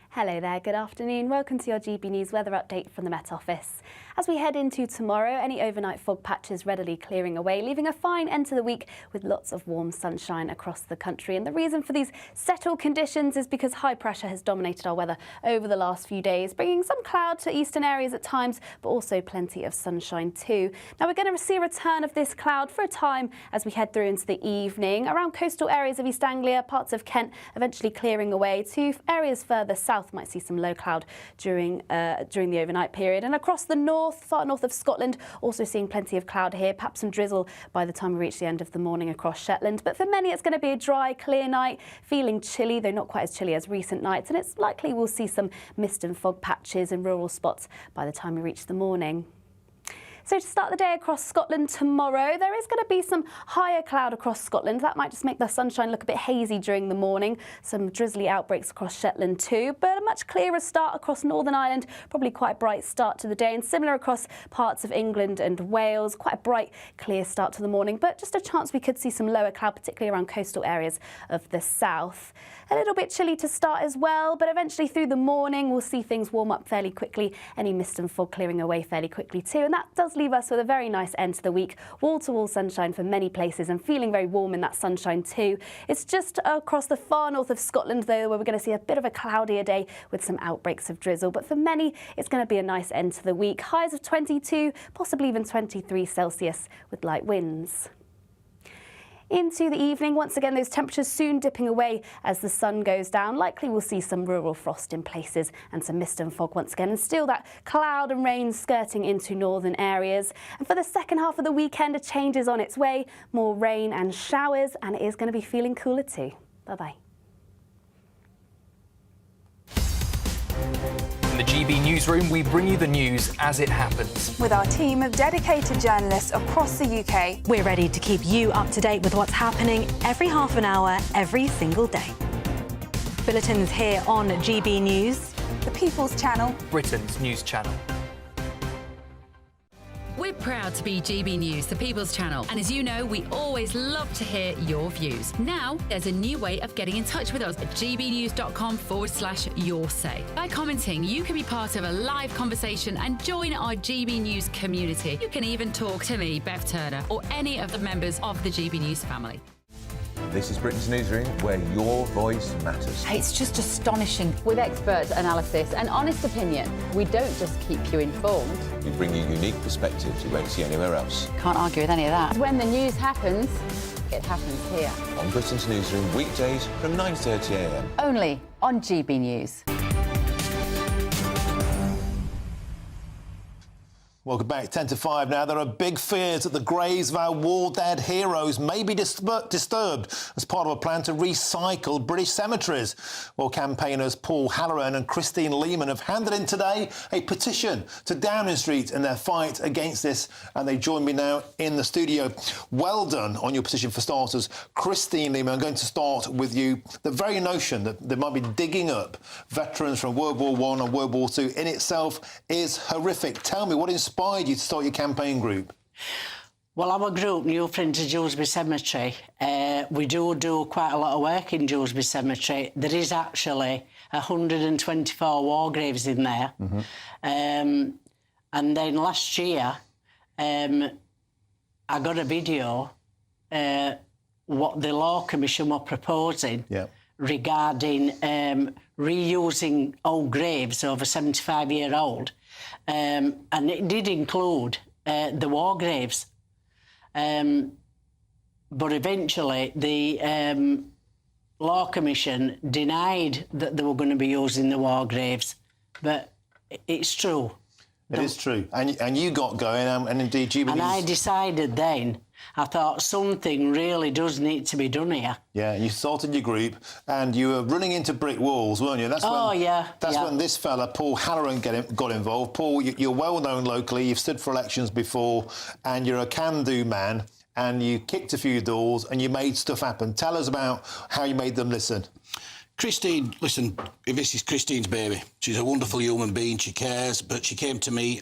Hello there, good afternoon. Welcome to your GB News weather update from the Met Office. As we head into tomorrow, any overnight fog patches readily clearing away, leaving a fine end to the week with lots of warm sunshine across the country. And the reason for these settled conditions is because high pressure has dominated our weather over the last few days, bringing some cloud to eastern areas at times, but also plenty of sunshine too. Now we're going to see a return of this cloud for a time as we head through into the evening. Around coastal areas of East Anglia, parts of Kent eventually clearing away to areas further south might see some low cloud during the overnight period. And across the north, far north of Scotland, also seeing plenty of cloud here, perhaps some drizzle by the time we reach the end of the morning across Shetland. But for many, it's going to be a dry, clear night, feeling chilly, though not quite as chilly as recent nights. And it's likely we'll see some mist and fog patches in rural spots by the time we reach the morning. So to start the day across Scotland tomorrow, there is going to be some higher cloud across Scotland. That might just make the sunshine look a bit hazy during the morning. Some drizzly outbreaks across Shetland too, but a much clearer start across Northern Ireland. Probably quite a bright start to the day, and similar across parts of England and Wales. Quite a bright, clear start to the morning, but just a chance we could see some lower cloud, particularly around coastal areas of the south. A little bit chilly to start as well, but eventually through the morning we'll see things warm up fairly quickly. Any mist and fog clearing away fairly quickly too, and that does leave us with a very nice end to the week. Wall-to-wall sunshine for many places and feeling very warm in that sunshine too. It's just across the far north of Scotland though where we're going to see a bit of a cloudier day with some outbreaks of drizzle, but for many it's going to be a nice end to the week. Highs of 22, possibly even 23 Celsius with light winds. Into the evening, once again, those temperatures soon dipping away as the sun goes down. Likely we'll see some rural frost in places and some mist and fog once again. And still that cloud and rain skirting into northern areas. And for the second half of the weekend, a change is on its way. More rain and showers, and it is going to be feeling cooler too. Bye-bye. In the GB Newsroom, we bring you the news as it happens. With our team of dedicated journalists across the UK, we're ready to keep you up to date with what's happening every half an hour, every single day. Bulletins here on GB News, the People's Channel, Britain's news channel. We're proud to be GB News, the People's Channel. And as you know, we always love to hear your views. Now, there's a new way of getting in touch with us at gbnews.com/yoursay. By commenting, you can be part of a live conversation and join our GB News community. You can even talk to me, Bev Turner, or any of the members of the GB News family. This is Britain's Newsroom, where your voice matters. It's just astonishing. With expert analysis and honest opinion, we don't just keep you informed. We bring you unique perspectives you won't see anywhere else. Can't argue with any of that. When the news happens, it happens here. On Britain's Newsroom, weekdays from 9:30 a.m. Only on GB News. Welcome back, 10 to 5 now. There are big fears that the graves of our war-dead heroes may be disturbed as part of a plan to recycle British cemeteries. Well, campaigners Paul Halloran and Christine Lehman have handed in today a petition to Downing Street in their fight against this, and they join me now in the studio. Well done on your petition for starters. Christine Lehman, I'm going to start with you. The very notion that they might be digging up veterans from World War I and World War II in itself is horrific. Tell me, what inspired you to start your campaign group? Well, our group, New Friends of Dewsbury Cemetery, we do quite a lot of work in Dewsbury Cemetery. There is actually 124 war graves in there. Mm-hmm. And then last year, I got a video what the Law Commission were proposing regarding reusing old graves over 75-year-old, and it did include the war graves. But eventually the Law Commission denied that they were going to be using the war graves. But it's true. It is true. And you got going, and indeed GBNews... And I decided then, I thought something really does need to be done here. Yeah, you sorted your group, and you were running into brick walls, weren't you? That's when this fella, Paul Halloran, got involved. Paul, you're well known locally, you've stood for elections before, and you're a can-do man, and you kicked a few doors, and you made stuff happen. Tell us about how you made them listen. Christine, listen, this is Christine's baby. She's a wonderful human being, she cares, but she came to me,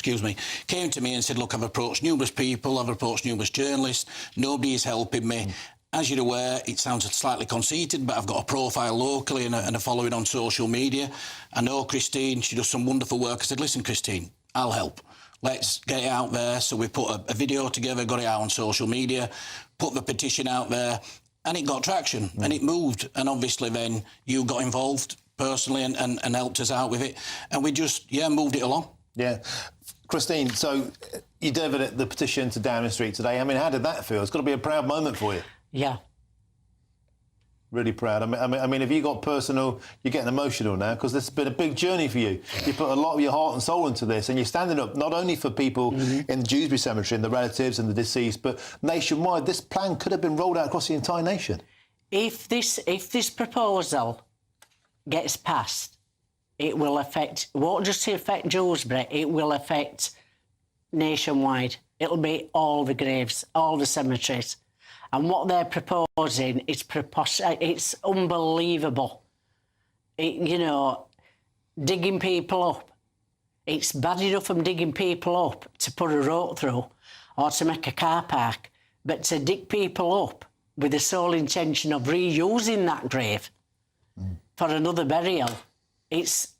came to me and said, look, I've approached numerous people, I've approached numerous journalists, nobody is helping me. As you're aware, it sounds slightly conceited, but I've got a profile locally and a following on social media. I know Christine, she does some wonderful work. I said, listen, Christine, I'll help. Let's get it out there. So we put a video together, got it out on social media, put the petition out there, and it got traction and it moved. And obviously then you got involved personally and helped us out with it. And we just, moved it along. Yeah. Christine, so you delivered the petition to Downing Street today. I mean, how did that feel? It's got to be a proud moment for you. Yeah. Really proud. I mean, if you got personal, you're getting emotional now because this has been a big journey for you. You put a lot of your heart and soul into this, and you're standing up not only for people in the Dewsbury Cemetery and the relatives and the deceased, but nationwide. This plan could have been rolled out across the entire nation. If this proposal gets passed, it won't just affect Dewsbury, it will affect nationwide. It'll be all the graves, all the cemeteries. And what they're proposing is it's unbelievable. Digging people up. It's bad enough I'm digging people up to put a road through or to make a car park, but to dig people up with the sole intention of reusing that grave for another burial, it's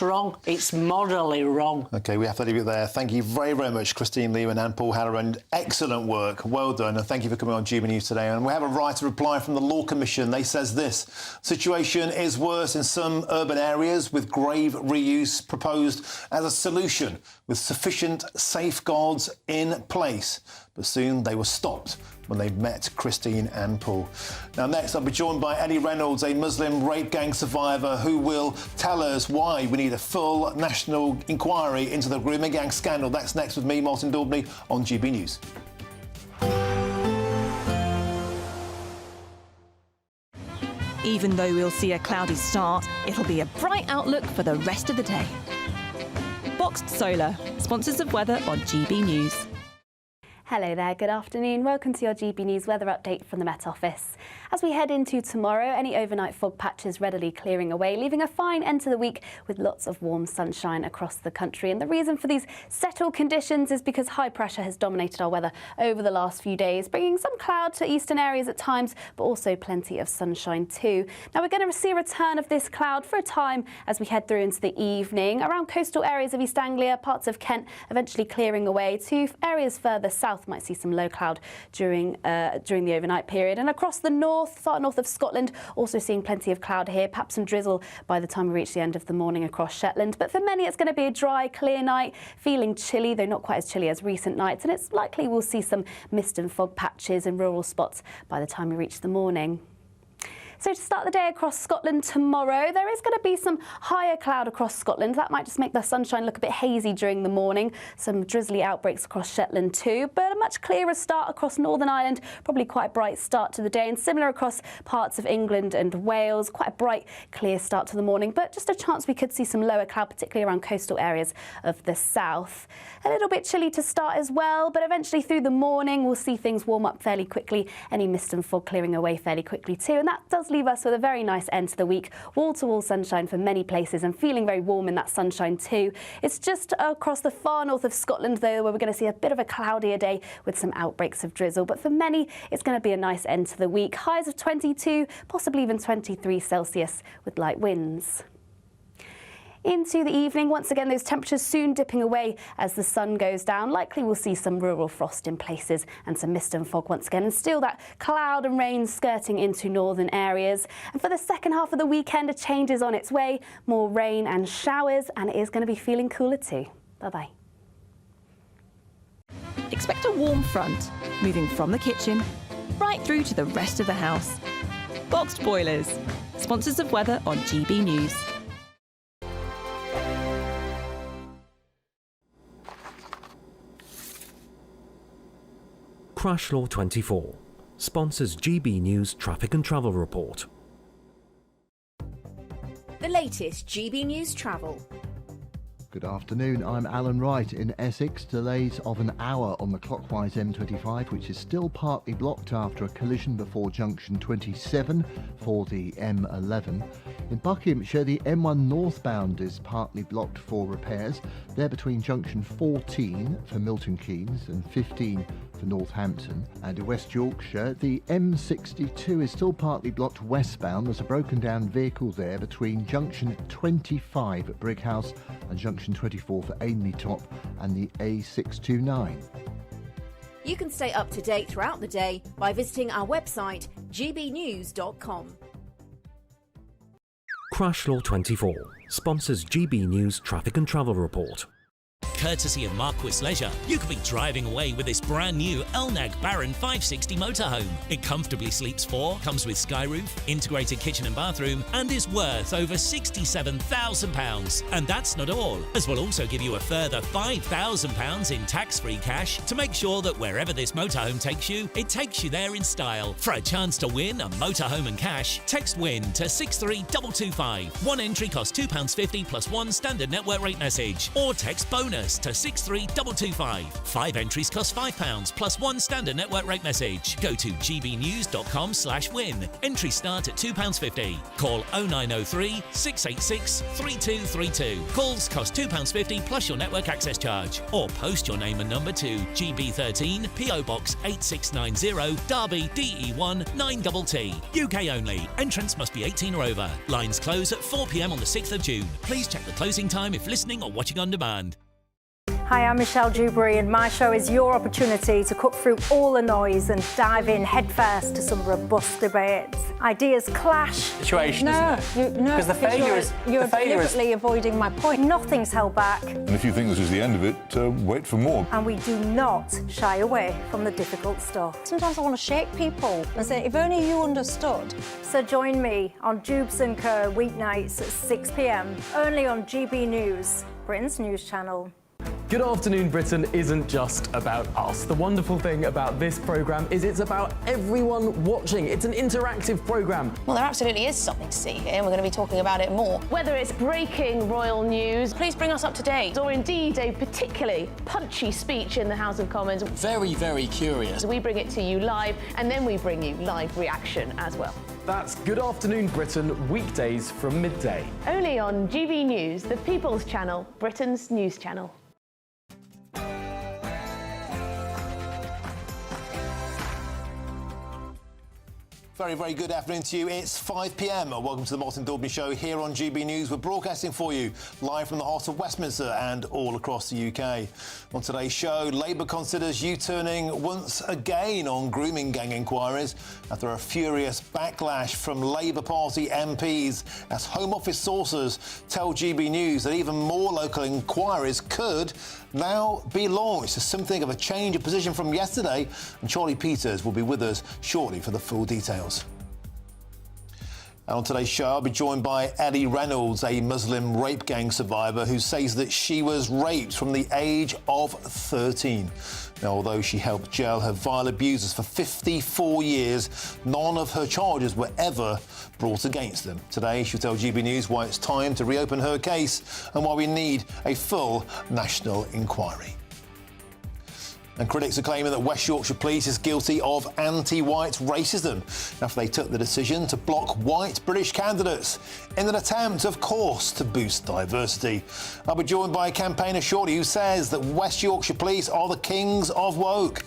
wrong. It's morally wrong. OK, we have to leave it there. Thank you very, very much, Christine Lehman and Paul Halloran. Excellent work. Well done. And thank you for coming on GBNews today. And we have a writer reply from the Law Commission. They says this: situation is worse in some urban areas, with grave reuse proposed as a solution with sufficient safeguards in place. But soon they were stopped when they met Christine and Paul. Now, next, I'll be joined by Ellie Reynolds, a Muslim rape gang survivor, who will tell us why we need a full national inquiry into the Grooming gang scandal. That's next with me, Martin Daubney, on GB News. Even though we'll see a cloudy start, it'll be a bright outlook for the rest of the day. Boxed Solar, sponsors of weather on GB News. Hello there, good afternoon. Welcome to your GB News weather update from the Met Office. As we head into tomorrow, any overnight fog patches readily clearing away, leaving a fine end to the week with lots of warm sunshine across the country. And the reason for these settled conditions is because high pressure has dominated our weather over the last few days, bringing some cloud to eastern areas at times, but also plenty of sunshine too. Now, we're going to see a return of this cloud for a time as we head through into the evening. Around coastal areas of East Anglia, parts of Kent eventually clearing away to areas further south might see some low cloud during the overnight period. And across the far north of Scotland, also seeing plenty of cloud here, perhaps some drizzle by the time we reach the end of the morning across Shetland. But for many, it's going to be a dry, clear night, feeling chilly, though not quite as chilly as recent nights. And it's likely we'll see some mist and fog patches in rural spots by the time we reach the morning. So to start the day across Scotland tomorrow, there is going to be some higher cloud across Scotland. That might just make the sunshine look a bit hazy during the morning. Some drizzly outbreaks across Shetland too, but a much clearer start across Northern Ireland. Probably quite a bright start to the day, and similar across parts of England and Wales. Quite a bright, clear start to the morning, but just a chance we could see some lower cloud, particularly around coastal areas of the south. A little bit chilly to start as well, but eventually through the morning we'll see things warm up fairly quickly. Any mist and fog clearing away fairly quickly too, and that does leave us with a very nice end to the week. Wall-to-wall sunshine for many places and feeling very warm in that sunshine too. It's just across the far north of Scotland though where we're going to see a bit of a cloudier day with some outbreaks of drizzle, but for many it's going to be a nice end to the week. Highs of 22, possibly even 23 Celsius with light winds. Into the evening, once again, those temperatures soon dipping away as the sun goes down. Likely we'll see some rural frost in places and some mist and fog once again, and still that cloud and rain skirting into northern areas. And for the second half of the weekend, a change is on its way. More rain and showers, and it is going to be feeling cooler too. Bye-bye. Expect a warm front, moving from the kitchen right through to the rest of the house. Boxed boilers, sponsors of weather on GB News. Crash Law 24 sponsors GB News Traffic and Travel Report. The latest GB News travel. Good afternoon, I'm Alan Wright. In Essex, delays of an hour on the clockwise M25, which is still partly blocked after a collision before junction 27 for the M11. In Buckinghamshire, the M1 northbound is partly blocked for repairs. They're between junction 14 for Milton Keynes and 15 for Northampton. And in West Yorkshire, the M62 is still partly blocked westbound. There's a broken down vehicle there between junction 25 at Brighouse and junction 24 for Ainley Top and the A629. You can stay up to date throughout the day by visiting our website gbnews.com. Crash Law 24 sponsors GB News Traffic and Travel Report. Courtesy of Marquis Leisure, you could be driving away with this brand new Elnag Baron 560 motorhome. It comfortably sleeps 4, comes with sky roof, integrated kitchen and bathroom, and is worth over £67,000. And that's not all, as we'll also give you a further £5,000 in tax-free cash to make sure that wherever this motorhome takes you, it takes you there in style. For a chance to win a motorhome and cash, text WIN to 63225. One entry costs £2.50 plus one standard network rate message, or text BONUS to 63225. 5 entries cost £5 plus one standard network rate message. Go to gbnews.com/win. Entries start at £2.50. Call 0903 686 3232. Calls cost £2.50 plus your network access charge. Or post your name and number to GB13 PO Box 8690 Derby DE1 9TT. UK only. Entrance must be 18 or over. Lines close at 4 p.m. on the 6th of June. Please check the closing time if listening or watching on demand. Hi, I'm Michelle Dewberry, and my show is your opportunity to cut through all the noise and dive in headfirst to some robust debates. Ideas clash. Situation, isn't it? Because the failure is... You're deliberately avoiding my point. Nothing's held back. And if you think this is the end of it, wait for more. And we do not shy away from the difficult stuff. Sometimes I want to shake people and say, if only you understood. So join me on Dubes & Co. weeknights at 6 p.m, only on GB News, Britain's news channel. Good Afternoon Britain isn't just about us. The wonderful thing about this programme is it's about everyone watching. It's an interactive programme. Well, there absolutely is something to see here, and we're going to be talking about it more. Whether it's breaking royal news, please bring us up to date, or indeed a particularly punchy speech in the House of Commons. Very, very curious. We bring it to you live, and then we bring you live reaction as well. That's Good Afternoon Britain, weekdays from midday. Only on GB News, the People's Channel, Britain's news channel. Very, very good afternoon to you. It's 5 p.m. Welcome to the Martin Daubney Show here on GB News. We're broadcasting for you live from the heart of Westminster and all across the UK. On today's show, Labour considers U-turning once again on grooming gang inquiries after a furious backlash from Labour Party MPs as Home Office sources tell GB News that even more local inquiries could now be launched. It's something of a change of position from yesterday, and Charlie Peters will be with us shortly for the full details. And on today's show, I'll be joined by Ellie Reynolds, a Muslim rape gang survivor who says that she was raped from the age of 13. Now, although she helped jail her vile abusers for 54 years, none of her charges were ever brought against them. Today, she'll tell GB News why it's time to reopen her case and why we need a full national inquiry. And critics are claiming that West Yorkshire Police is guilty of anti-white racism after they took the decision to block white British candidates in an attempt, of course, to boost diversity. I'll be joined by a campaigner shortly who says that West Yorkshire Police are the kings of woke.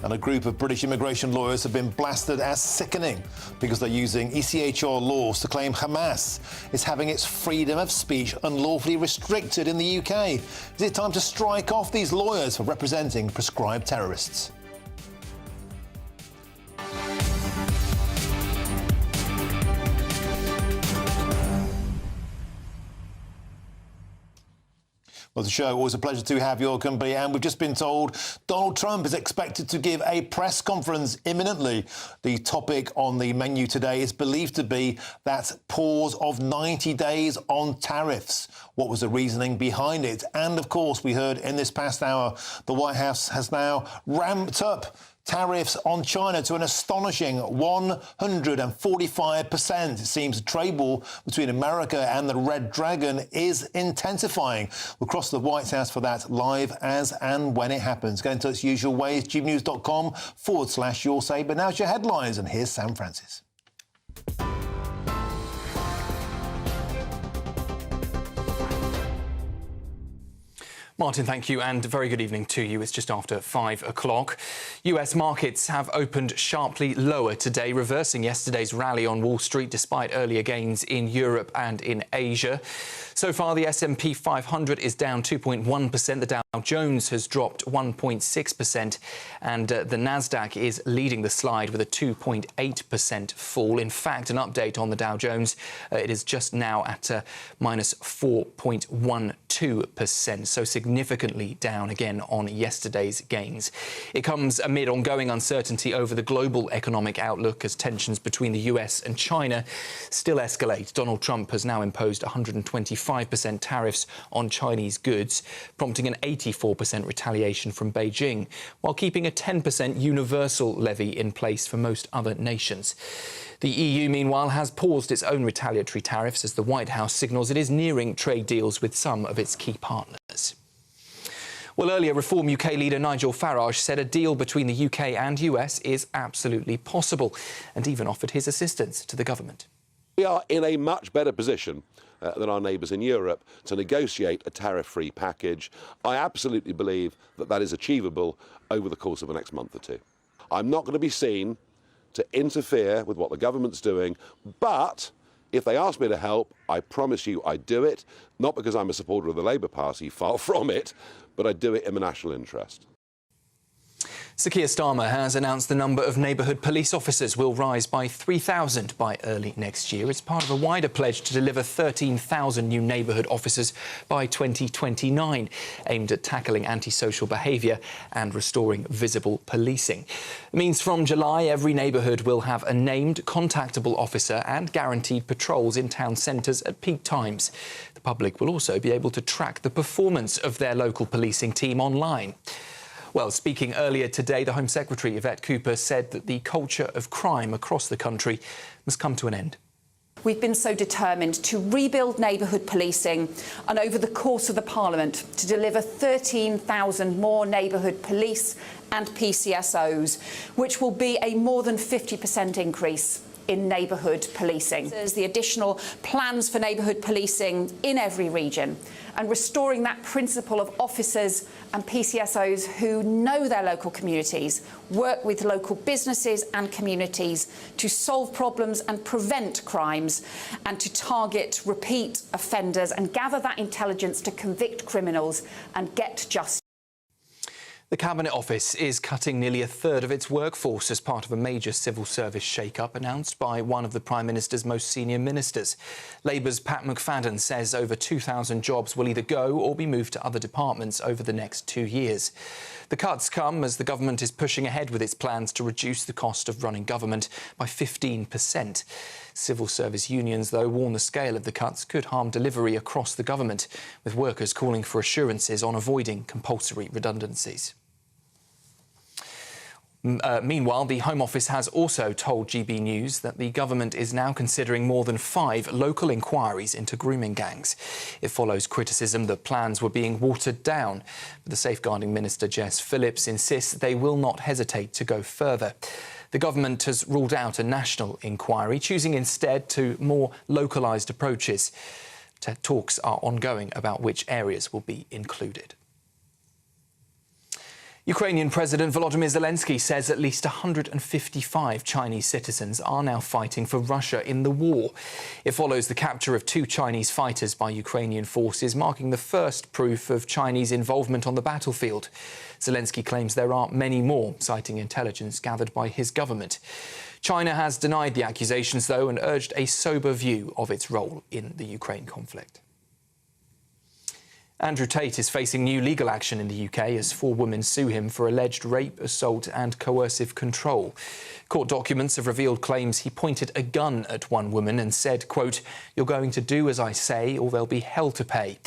And a group of British immigration lawyers have been blasted as sickening because they're using ECHR laws to claim Hamas is having its freedom of speech unlawfully restricted in the UK. Is it time to strike off these lawyers for representing prescribed terrorists? Well, the show, always a pleasure to have your company. And we've just been told Donald Trump is expected to give a press conference imminently. The topic on the menu today is believed to be that pause of 90 days on tariffs. What was the reasoning behind it? And, of course, we heard in this past hour, the White House has now ramped up tariffs on China to an astonishing 145%. It seems the trade war between America and the Red Dragon is intensifying. We'll cross the White House for that live as and when it happens. Get in touch usual ways, gbnews.com/your say. But now it's your headlines, and here's Sam Francis. Martin, thank you, and a very good evening to you. It's just after 5 o'clock. US markets have opened sharply lower today, reversing yesterday's rally on Wall Street despite earlier gains in Europe and in Asia. So far, the S&P 500 is down 2.1%. The Dow Jones has dropped 1.6%, and the Nasdaq is leading the slide with a 2.8% fall. In fact, an update on the Dow Jones, it is just now at minus 4.12%, so significantly down again on yesterday's gains. It comes amid ongoing uncertainty over the global economic outlook as tensions between the US and China still escalate. Donald Trump has now imposed 125% tariffs on Chinese goods, prompting an 84% retaliation from Beijing, while keeping a 10% universal levy in place for most other nations. The EU, meanwhile, has paused its own retaliatory tariffs as the White House signals it is nearing trade deals with some of its key partners. Well, earlier, Reform UK leader Nigel Farage said a deal between the UK and US is absolutely possible, and even offered his assistance to the government. We are in a much better position than our neighbours in Europe to negotiate a tariff-free package. I absolutely believe that that is achievable over the course of the next month or two. I'm not going to be seen to interfere with what the government's doing, but if they ask me to help, I promise you I do it, not because I'm a supporter of the Labour Party, far from it, but I do it in the national interest. Sir Keir Starmer has announced the number of neighbourhood police officers will rise by 3,000 by early next year. It's part of a wider pledge to deliver 13,000 new neighbourhood officers by 2029, aimed at tackling antisocial behaviour and restoring visible policing. It means from July, every neighbourhood will have a named, contactable officer and guaranteed patrols in town centres at peak times. The public will also be able to track the performance of their local policing team online. Well, speaking earlier today, the Home Secretary, Yvette Cooper, said that the culture of crime across the country must come to an end. We've been so determined to rebuild neighbourhood policing and over the course of the Parliament to deliver 13,000 more neighbourhood police and PCSOs, which will be a more than 50% increase in neighbourhood policing. There's the additional plans for neighbourhood policing in every region and restoring that principle of officers and PCSOs who know their local communities, work with local businesses and communities to solve problems and prevent crimes and to target repeat offenders and gather that intelligence to convict criminals and get justice. The Cabinet Office is cutting nearly a third of its workforce as part of a major civil service shake-up announced by one of the Prime Minister's most senior ministers. Labour's Pat McFadden says over 2,000 jobs will either go or be moved to other departments over the next 2 years. The cuts come as the government is pushing ahead with its plans to reduce the cost of running government by 15%. Civil service unions, though, warn the scale of the cuts could harm delivery across the government, with workers calling for assurances on avoiding compulsory redundancies. Meanwhile, the Home Office has also told GB News that the government is now considering more than 5 local inquiries into grooming gangs. It follows criticism that plans were being watered down. But the Safeguarding Minister, Jess Phillips, insists they will not hesitate to go further. The government has ruled out a national inquiry, choosing instead to more localised approaches. Talks are ongoing about which areas will be included. Ukrainian President Volodymyr Zelensky says at least 155 Chinese citizens are now fighting for Russia in the war. It follows the capture of 2 Chinese fighters by Ukrainian forces, marking the first proof of Chinese involvement on the battlefield. Zelensky claims there are many more, citing intelligence gathered by his government. China has denied the accusations, though, and urged a sober view of its role in the Ukraine conflict. Andrew Tate is facing new legal action in the UK as 4 women sue him for alleged rape, assault and coercive control. Court documents have revealed claims he pointed a gun at one woman and said, quote, "You're going to do as I say or there'll be hell to pay."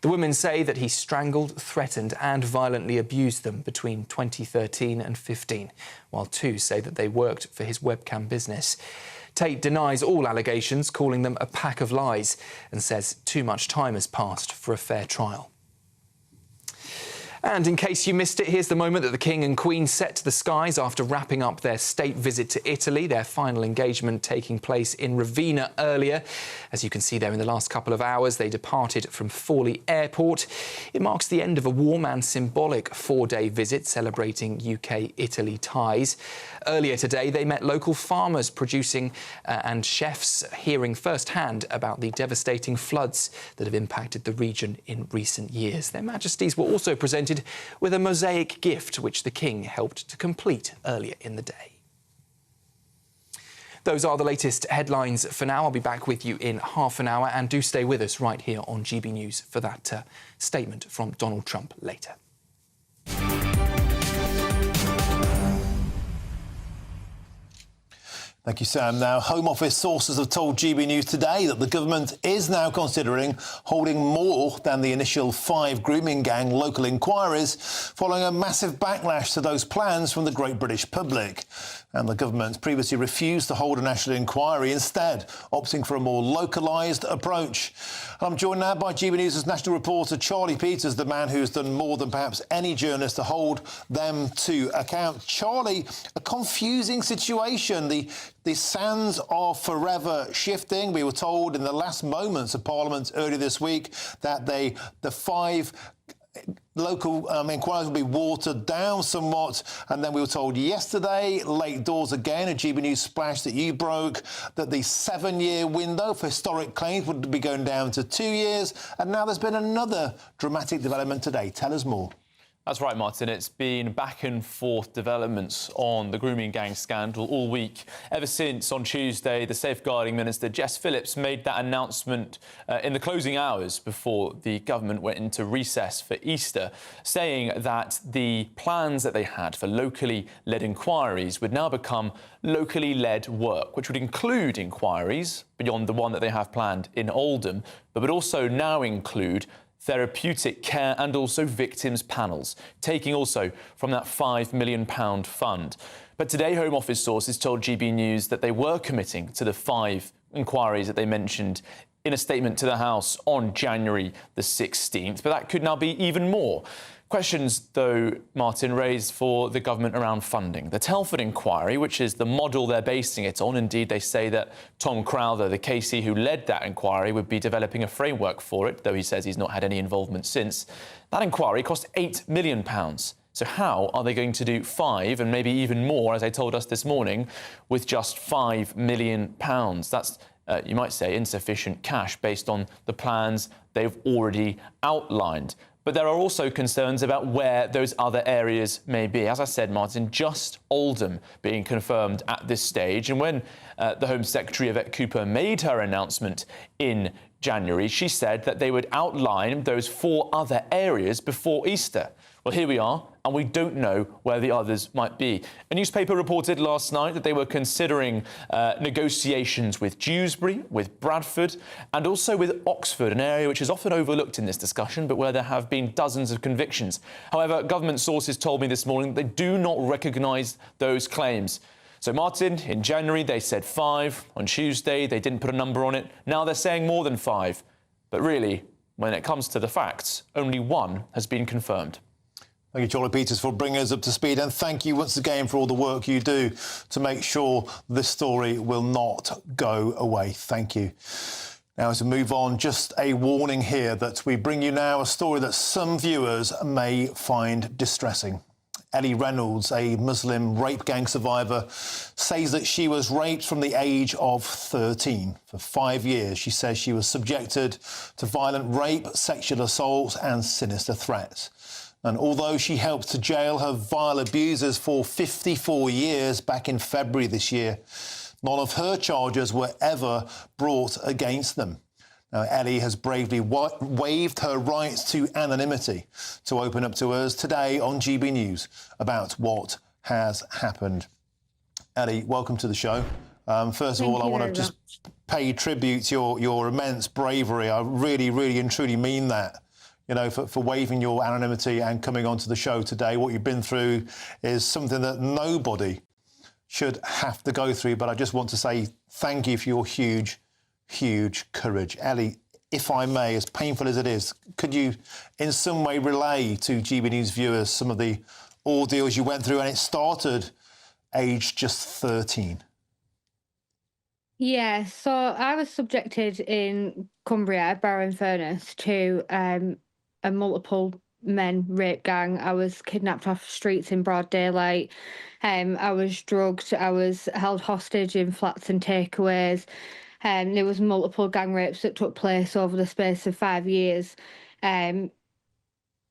The women say that he strangled, threatened and violently abused them between 2013 and 15, while 2 say that they worked for his webcam business. Tate denies all allegations, calling them a pack of lies, and says too much time has passed for a fair trial. And in case you missed it, here's the moment that the King and Queen set to the skies after wrapping up their state visit to Italy, their final engagement taking place in Ravenna earlier. As you can see there, in the last couple of hours, they departed from Forlì Airport. It marks the end of a warm and symbolic 4-day visit celebrating UK-Italy ties. Earlier today, they met local farmers producing and chefs hearing firsthand about the devastating floods that have impacted the region in recent years. Their Majesties were also presented with a mosaic gift, which the King helped to complete earlier in the day. Those are the latest headlines for now. I'll be back with you in half an hour, and do stay with us right here on GB News for that statement from Donald Trump later. Thank you, Sam. Now, Home Office sources have told GB News today that the government is now considering holding more than the initial 5 grooming gang local inquiries, following a massive backlash to those plans from the great British public. And the government previously refused to hold a national inquiry, instead opting for a more localised approach. I'm joined now by GB News' national reporter Charlie Peters, the man who's done more than perhaps any journalist to hold them to account. Charlie, a confusing situation. The sands are forever shifting. We were told in the last moments of Parliament earlier this week that the 5 local inquiries will be watered down somewhat, and then we were told yesterday, late doors again, a GB News splash that you broke, that the 7-year window for historic claims would be going down to 2 years, and now there's been another dramatic development today. Tell us more. That's right, Martin. It's been back and forth developments on the grooming gang scandal all week, ever since on Tuesday the Safeguarding Minister Jess Phillips made that announcement in the closing hours before the government went into recess for Easter, saying that the plans that they had for locally led inquiries would now become locally led work, which would include inquiries beyond the one that they have planned in Oldham, but would also now include therapeutic care and also victims panels, taking also from that £5 million fund. But today, Home Office sources told GB News that they were committing to the 5 inquiries that they mentioned in a statement to the House on January the 16th. But that could now be even more. Questions, though, Martin, raised for the government around funding. The Telford inquiry, which is the model they're basing it on, indeed, they say that Tom Crowther, the KC who led that inquiry, would be developing a framework for it, though he says he's not had any involvement since. That inquiry cost £8 million. So how are they going to do 5 and maybe even more, as they told us this morning, with just £5 million? That's, you might say, insufficient cash based on the plans they've already outlined. But there are also concerns about where those other areas may be. As I said, Martin, just Oldham being confirmed at this stage. And when the Home Secretary, Yvette Cooper, made her announcement in January, she said that they would outline those 4 other areas before Easter. Well, here we are, and we don't know where the others might be. A newspaper reported last night that they were considering negotiations with Dewsbury, with Bradford, and also with Oxford, an area which is often overlooked in this discussion, but where there have been dozens of convictions. However, government sources told me this morning they do not recognise those claims. So, Martin, in January they said 5. On Tuesday they didn't put a number on it. Now they're saying more than 5. But really, when it comes to the facts, only 1 has been confirmed. Thank you, Charlie Peters, for bringing us up to speed, and thank you once again for all the work you do to make sure this story will not go away. Thank you. Now, as we move on, just a warning here that we bring you now a story that some viewers may find distressing. Ellie Reynolds, a Muslim rape gang survivor, says that she was raped from the age of 13. For 5 years, she says she was subjected to violent rape, sexual assault and sinister threats. And although she helped to jail her vile abusers for 54 years back in February this year, none of her charges were ever brought against them. Now, Ellie has bravely waived her rights to anonymity to open up to us today on GB News about what has happened. Ellie, welcome to the show. First of all, I want to just pay tribute to your immense bravery. I really, really and truly mean that, you know, for waiving your anonymity and coming onto the show today. What you've been through is something that nobody should have to go through, but I just want to say thank you for your huge courage. Ellie, if I may, as painful as it is, could you in some way relay to GB News viewers some of the ordeals you went through? And it started aged just 13. Yeah, so I was subjected in Cumbria, Barrow-in-Furness, to a multiple men rape gang. I was kidnapped off streets in broad daylight. I was drugged. I was held hostage in flats and takeaways. There was multiple gang rapes that took place over the space of 5 years. It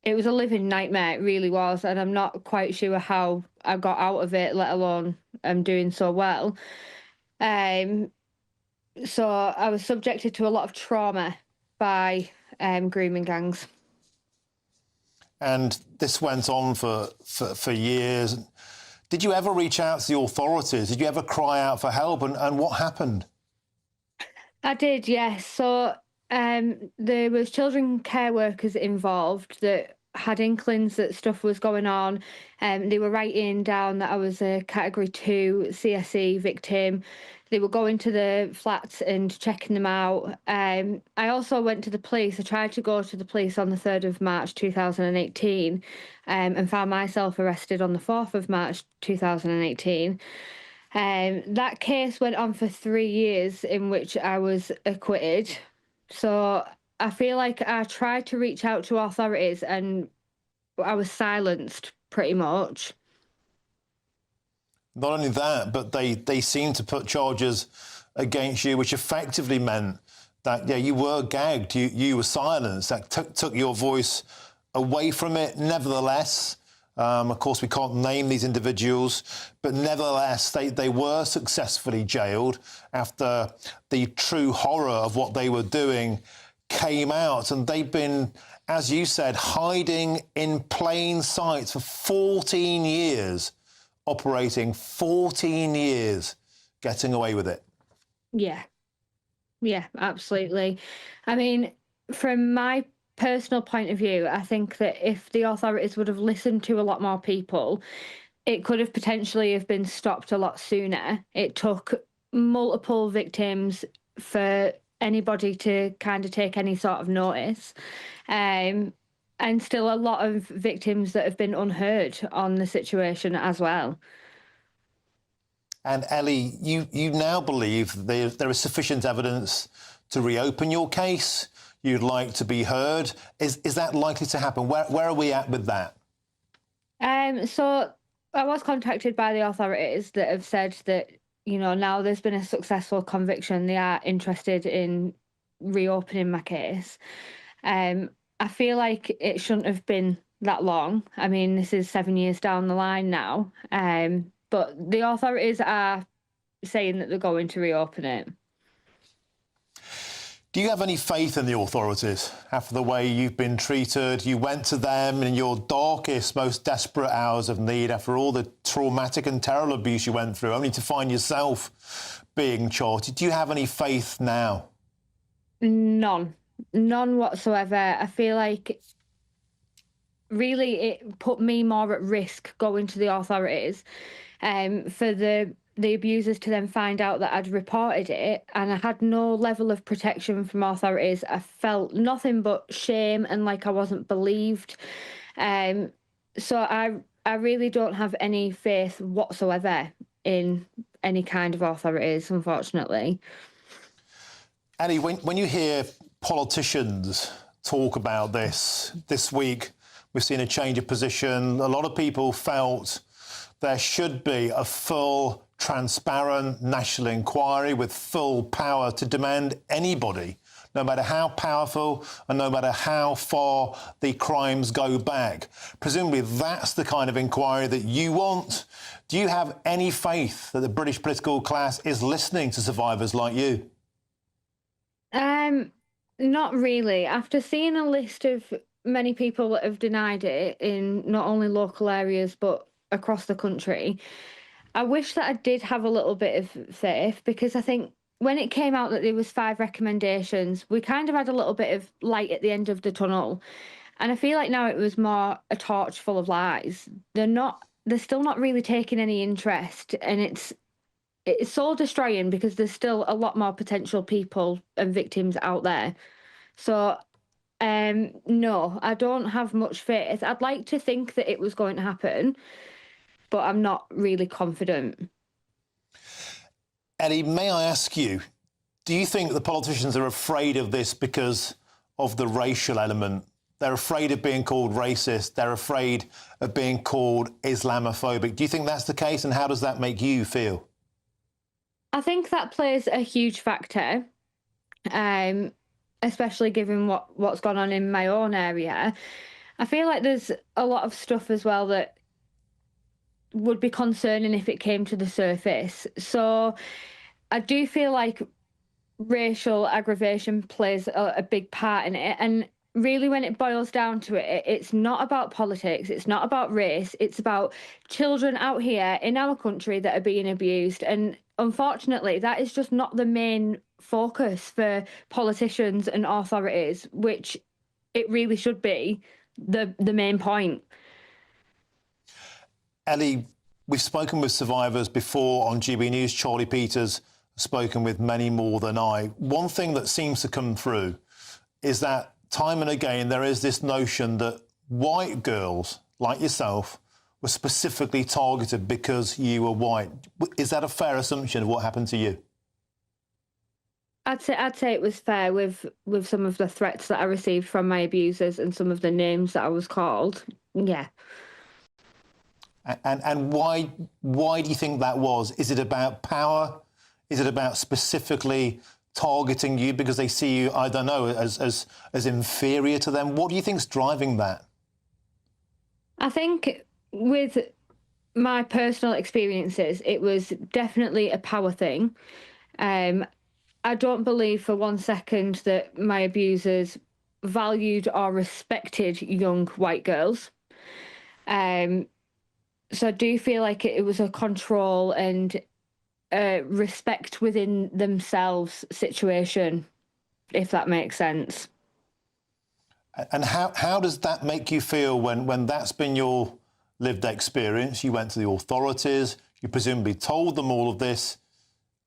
was a living nightmare, it really was, and I'm not quite sure how I got out of it, let alone I'm doing so well. So I was subjected to a lot of trauma by grooming gangs. And this went on for years. Did you ever reach out to the authorities? Did you ever cry out for help? And what happened? I did, yes. So there was children care workers involved that had inklings that stuff was going on. They were writing down that I was a Category 2 CSE victim. They were going to the flats and checking them out. I also went to the police. I tried to go to the police on the 3rd of March 2018 and found myself arrested on the 4th of March 2018. That case went on for 3 years, in which I was acquitted. So I feel like I tried to reach out to authorities and I was silenced pretty much. Not only that, but they seemed to put charges against you, which effectively meant that, yeah, you were gagged, you were silenced. That took your voice away from it. Nevertheless, of course, we can't name these individuals, but nevertheless, they were successfully jailed after the true horror of what they were doing came out. And they've been, as you said, hiding in plain sight for 14 years, operating 14 years, getting away with it. Yeah, absolutely. I mean, from my personal point of view, I think that if the authorities would have listened to a lot more people, it could have potentially have been stopped a lot sooner. It took multiple victims for anybody to kind of take any sort of notice. And still a lot of victims that have been unheard on the situation as well. And Ellie, you now believe there is sufficient evidence to reopen your case. You'd like to be heard. Is that likely to happen? Where are we at with that? So I was contacted by the authorities that have said that, you know, now there's been a successful conviction, they are interested in reopening my case. I feel like it shouldn't have been that long. I mean, this is 7 years down the line now. But the authorities are saying that they're going to reopen it. Do you have any faith in the authorities after the way you've been treated? You went to them in your darkest, most desperate hours of need after all the traumatic and terrible abuse you went through, only to find yourself being charged. Do you have any faith now? None whatsoever. I feel like really it put me more at risk going to the authorities for the abusers to then find out that I'd reported it, and I had no level of protection from authorities. I felt nothing but shame and like I wasn't believed. So I really don't have any faith whatsoever in any kind of authorities, unfortunately. Ellie, when you hear politicians talk about this week, We've seen a change of position. A lot of people felt there should be a full, transparent national inquiry with full power to demand anybody, no matter how powerful and no matter how far the crimes go back. Presumably that's the kind of inquiry that you want. Do you have any faith that the British political class is listening to survivors like you? Not really. After seeing a list of many people that have denied it in not only local areas but across the country, I wish that I did have a little bit of faith, because I think when it came out that there was 5 recommendations, we kind of had a little bit of light at the end of the tunnel. And I feel like now it was more a torch full of lies. They're still not really taking any interest, and it's soul destroying, because there's still a lot more potential people and victims out there. So, no, I don't have much faith. I'd like to think that it was going to happen, but I'm not really confident. Ellie, may I ask you, do you think the politicians are afraid of this because of the racial element? They're afraid of being called racist. They're afraid of being called Islamophobic. Do you think that's the case, and how does that make you feel? I think that plays a huge factor, especially given what's gone on in my own area. I feel like there's a lot of stuff as well that would be concerning if it came to the surface. So I do feel like racial aggravation plays a big part in it. And really, when it boils down to it, it's not about politics, it's not about race, it's about children out here in our country that are being abused. And unfortunately, that is just not the main focus for politicians and authorities, which it really should be the main point. Ellie, we've spoken with survivors before on GB News. Charlie Peters has spoken with many more than I. One thing that seems to come through is that time and again there is this notion that white girls like yourself were specifically targeted because you were white. Is that a fair assumption of what happened to you? I'd say it was fair with some of the threats that I received from my abusers and some of the names that I was called. Yeah. And why do you think that was? Is it about power? Is it about specifically targeting you because they see you, I don't know, as inferior to them? What do you think's driving that? I think with my personal experiences, it was definitely a power thing. I don't believe for one second that my abusers valued or respected young white girls. So I do feel like it was a control and respect within themselves situation, if that makes sense. And how does that make you feel when that's been your lived experience? You went to the authorities, you presumably told them all of this,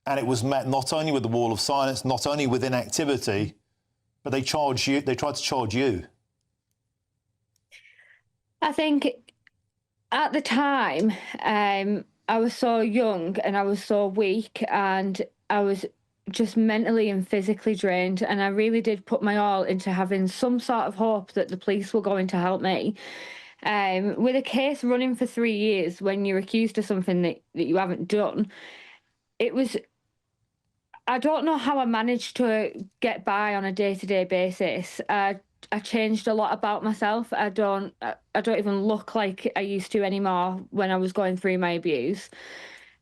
and it was met not only with the wall of silence, not only with inactivity, but they tried to charge you. I think at the time, I was so young and I was so weak and I was just mentally and physically drained, and I really did put my all into having some sort of hope that the police were going to help me. With a case running for 3 years when you're accused of something that you haven't done, I don't know how I managed to get by on a day-to-day basis. I changed a lot about myself. I don't even look like I used to anymore when I was going through my abuse.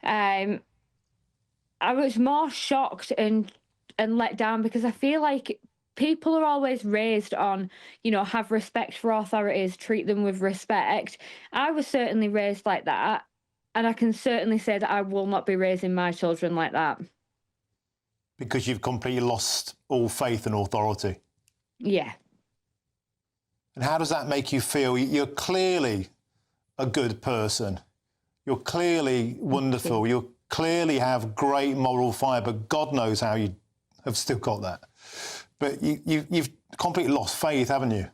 I was more shocked and let down because I feel like people are always raised on, have respect for authorities, treat them with respect. I was certainly raised like that, and I can certainly say that I will not be raising my children like that. Because you've completely lost all faith in authority. Yeah. And how does that make you feel? You're clearly a good person. You're clearly wonderful. You clearly have great moral fibre. God knows how you have still got that. But you've completely lost faith, haven't you?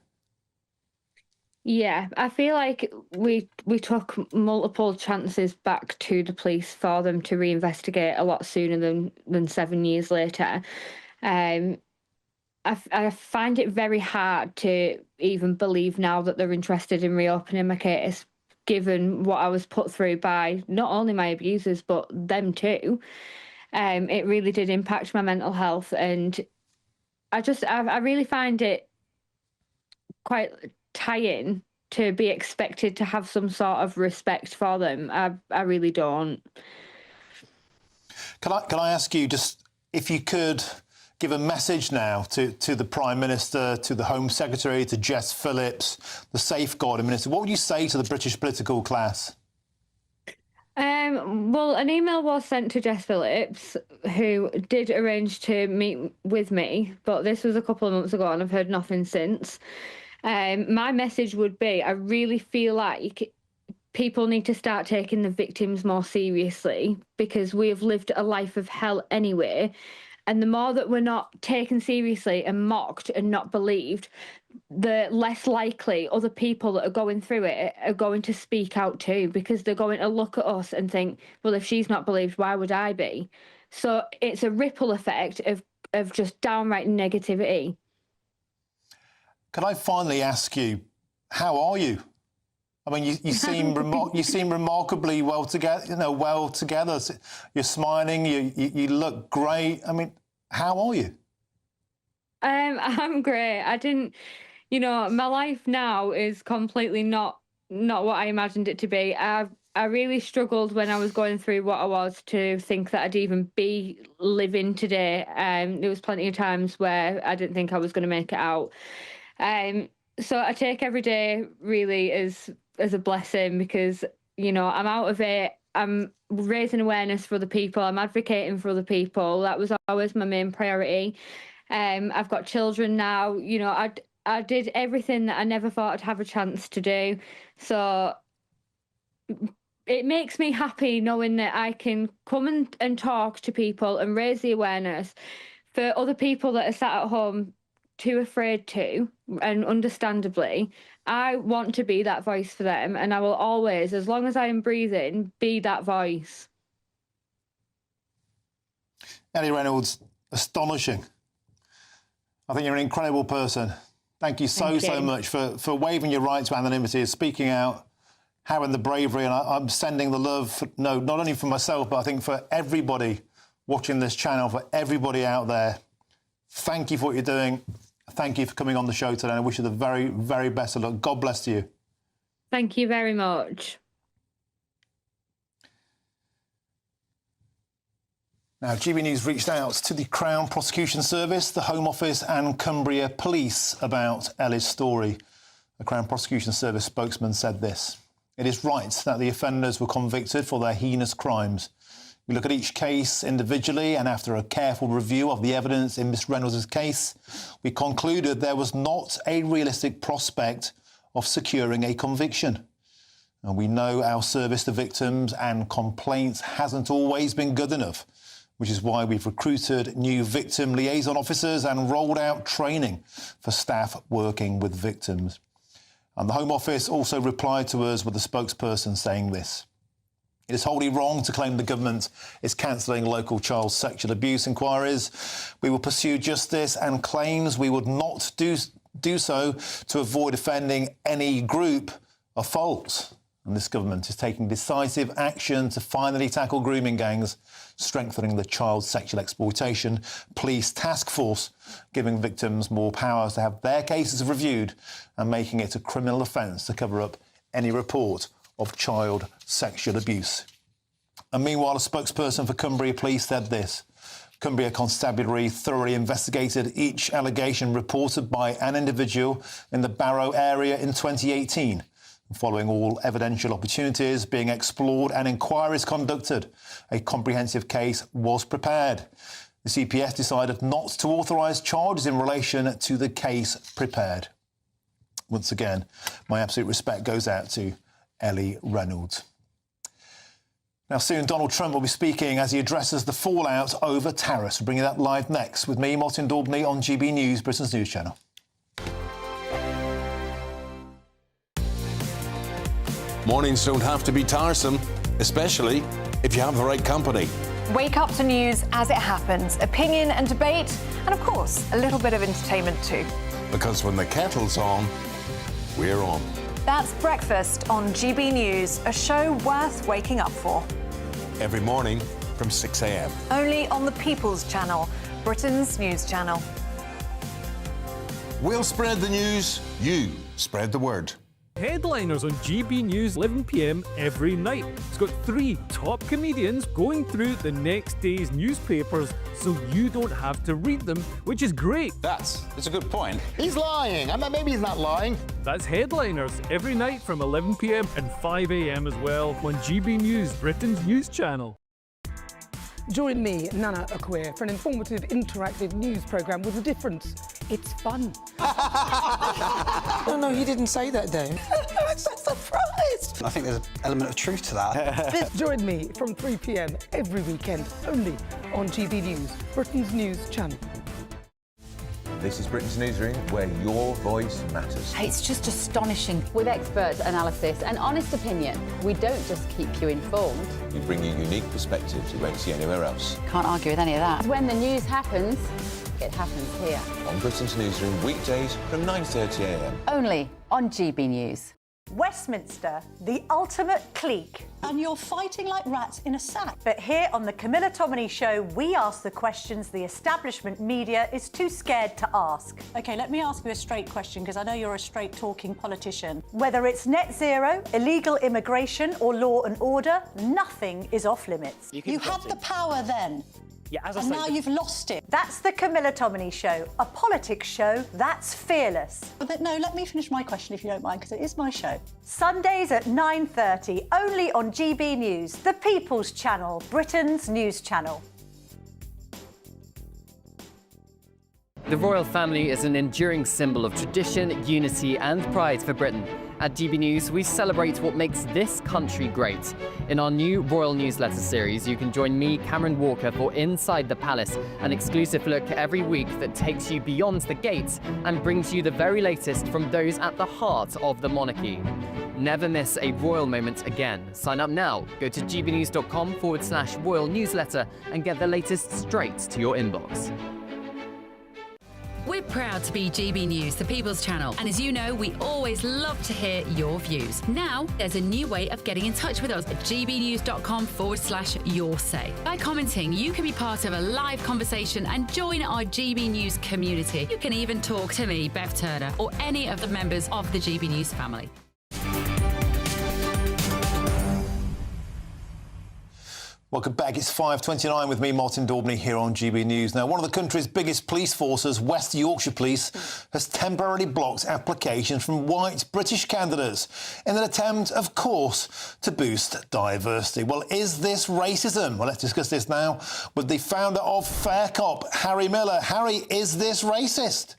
Yeah, I feel like we took multiple chances back to the police for them to reinvestigate a lot sooner than 7 years later. I find it very hard to even believe now that they're interested in reopening my case, given what I was put through by not only my abusers, but them too. It really did impact my mental health, and I really find it quite tying to be expected to have some sort of respect for them. I really don't. Can I ask you, just if you could give a message now to the Prime Minister, to the Home Secretary, to Jess Phillips, the Safeguarding Minister, what would you say to the British political class? Well, an email was sent to Jess Phillips, who did arrange to meet with me, but this was a couple of months ago and I've heard nothing since. My message would be, I really feel like people need to start taking the victims more seriously, because we have lived a life of hell anyway. And the more that we're not taken seriously and mocked and not believed, the less likely other people that are going through it are going to speak out too, because they're going to look at us and think, well, if she's not believed, why would I be? So it's a ripple effect of just downright negativity. Can I finally ask you, how are you? I mean, you seem you seem remarkably well together. You're smiling. You look great. I mean, how are you? I'm great. I didn't, my life now is completely not what I imagined it to be. I really struggled when I was going through what I was to think that I'd even be living today. There was plenty of times where I didn't think I was going to make it out. So I take every day really as a blessing, because, I'm out of it. I'm raising awareness for other people. I'm advocating for other people. That was always my main priority. I've got children now. I did everything that I never thought I'd have a chance to do. So it makes me happy knowing that I can come and talk to people and raise the awareness for other people that are sat at home too afraid to, and understandably. I want to be that voice for them, and I will always, as long as I am breathing, be that voice. Ellie Reynolds, astonishing. I think you're an incredible person. Thank you so much for waiving your right to anonymity, speaking out, having the bravery, and I'm sending the love, not only for myself, but I think for everybody watching this channel, for everybody out there. Thank you for what you're doing. Thank you for coming on the show today. I wish you the very, very best of luck. God bless you. Thank you very much. Now, GB News reached out to the Crown Prosecution Service, the Home Office and Cumbria Police about Ellie's story. The Crown Prosecution Service spokesman said this: "It is right that the offenders were convicted for their heinous crimes. We look at each case individually, and after a careful review of the evidence in Miss Reynolds' case, we concluded there was not a realistic prospect of securing a conviction. And we know our service to victims and complaints hasn't always been good enough, which is why we've recruited new victim liaison officers and rolled out training for staff working with victims." And the Home Office also replied to us with a spokesperson saying this: "It is wholly wrong to claim the government is cancelling local child sexual abuse inquiries. We will pursue justice, and claims we would not do so to avoid offending any group are false. And this government is taking decisive action to finally tackle grooming gangs, strengthening the child sexual exploitation police task force, giving victims more powers to have their cases reviewed, and making it a criminal offence to cover up any report of child sexual abuse." And meanwhile, a spokesperson for Cumbria Police said this: "Cumbria Constabulary thoroughly investigated each allegation reported by an individual in the Barrow area in 2018. Following all evidential opportunities being explored and inquiries conducted, a comprehensive case was prepared. The CPS decided not to authorise charges in relation to the case prepared." Once again, my absolute respect goes out to Ellie Reynolds. Now, soon Donald Trump will be speaking as he addresses the fallout over tariffs. We'll bring you that live next with me, Martin Daubney, on GB News, Britain's news channel. Mornings don't have to be tiresome, especially if you have the right company. Wake up to news as it happens, opinion and debate, and of course, a little bit of entertainment too. Because when the kettle's on, we're on. That's Breakfast on GB News, a show worth waking up for. Every morning from 6 a.m. Only on the People's Channel, Britain's news channel. We'll spread the news, you spread the word. Headliners on GB News 11 p.m. every night. It's got 3 top comedians going through the next day's newspapers so you don't have to read them, which is great. That's a good point. He's lying. Maybe he's not lying. That's Headliners every night from 11 p.m. and 5 a.m. as well on GB News, Britain's news channel. Join me, Nana Akwe, for an informative, interactive news programme with a difference. It's fun. No, he didn't say that, Dave. I'm so surprised. I think there's an element of truth to that. Join me from 3 p.m. every weekend, only on GB News, Britain's news channel. This is Britain's Newsroom, where your voice matters. It's just astonishing. With expert analysis and honest opinion, we don't just keep you informed. We bring you unique perspectives you won't see anywhere else. Can't argue with any of that. When the news happens, it happens here. On Britain's Newsroom, weekdays from 9:30 a.m. Only on GB News. Westminster, the ultimate clique. And you're fighting like rats in a sack. But here on the Camilla Tominey Show, we ask the questions the establishment media is too scared to ask. OK, let me ask you a straight question, because I know you're a straight-talking politician. Whether it's net zero, illegal immigration or law and order, nothing is off-limits. You had the power then. Yeah, as I say, now you've lost it. That's the Camilla Tominey Show, a politics show that's fearless. No, let me finish my question if you don't mind, because it is my show. Sundays at 9:30, only on GB News, the People's Channel, Britain's news channel. The royal family is an enduring symbol of tradition, unity and pride for Britain. At GB News, we celebrate what makes this country great. In our new Royal Newsletter series, you can join me, Cameron Walker, for Inside the Palace, an exclusive look every week that takes you beyond the gates and brings you the very latest from those at the heart of the monarchy. Never miss a royal moment again. Sign up now. Go to gbnews.com/royal newsletter and get the latest straight to your inbox. We're proud to be GB News, the People's Channel. And as you know, we always love to hear your views. Now, there's a new way of getting in touch with us at gbnews.com/your say. By commenting, you can be part of a live conversation and join our GB News community. You can even talk to me, Bev Turner, or any of the members of the GB News family. Welcome back. It's 5:29 with me, Martin Daubney, here on GB News. Now, one of the country's biggest police forces, West Yorkshire Police, has temporarily blocked applications from white British candidates in an attempt, of course, to boost diversity. Well, is this racism? Well, let's discuss this now with the founder of Fair Cop, Harry Miller. Harry, is this racist?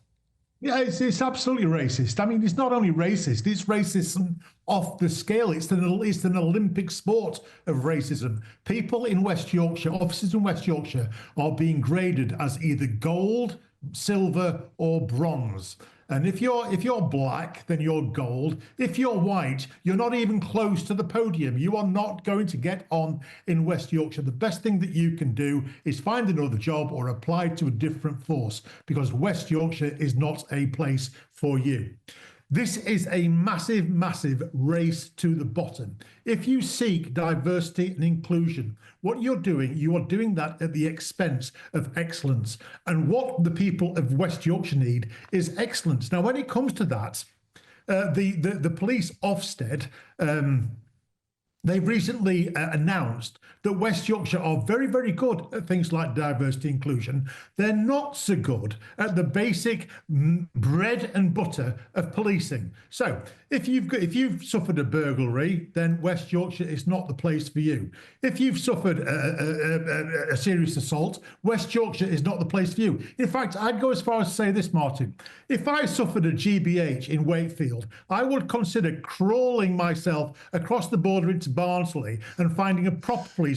Yeah, it's absolutely racist. I mean, it's not only racist, it's racism off the scale. It's an Olympic sport of racism. People in West Yorkshire, officers in West Yorkshire, are being graded as either gold, silver or bronze. And if you're black, then you're gold. If you're white, you're not even close to the podium. You are not going to get on in West Yorkshire. The best thing that you can do is find another job or apply to a different force, because West Yorkshire is not a place for you. This is a massive, massive race to the bottom. If you seek diversity and inclusion, what you are doing that at the expense of excellence. And what the people of West Yorkshire need is excellence. Now, when it comes to that, the police Ofsted, they've recently announced that West Yorkshire are very, very good at things like diversity inclusion. They're not so good at the basic bread and butter of policing. So if you've suffered a burglary, then West Yorkshire is not the place for you. If you've suffered a serious assault, West Yorkshire is not the place for you. In fact, I'd go as far as to say this, Martin. If I suffered a GBH in Wakefield, I would consider crawling myself across the border into Barnsley and finding a proper police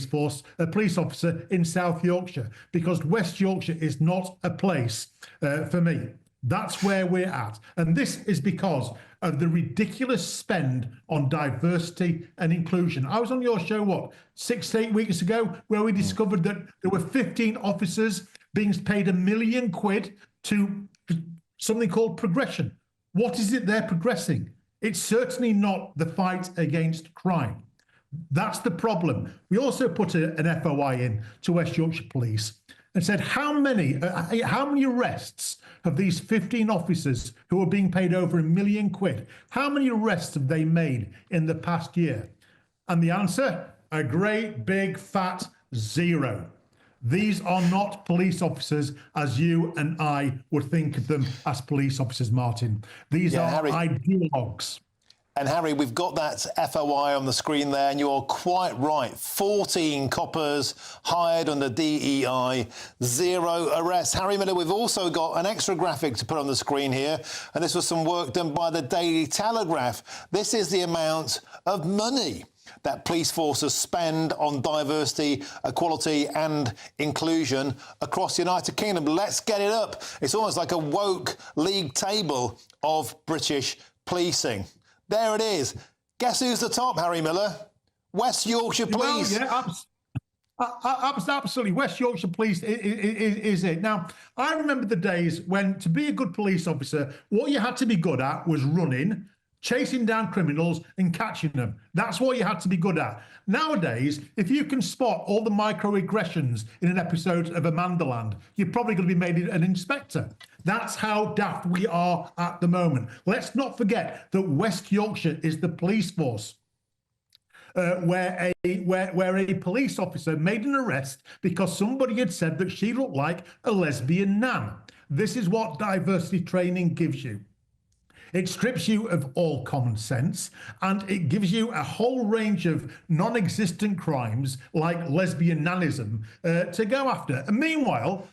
officer in South Yorkshire, because West Yorkshire is not a place for me. That's where we're at. And this is because of the ridiculous spend on diversity and inclusion. I was on your show, 6 to 8 weeks ago, where we discovered that there were 15 officers being paid £1 million to something called progression. What is it they're progressing? It's certainly not the fight against crime. That's the problem. We also put an FOI in to West Yorkshire Police and said, how many arrests have these 15 officers who are being paid over £1 million, how many arrests have they made in the past year? And the answer, a great big fat 0. These are not police officers as you and I would think of them as police officers, Martin. These are Harry, ideologues. And Harry, we've got that FOI on the screen there, and you're quite right. 14 coppers hired under DEI, 0 arrests. Harry Miller, we've also got an extra graphic to put on the screen here, and this was some work done by the Daily Telegraph. This is the amount of money that police forces spend on diversity, equality and inclusion across the United Kingdom. Let's get it up. It's almost like a woke league table of British policing. There it is. Guess who's the top, Harry Miller? West Yorkshire Police. Well, yeah, absolutely. West Yorkshire Police is it. Now, I remember the days when, to be a good police officer, what you had to be good at was running, chasing down criminals and catching them. That's what you had to be good at. Nowadays, if you can spot all the microaggressions in an episode of Amandaland, you're probably going to be made an inspector. That's how daft we are at the moment. Let's not forget that West Yorkshire is the police force where a police officer made an arrest because somebody had said that she looked like a lesbian nan. This is what diversity training gives you. It strips you of all common sense, and it gives you a whole range of non-existent crimes like lesbian nanism to go after. And meanwhile,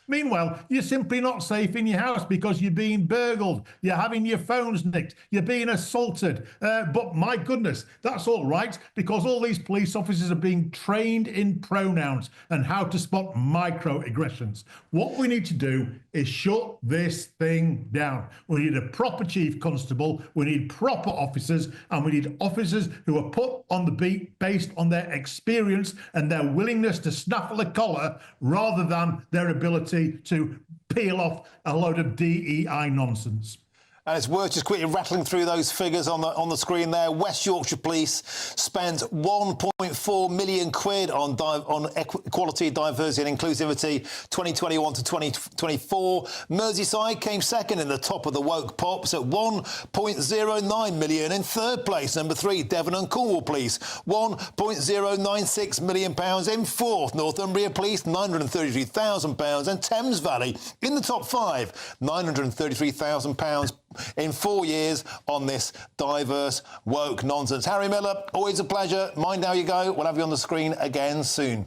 you're simply not safe in your house because you're being burgled, you're having your phones nicked, you're being assaulted. But my goodness, that's all right, because all these police officers are being trained in pronouns and how to spot microaggressions. What we need to do is shut this thing down. We need a proper chief constable, we need proper officers, and we need officers who are put on the beat based on their experience and their willingness to snaffle a collar rather than their ability to peel off a load of DEI nonsense. And it's worth just quickly rattling through those figures on the screen there. West Yorkshire Police spent £1.4 million on equality, diversity and inclusivity 2021 to 2024. Merseyside came second in the top of the woke pops at £1.009 million. In third place, number 3, Devon and Cornwall Police, £1.096 million. In fourth, Northumbria Police, £933,000. And Thames Valley in the top 5, £933,000 in 4 years on this diverse, woke nonsense. Harry Miller, always a pleasure. Mind how you go. We'll have you on the screen again soon.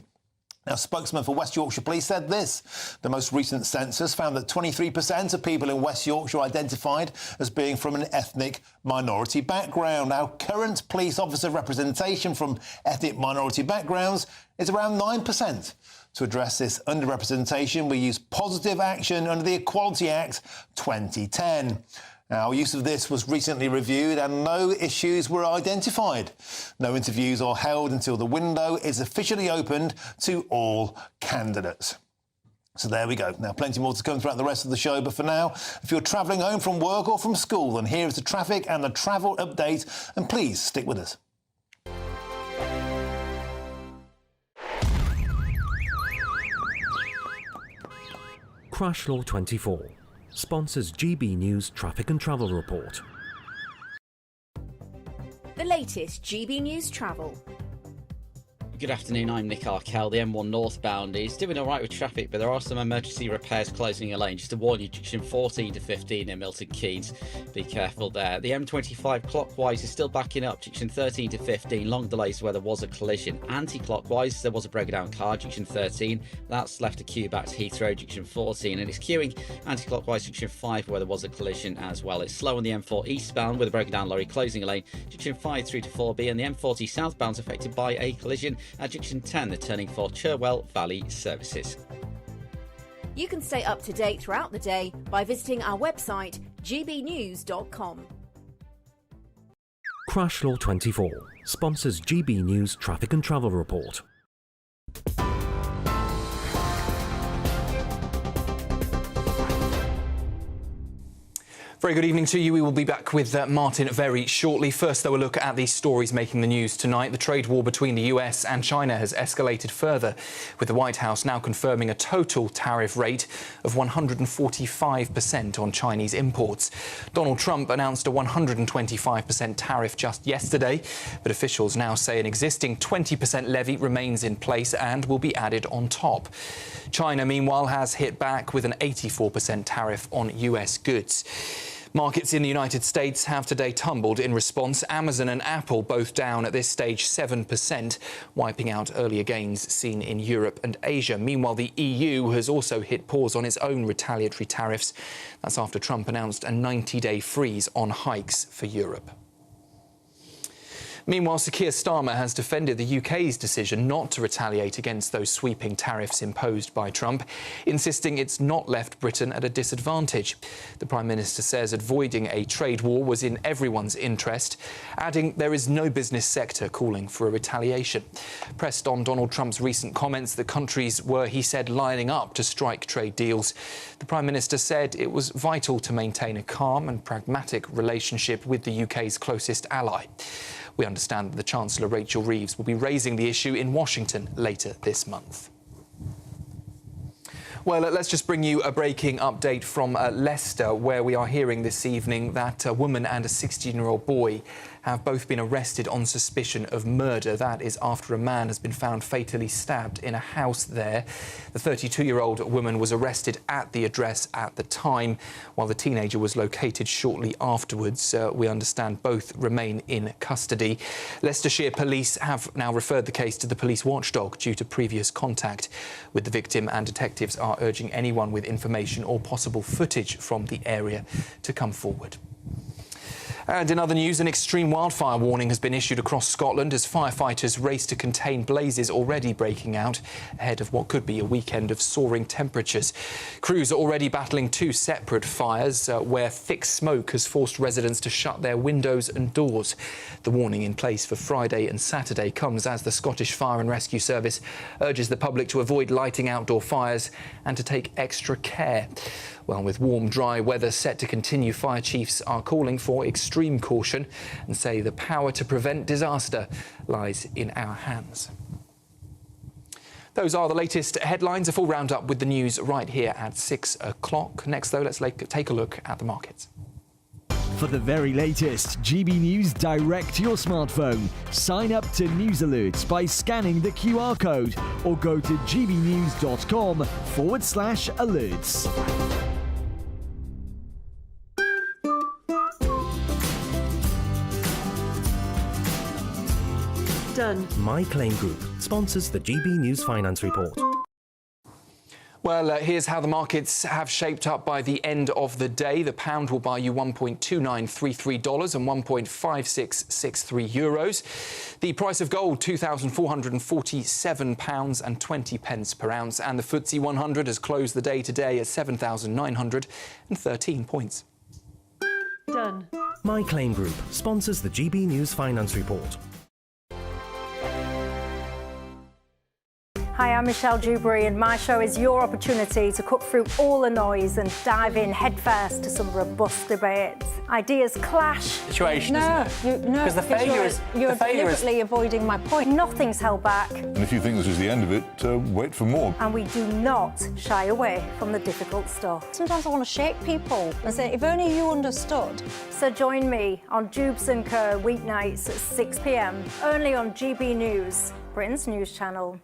Now, a spokesman for West Yorkshire Police said this. The most recent census found that 23% of people in West Yorkshire identified as being from an ethnic minority background. Now, current police officer representation from ethnic minority backgrounds is around 9%. To address this underrepresentation, we use positive action under the Equality Act 2010. Now, use of this was recently reviewed and no issues were identified. No interviews are held until the window is officially opened to all candidates. So there we go. Now, plenty more to come throughout the rest of the show. But for now, if you're travelling home from work or from school, then here is the traffic and the travel update. And please stick with us. Crash Law 24 sponsors GB News Traffic and Travel Report. The latest GB News Travel. Good afternoon, I'm Nick Arkell. The M1 northbound is doing all right with traffic, but there are some emergency repairs closing a lane. Just to warn you, junction 14 to 15 in Milton Keynes. Be careful there. The M25 clockwise is still backing up, junction 13 to 15. Long delays where there was a collision. Anti-clockwise, there was a breakdown car, junction 13. That's left a queue back to Heathrow, junction 14. And it's queuing anti-clockwise, junction 5, where there was a collision as well. It's slow on the M4 eastbound with a breakdown lorry closing a lane, junction 5 through to 4B. And the M40 southbound is affected by a collision at junction 10, the turning for Cherwell Valley services. You can stay up to date throughout the day by visiting our website gbnews.com. Crash Law 24 sponsors GB News Traffic and Travel Report. Very good evening to you. We will be back with Martin very shortly. First, though, a look at these stories making the news tonight. The trade war between the US and China has escalated further, with the White House now confirming a total tariff rate of 145% on Chinese imports. Donald Trump announced a 125% tariff just yesterday, but officials now say an existing 20% levy remains in place and will be added on top. China, meanwhile, has hit back with an 84% tariff on US goods. Markets in the United States have today tumbled in response. Amazon and Apple both down at this stage 7%, wiping out earlier gains seen in Europe and Asia. Meanwhile, the EU has also hit pause on its own retaliatory tariffs. That's after Trump announced a 90-day freeze on hikes for Europe. Meanwhile, Sir Keir Starmer has defended the UK's decision not to retaliate against those sweeping tariffs imposed by Trump, insisting it's not left Britain at a disadvantage. The Prime Minister says avoiding a trade war was in everyone's interest, adding there is no business sector calling for a retaliation. Pressed on Donald Trump's recent comments that countries were, he said, lining up to strike trade deals, the Prime Minister said it was vital to maintain a calm and pragmatic relationship with the UK's closest ally. We understand that the Chancellor, Rachel Reeves, will be raising the issue in Washington later this month. Well, let's just bring you a breaking update from Leicester, where we are hearing this evening that a woman and a 16-year-old boy have both been arrested on suspicion of murder. That is after a man has been found fatally stabbed in a house there. The 32-year-old woman was arrested at the address at the time, while the teenager was located shortly afterwards. We understand both remain in custody. Leicestershire Police have now referred the case to the police watchdog due to previous contact with the victim, and detectives are urging anyone with information or possible footage from the area to come forward. And in other news, an extreme wildfire warning has been issued across Scotland as firefighters race to contain blazes already breaking out ahead of what could be a weekend of soaring temperatures. Crews are already battling two separate fires where thick smoke has forced residents to shut their windows and doors. The warning in place for Friday and Saturday comes as the Scottish Fire and Rescue Service urges the public to avoid lighting outdoor fires and to take extra care. Well, with warm, dry weather set to continue, fire chiefs are calling for extreme caution and say the power to prevent disaster lies in our hands. Those are the latest headlines. A full roundup with the news right here at 6 o'clock. Next, though, let's take a look at the markets. For the very latest GB News direct to your smartphone, sign up to News Alerts by scanning the QR code or go to gbnews.com/alerts. Done. My Claim Group sponsors the GB News Finance Report. Well, here's how the markets have shaped up by the end of the day. The pound will buy you $1.2933 and €1.5663. The price of gold, £2,447.20 per ounce. And the FTSE 100 has closed the day today at 7,913 points. Done. My Claim Group sponsors the GB News Finance Report. Hi, I'm Michelle Dewberry, and my show is your opportunity to cut through all the noise and dive in headfirst to some robust debates. Ideas clash. Situation, Because the failure is you're deliberately avoiding my point. Nothing's held back. And if you think this is the end of it, wait for more. And we do not shy away from the difficult stuff. Sometimes I want to shake people and say, if only you understood. So join me on Dubes & Co. weeknights at 6 p.m, only on GB News, Britain's news channel.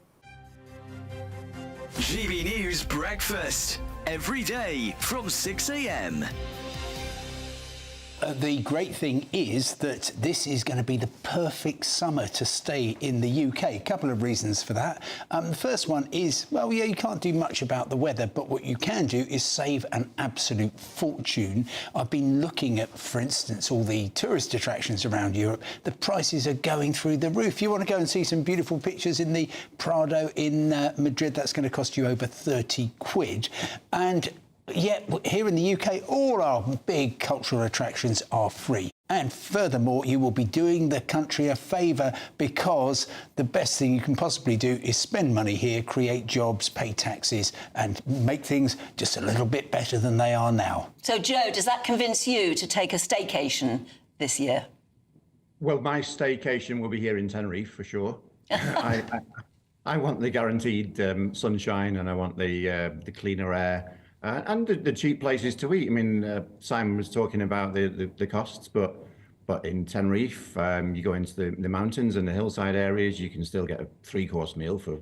GB News Breakfast, every day from 6 a.m. The great thing is that this is going to be the perfect summer to stay in the UK. A couple of reasons for that. The first one is, well, yeah, you can't do much about the weather, but what you can do is save an absolute fortune. I've been looking at, for instance, all the tourist attractions around Europe. The prices are going through the roof. You want to go and see some beautiful pictures in the Prado in Madrid, that's going to cost you over 30 quid. And yet, here in the UK, all our big cultural attractions are free. And furthermore, you will be doing the country a favour, because the best thing you can possibly do is spend money here, create jobs, pay taxes, and make things just a little bit better than they are now. So, Joe, does that convince you to take a staycation this year? Well, my staycation will be here in Tenerife for sure. I want the guaranteed sunshine, and I want the cleaner air. And the cheap places to eat. I mean, Simon was talking about the costs, but in Tenerife, you go into the mountains and the hillside areas, you can still get a 3-course meal for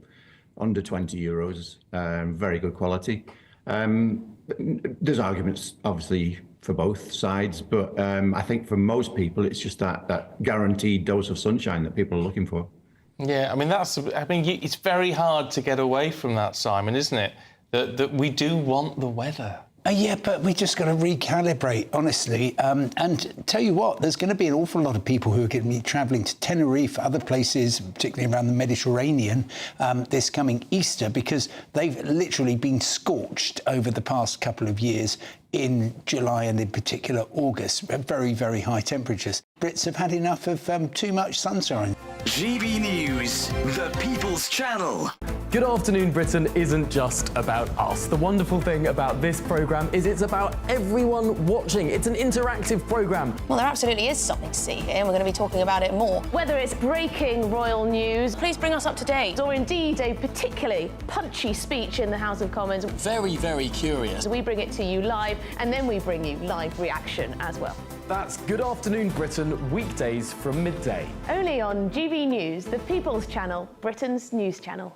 under €20, very good quality. There's arguments, obviously, for both sides, but I think for most people, it's just that guaranteed dose of sunshine that people are looking for. Yeah, I mean, it's very hard to get away from that, Simon, isn't it? That we do want the weather. Yeah, but we just got to recalibrate, honestly. And tell you what, there's going to be an awful lot of people who are going to be travelling to Tenerife, other places, particularly around the Mediterranean, this coming Easter, because they've literally been scorched over the past couple of years in July and in particular August. Very, very high temperatures. Brits have had enough of too much sunshine. GB News, the People's Channel. Good Afternoon Britain isn't just about us. The wonderful thing about this programme is it's about everyone watching. It's an interactive programme. Well, there absolutely is something to see here, and we're going to be talking about it more. Whether it's breaking royal news, please bring us up to date, or indeed a particularly punchy speech in the House of Commons. Very, very curious. We bring it to you live, and then we bring you live reaction as well. That's Good Afternoon Britain, weekdays from midday. Only on GB News, the People's Channel, Britain's news channel.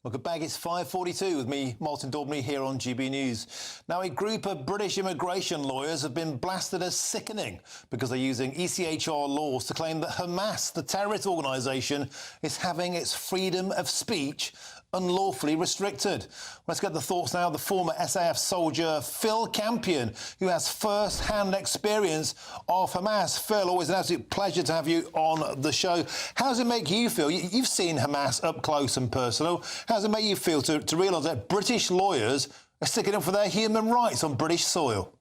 Welcome back. It's 5:42 with me, Martin Daubney, here on GB News. Now, a group of British immigration lawyers have been blasted as sickening because they're using ECHR laws to claim that Hamas, the terrorist organisation, is having its freedom of speech unlawfully restricted. Let's get the thoughts now of the former SAF soldier Phil Campion, who has first-hand experience of Hamas. Phil, always an absolute pleasure to have you on the show. How does it make you feel? You've seen Hamas up close and personal. How does it make you feel to realise that British lawyers are sticking up for their human rights on British soil?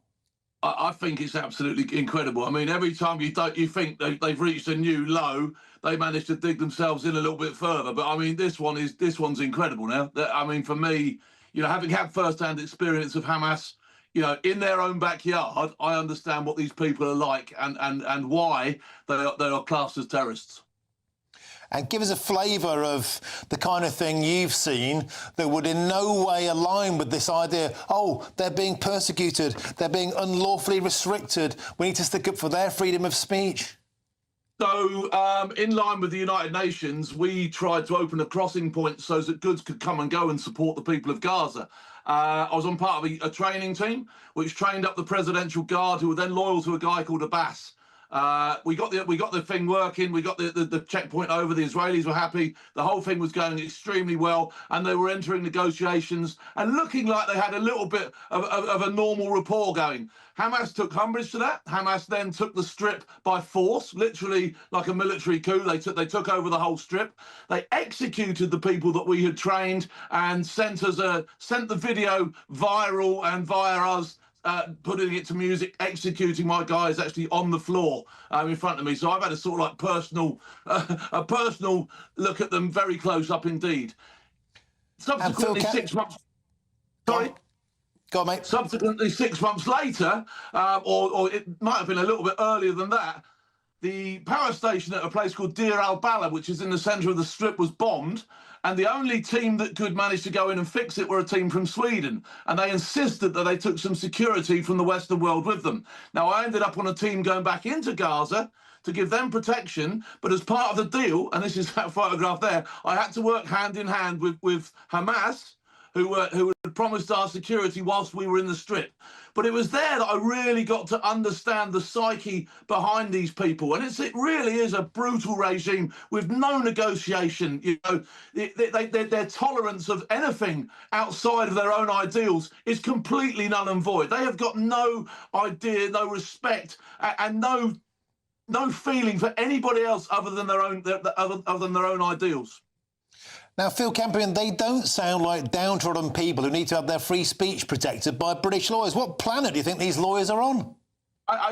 I think it's absolutely incredible. I mean, every time you think they've reached a new low, they manage to dig themselves in a little bit further. But I mean, this one's incredible now. I mean, for me, having had first-hand experience of Hamas, in their own backyard, I understand what these people are like and why they are classed as terrorists. And give us a flavour of the kind of thing you've seen that would in no way align with this idea, they're being persecuted, they're being unlawfully restricted, we need to stick up for their freedom of speech. So, in line with the United Nations, we tried to open a crossing point so that goods could come and go and support the people of Gaza. I was on part of a training team which trained up the Presidential Guard, who were then loyal to a guy called Abbas. We got the thing working. We got the checkpoint over. The Israelis were happy. The whole thing was going extremely well, and they were entering negotiations and looking like they had a little bit of a normal rapport going. Hamas took umbrage to that. Hamas then took the strip by force, literally like a military coup. They took over the whole strip. They executed the people that we had trained and sent the video viral and via us. Putting it to music, executing my guys actually on the floor in front of me. So I've had a sort of like a personal look at them very close up indeed. Subsequently, 6 months. Sorry. Go on, mate. Subsequently, 6 months later, or it might have been a little bit earlier than that, the power station at a place called Deir al-Bala, which is in the centre of the strip, was bombed. And the only team that could manage to go in and fix it were a team from Sweden. And they insisted that they took some security from the Western world with them. Now, I ended up on a team going back into Gaza to give them protection. But as part of the deal, and this is that photograph there, I had to work hand in hand with Hamas, who had promised our security whilst we were in the strip. But it was there that I really got to understand the psyche behind these people. And it really is a brutal regime with no negotiation. Their tolerance of anything outside of their own ideals is completely null and void. They have got no idea, no respect, and no feeling for anybody else other than their own ideals. Now, Phil Campion, they don't sound like downtrodden people who need to have their free speech protected by British lawyers. What planet do you think these lawyers are on?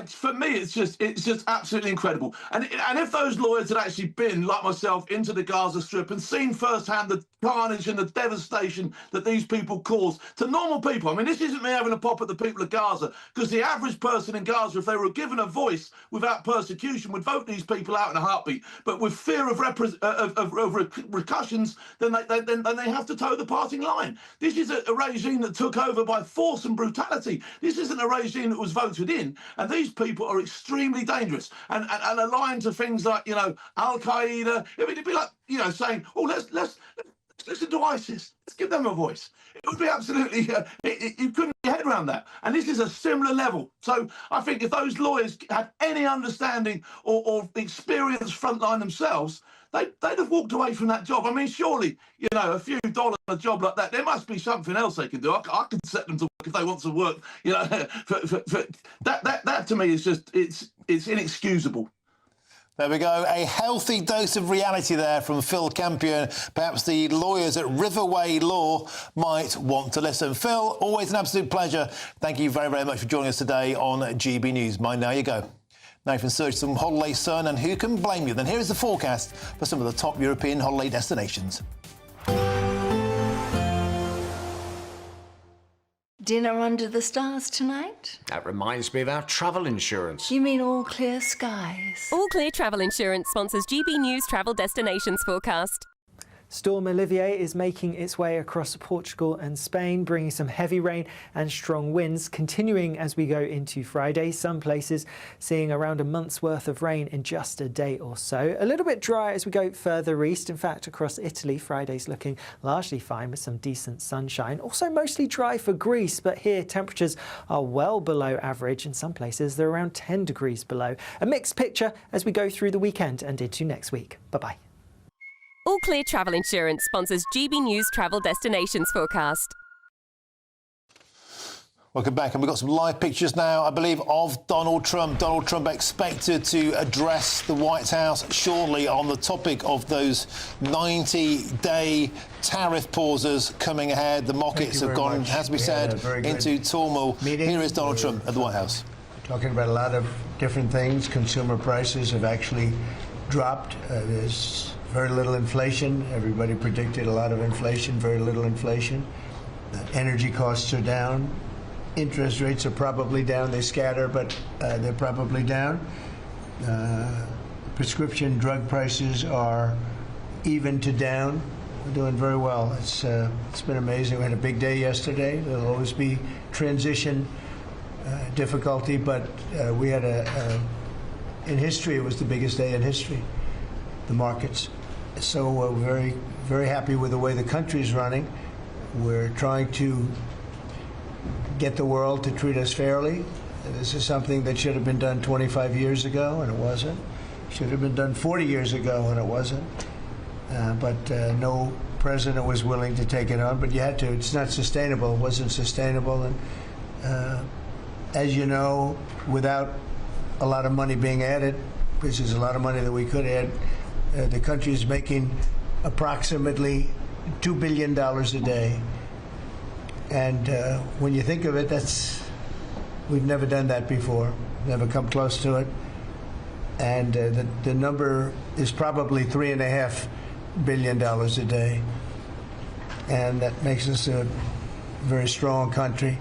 For me, it's just absolutely incredible. And if those lawyers had actually been, like myself, into the Gaza Strip and seen firsthand the carnage and the devastation that these people cause to normal people. I mean, this isn't me having a pop at the people of Gaza, because the average person in Gaza, if they were given a voice without persecution, would vote these people out in a heartbeat. But with fear of repercussions, then they have to toe the parting line. This is a regime that took over by force and brutality. This isn't a regime that was voted in. And these people are extremely dangerous and aligned to things like, you know, Al-Qaeda. It'd be like, you know, saying, oh, let's listen to ISIS. Let's give them a voice. It would be absolutely, you couldn't get your head around that. And this is a similar level. So I think if those lawyers had any understanding or experience frontline themselves, they'd have walked away from that job. I mean, surely, you know, a few dollars on a job like that, there must be something else they can do. I can set them to work if they want to work. You know, that to me is just, it's inexcusable. There we go. A healthy dose of reality there from Phil Campion. Perhaps the lawyers at Riverway Law might want to listen. Phil, always an absolute pleasure. Thank you very, very much for joining us today on GB News. Mind now you go. Now you can search some holiday sun, and who can blame you? Then here is the forecast for some of the top European holiday destinations. Dinner under the stars tonight? That reminds me of our travel insurance. You mean all clear skies? All Clear Travel Insurance sponsors GB News Travel Destinations forecast. Storm Olivier is making its way across Portugal and Spain, bringing some heavy rain and strong winds, continuing as we go into Friday. Some places seeing around a month's worth of rain in just a day or so. A little bit dry as we go further east. In fact, across Italy, Friday's looking largely fine with some decent sunshine. Also mostly dry for Greece, but here temperatures are well below average. In some places, they're around 10 degrees below. A mixed picture as we go through the weekend and into next week. Bye-bye. All Clear Travel Insurance sponsors GB News Travel Destinations forecast. Welcome back, and we've got some live pictures now, I believe, of Donald Trump. Donald Trump expected to address the White House shortly on the topic of those 90-day tariff pauses coming ahead. The markets have gone, has to be said, into turmoil. Here is Donald Trump at the White House. Talking about a lot of different things. Consumer prices have actually dropped. There's very little inflation. Everybody predicted a lot of inflation, very little inflation. Energy costs are down. Interest rates are probably down. They scatter, but they're probably down. Prescription drug prices are even to down. We're doing very well. It's been amazing. We had a big day yesterday. There'll always be transition difficulty, but we had in history, it was the biggest day in history, the markets. So we're very, very happy with the way the country is running. We're trying to get the world to treat us fairly. This is something that should have been done 25 years ago, and it wasn't. Should have been done 40 years ago, and it wasn't. But no president was willing to take it on, but you had to. It's not sustainable. It wasn't sustainable. And as you know, without a lot of money being added, which is a lot of money that we could add, the country is making approximately $2 billion a day. And when you think of it, we've never done that before, never come close to it. And the number is probably $3.5 billion a day. And that makes us a very strong country.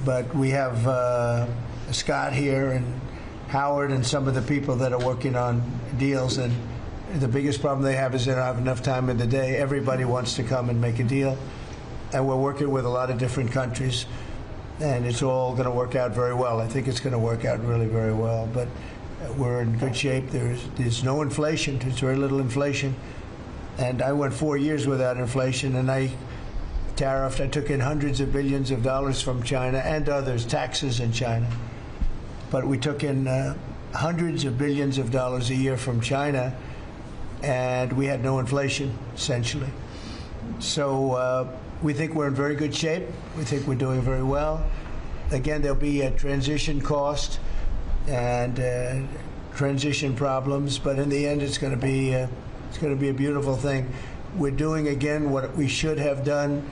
But we have Scott here and Howard and some of the people that are working on deals, and the biggest problem they have is they don't have enough time in the day. Everybody wants to come and make a deal, and we're working with a lot of different countries, and it's all going to work out very well. I think it's going to work out really very well, but we're in good shape. There's no inflation. There's very little inflation, and I went 4 years without inflation, and I took in hundreds of billions of dollars from China and others, taxes in China. But we took in hundreds of billions of dollars a year from China, and we had no inflation, essentially. So we think we're in very good shape. We think we're doing very well. Again, there'll be a transition cost and transition problems, but in the end, it's going to be a beautiful thing. we're doing again what we should have done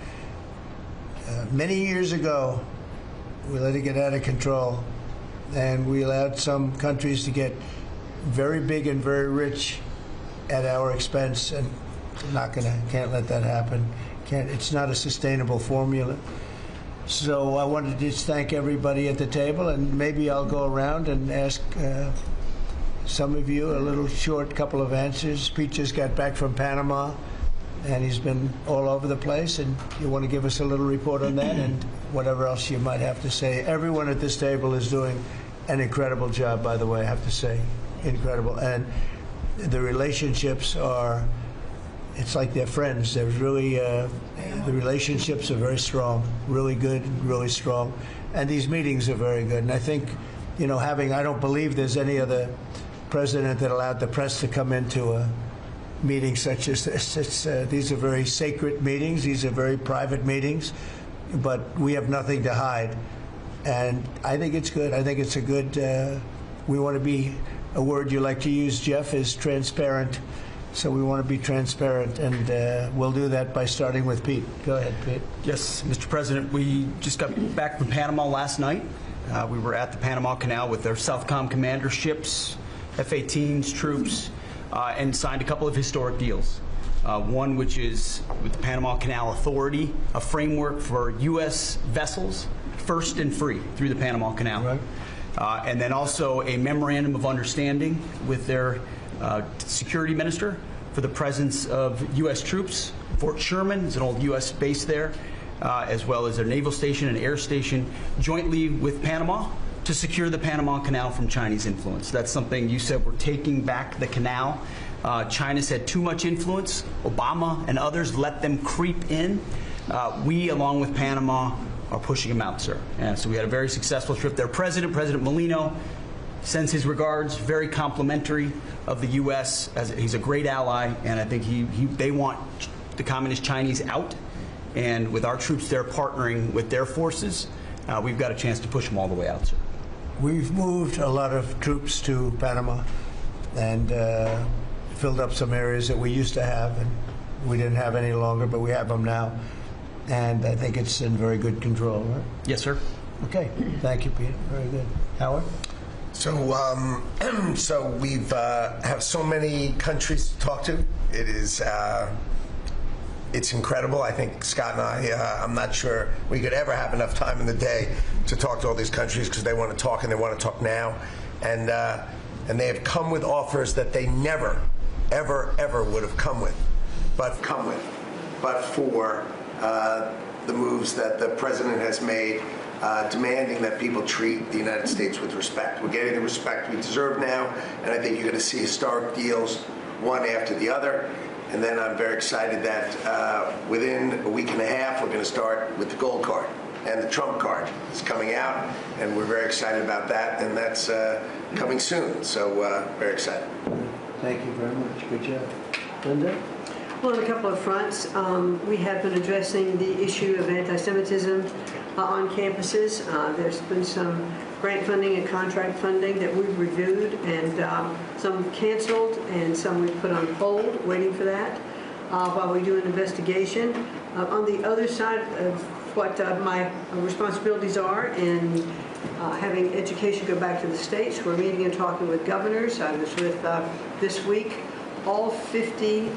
many years ago. We let it get out of control, and we allowed some countries to get very big and very rich at our expense, and can't let that happen. It's not a sustainable formula. So I wanted to just thank everybody at the table, and maybe I'll go around and ask some of you a little short couple of answers. Pete just got back from Panama, and he's been all over the place, and you want to give us a little report on that and whatever else you might have to say. Everyone at this table is doing an incredible job, by the way, I have to say. Incredible. And the relationships are, it's like they're friends. There's really, the relationships are very strong, really good, really strong. And these meetings are very good. And I think, you know, I don't believe there's any other president that allowed the press to come into a meeting such as this. These are very sacred meetings. These are very private meetings. But we have nothing to hide. And I think it's good. I think it's a good, we want to be, a word you like to use, Jeff, is transparent. So we want to be transparent, and we'll do that by starting with Pete. Go ahead, Pete. Yes, Mr. President, we just got back from Panama last night. We were at the Panama Canal with our Southcom commander ships, F-18s, troops, and signed a couple of historic deals. One which is with the Panama Canal Authority, a framework for U.S. vessels, first and free through the Panama Canal. Right. And then also a memorandum of understanding with their security minister for the presence of U.S. troops. Fort Sherman is an old U.S. base there, as well as their naval station and air station, jointly with Panama to secure the Panama Canal from Chinese influence. That's something you said, we're taking back the canal. China's had too much influence. Obama and others let them creep in. We, along with Panama, are pushing them out, sir. And so we had a very successful trip there. President Molino sends his regards, very complimentary of the U.S. as he's a great ally, and I think they want the Communist Chinese out. And with our troops there partnering with their forces, we've got a chance to push them all the way out, sir. We've moved a lot of troops to Panama and filled up some areas that we used to have, and we didn't have any longer, but we have them now. And I think it's in very good control, right? Yes, sir. Okay. Thank you, Peter. Very good. Howard? So, so we've have so many countries to talk to. It is, it's incredible. I think Scott and I'm not sure we could ever have enough time in the day to talk to all these countries because they want to talk and they want to talk now. And they have come with offers that they never, ever, ever would have come with, but for the moves that the president has made, demanding that people treat the United States with respect. We're getting the respect we deserve now, and I think you're going to see historic deals, one after the other. And then I'm very excited that within a week and a half, we're going to start with the gold card, and the Trump card is coming out, and we're very excited about that, and that's coming soon. So very excited. Thank you very much. Good job. Linda? Well, on a couple of fronts, we have been addressing the issue of anti-Semitism on campuses. There's been some grant funding and contract funding that we've reviewed, and some canceled and some we've put on hold, waiting for that, while we do an investigation. On the other side of what my responsibilities are in having education go back to the states, we're meeting and talking with governors. I was with, this week, all 50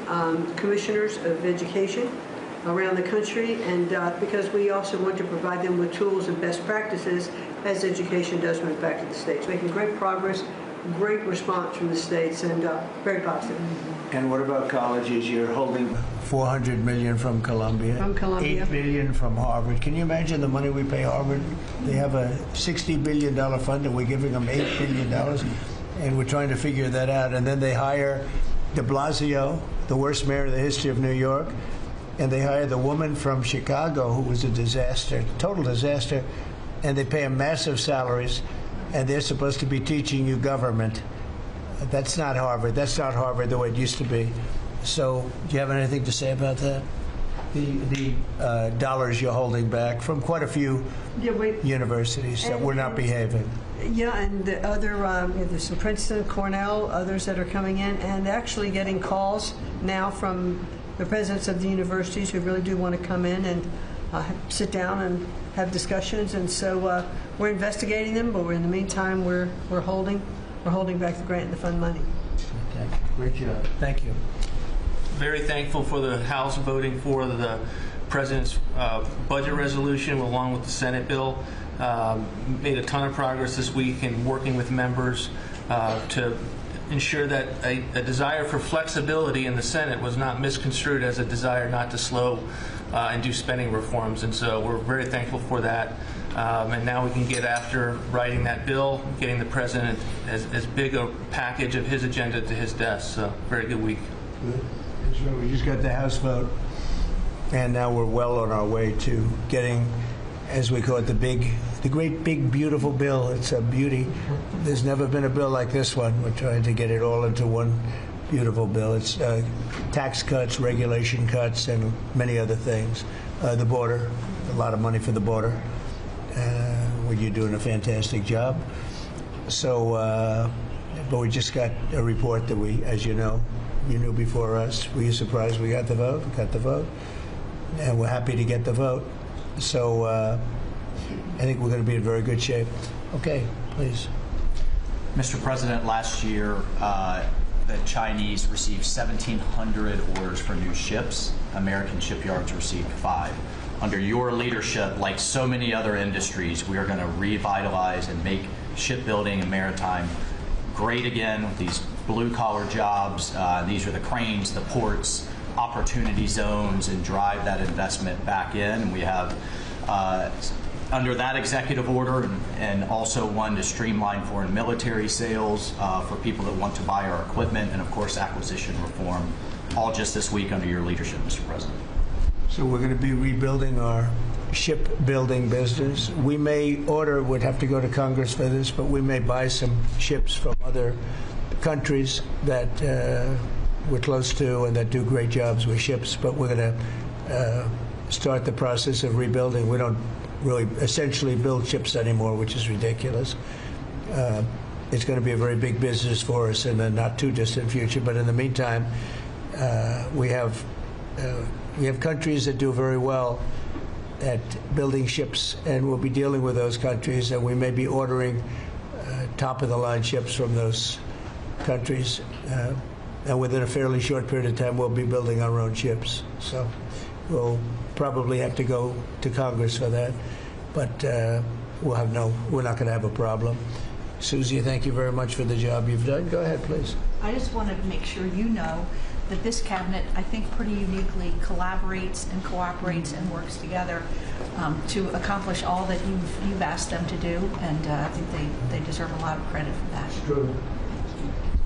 commissioners of education around the country, and because we also want to provide them with tools and best practices as education does move back to the states. Making great progress, great response from the states, and very positive. And what about colleges? You're holding $400 million from Columbia. From Columbia. $8 billion from Harvard. Can you imagine the money we pay Harvard? They have a $60 billion fund, and we're giving them $8 billion, and we're trying to figure that out. And then they hire de Blasio, the worst mayor in the history of New York, and they hired the woman from Chicago who was a disaster, total disaster, and they pay them massive salaries, and they're supposed to be teaching you government. That's not Harvard. That's not Harvard the way it used to be. So do you have anything to say about that? The dollars you're holding back from quite a few universities that were not behaving. Yeah, and the other, there's some Princeton, Cornell, others that are coming in, and actually getting calls now from the presidents of the universities who really do want to come in and sit down and have discussions. And so we're investigating them, but in the meantime, we're holding back the grant and the fund money. Okay. Great job. Thank you. Very thankful for the House voting for the President's budget resolution along with the Senate bill. Made a ton of progress this week in working with members to ensure that a desire for flexibility in the Senate was not misconstrued as a desire not to slow and do spending reforms. And so we're very thankful for that. And now we can get after writing that bill, getting the President as big a package of his agenda to his desk. So very good week. Good. That's right. We just got the House vote, and now we're well on our way to getting, as we call it, the great big beautiful bill. It's a beauty. There's never been a bill like this one. We're trying to get it all into one beautiful bill. It's tax cuts, regulation cuts, and many other things. The border, a lot of money for the border. Where you're doing a fantastic job. So, but we just got a report that we, as you know, you knew before us. Were you surprised we got the vote? We got the vote, and we're happy to get the vote. So I think we're going to be in very good shape. Okay, please. Mr. President, last year the Chinese received 1,700 orders for new ships. American shipyards received 5. Under your leadership, like so many other industries, we are going to revitalize and make shipbuilding and maritime great again with these blue-collar jobs. These are the cranes, the ports, opportunity zones, and drive that investment back in. And we have, under that executive order, and also one to streamline foreign military sales for people that want to buy our equipment, and of course acquisition reform, all just this week under your leadership, Mr. President. So we're going to be rebuilding our shipbuilding business. We may would have to go to Congress for this, but we may buy some ships from other countries that we're close to and that do great jobs with ships. But we're going to start the process of rebuilding. We don't really essentially build ships anymore, which is ridiculous. It's going to be a very big business for us in the not too distant future. But in the meantime, we have countries that do very well at building ships, and we'll be dealing with those countries, and we may be ordering top-of-the-line ships from those countries. And within a fairly short period of time, we'll be building our own ships. So we'll probably have to go to Congress for that, but we're not going to have a problem. Susie, thank you very much for the job you've done. Go ahead, please. I just want to make sure you know that this cabinet, I think, pretty uniquely collaborates and cooperates and works together to accomplish all that you've asked them to do, and I think they deserve a lot of credit for that. True.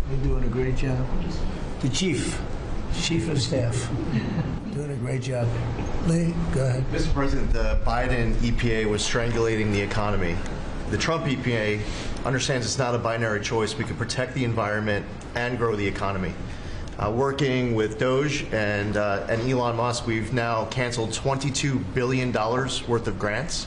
You're doing a great job. The chief of staff, doing a great job. Lee, go ahead. Mr. President, the Biden EPA was strangulating the economy. The Trump EPA understands it's not a binary choice. We can protect the environment and grow the economy. Working with Doge and Elon Musk, we've now canceled $22 billion worth of grants.